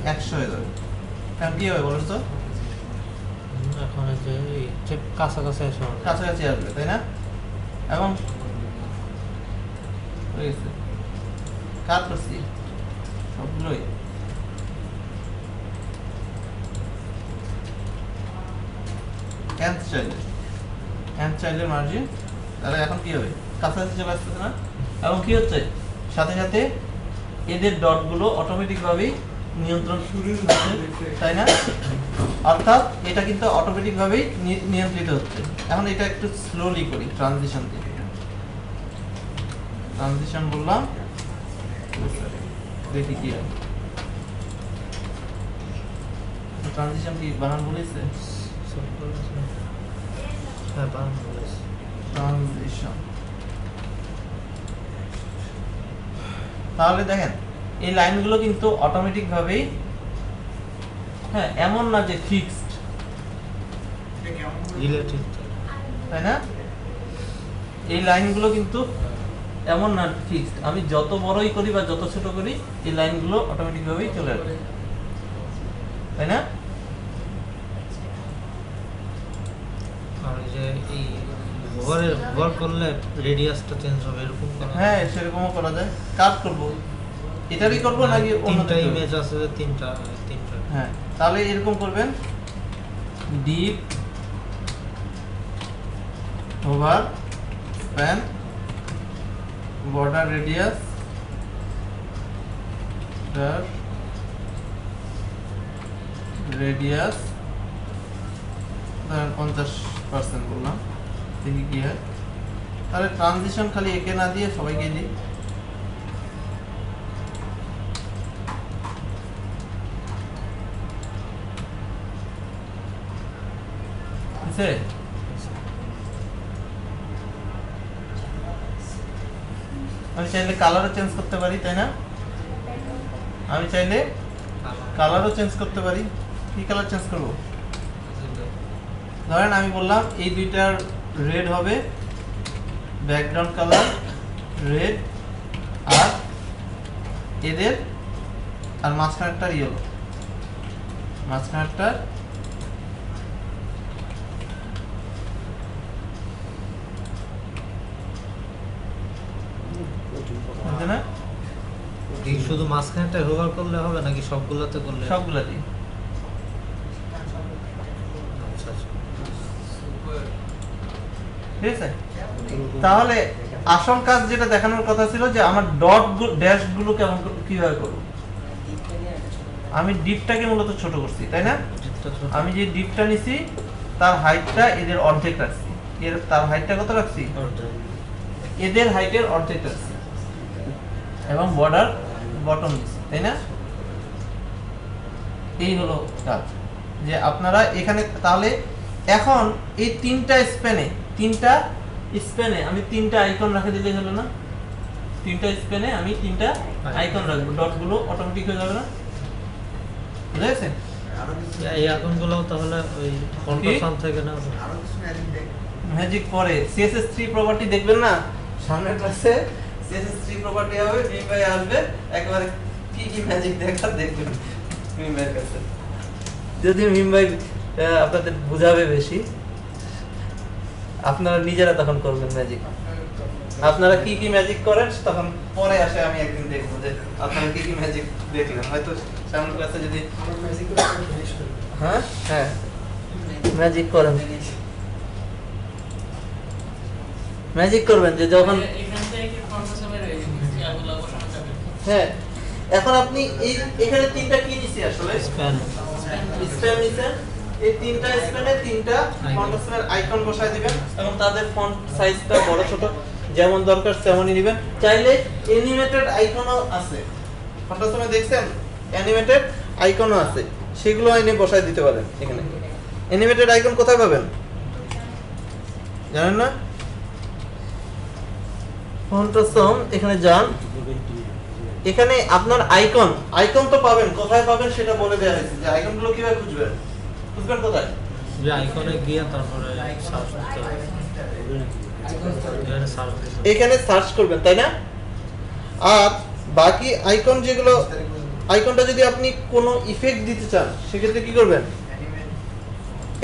[SPEAKER 5] 100 হয়ে যাবে। কারণ কি হবে বলুন তো,
[SPEAKER 3] এখন এই যে এই যে কাছাকাছি এসে হবে।
[SPEAKER 5] কাছাকাছি আসবে তাই না? এবং হয়ে গেছে কাট করছি সবগুলোই। nth চাইলে মার্জিন, তাহলে এখন কি হবে কাছাকাছি চলে আসতেছে না? এবং কি হচ্ছে সাথে সাথে এদের ডটগুলো অটোমেটিক ভাবেই নিয়ন্ত্রণ শুরু হচ্ছে তাই না? অর্থাৎ এটা কিন্তু অটোমেটিক ভাবেই নিয়ন্ত্রিত হচ্ছে। এখন এটা একটু স্লোলি করি, ট্রানজিশন দিয়ে ট্রানজিশন বললাম, দেখি কি হয়। ট্রানজিশন কি বানান বলেছে?
[SPEAKER 3] হ্যাঁ বানানো হয়েছে।
[SPEAKER 5] ট্রানজিশন, তাহলে দেখেন এই লাইনগুলো কিন্তু অটোমেটিক ভাবেই, হ্যাঁ এমন না যে ফিক্সড,
[SPEAKER 4] এটা কেমন করে
[SPEAKER 3] রিলেটিভ
[SPEAKER 5] তাই না? এই লাইনগুলো কিন্তু এমন না ফিক্সড, আমি যত বড়ই করি বা যত ছোট করি এই লাইনগুলো অটোমেটিক ভাবেই চলে আসবে, তাই না?
[SPEAKER 3] আর এই যে এই হোভার করলে রেডিয়াসটা চেঞ্জ হবে এরকম করা?
[SPEAKER 5] হ্যাঁ সেরকমও করা যায়। কাট করব, এটারই করবো নাকি অন্য
[SPEAKER 3] তিনটা
[SPEAKER 5] কিছু?
[SPEAKER 3] ইমেজ আছে যে তিনটা।
[SPEAKER 5] হ্যাঁ তাহলে এরকম করবেন, deep over span border radius radius 50% বললাম, দেখি কি হয়। তাহলে ট্রানজিশন খালি একে না দিয়ে সবাইকে দিই। আছে? আমি চাইলে কালারও চেঞ্জ করতে পারি তাই না? আমি চাইলে কালারও চেঞ্জ করতে পারি। কি কালার চেঞ্জ করব? ধরেন আমি বললাম এই দুইটার রেড হবে, ব্যাকগ্রাউন্ড কালার রেড, আর এদের আর মাঝখানেরটার ইয়েলো, মাঝখানেরটার বুঝলে না?
[SPEAKER 3] এই শুধু মাঝখানেটা হোভার করলে হবে নাকি সবগুলোতে করলে?
[SPEAKER 5] সবগুলাতেই।
[SPEAKER 3] আচ্ছা আচ্ছা।
[SPEAKER 5] ঠিক আছে, তাহলে আসল কাজ যেটা দেখানোর কথা ছিল যে আমার ডট ড্যাশ গুলো কেমন কিভাবে করব। আমি ডিপটাকে মূলত ছোট করছি তাই না? আমি যে ডিপটা নিছি তার হাইটটা এদের অর্ধেক রাখছি, এর তার হাইটটা কত রাখছি? এদের হাইটের অর্ধেক রাখছি, এবং বর্ডার বটম দিছি তাই না? এই হলো কাজ যে আপনারা এখানে, তাহলে এখন এই তিনটা স্প্যানে আমি তিনটা আইকন রাখে দিলেই হলো না? তিনটা স্প্যানে আমি তিনটা আইকন রাখবো, ডটগুলো অটোমেটিক হয়ে যাবে না? বুঝা গেছে?
[SPEAKER 4] আরো কিছু
[SPEAKER 3] এই আইকনগুলো তাহলে ওই কন্ট্রোল থেকে না?
[SPEAKER 4] আরো কিছু ম্যাজিক দেখ
[SPEAKER 5] ম্যাজিক পরে CSS3 প্রপার্টি দেখবেন না সামনের ক্লাসে, CSS3 প্রপার্টি হবে, মিম ভাই আসবে, একেবারে কি কি ম্যাজিক দেখার দেখবেন মিম ভাইয়ের কাছে। যদি মিম ভাই আপনাদের বুঝাবে বেশি, আপনারা নিজেরা তখন করবেন ম্যাজিক। আপনারা কি কি ম্যাজিক করেন তখন পরে আসে, আমি একদিন দেখবো যে আপনারা কি কি ম্যাজিক দেখলেন। হয়তো সামনের ক্লাসে যদি হ্যাঁ হ্যাঁ ম্যাজিক করেন, ম্যাজিক করবেন যে যখন, হ্যাঁ এখন আপনি এই এখানে তিনটা কি নিছি আসলে
[SPEAKER 3] স্প্যান
[SPEAKER 5] স্প্যান নিছেন, এই তিনটা স্প্যানে তিনটা ফন্ট আইকন বসায় দিবেন এবং তাদের ফন্ট সাইজটা বড় ছোট যেমন দরকার তেমনই নেবেন। চাইলে অ্যানিমেটেড আইকনও আছে, ফন্ট সময় দেখছেন অ্যানিমেটেড আইকনও আছে, সেগুলো এনে বসায় দিতে পারেন। এখানে অ্যানিমেটেড আইকন কোথায় পাবেন জানেন না? ফন্টসম এখানে যান, এখানে আপনার আইকন তো পাবেন, কোথায় পাবেন সেটা বলে দেওয়া হয়েছে যে আইকনগুলো কিভাবে খুঁজবেন কোথায়?
[SPEAKER 3] যে আইকনে গিয়ে তারপরে সার্চ করতে হবে। এখানে সার্চ দিতে
[SPEAKER 5] এখানে সার্চ করবেন, তাই না? আর বাকি আইকন যেগুলো, আইকনটা যদি আপনি কোনো ইফেক্ট দিতে চান সেক্ষেত্রে কি করবেন?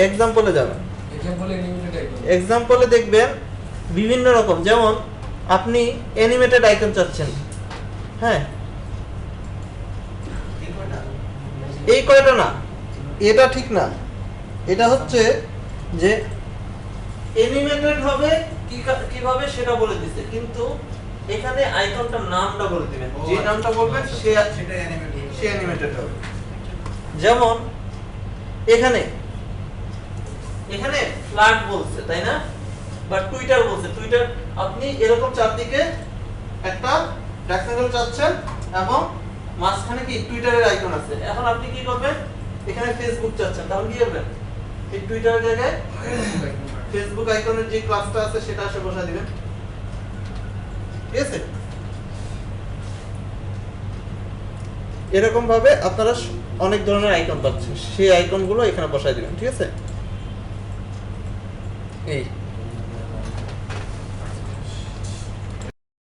[SPEAKER 5] এক্সাম্পলে যাবেন। এক্সাম্পলে দেখবেন বিভিন্ন রকম, যেমন আপনি অ্যানিমেটেড আইকন চাচ্ছেন, হ্যাঁ এই কয়টা না, এটা ঠিক না, এটা হচ্ছে যে অ্যানিমেটেড হবে কিভাবে সেটা বলে দিছে, কিন্তু এখানে আইকনটার নামটা বলে দিবেন, যে নামটা বলবেন সে
[SPEAKER 4] সেটা অ্যানিমেটেড
[SPEAKER 5] সে অ্যানিমেটেড হবে। যেমন এখানে এখানে ফ্ল্যাট বলছে, তাই না? বা টুইটার বলছে, টুইটার আপনি এরকম চারদিকে একটা রেক্ট্যাঙ্গেল চাচ্ছেন এবং মাঝখানে কি টুইটারের আইকন আছে। এখন আপনি কি করবেন? এখানে ফেসবুক চাচ্ছেন, তাহলে কি করবেন? এই টুইটারের জায়গায় ফেসবুক আইকনের যে ক্লাসটা আছে সেটা আসে বসা দিবেন, ঠিক আছে? এরকম ভাবে আপনারা অনেক ধরনের আইকন পাচ্ছেন, সেই আইকনগুলো এখানে বসাই দিবেন, ঠিক আছে? এই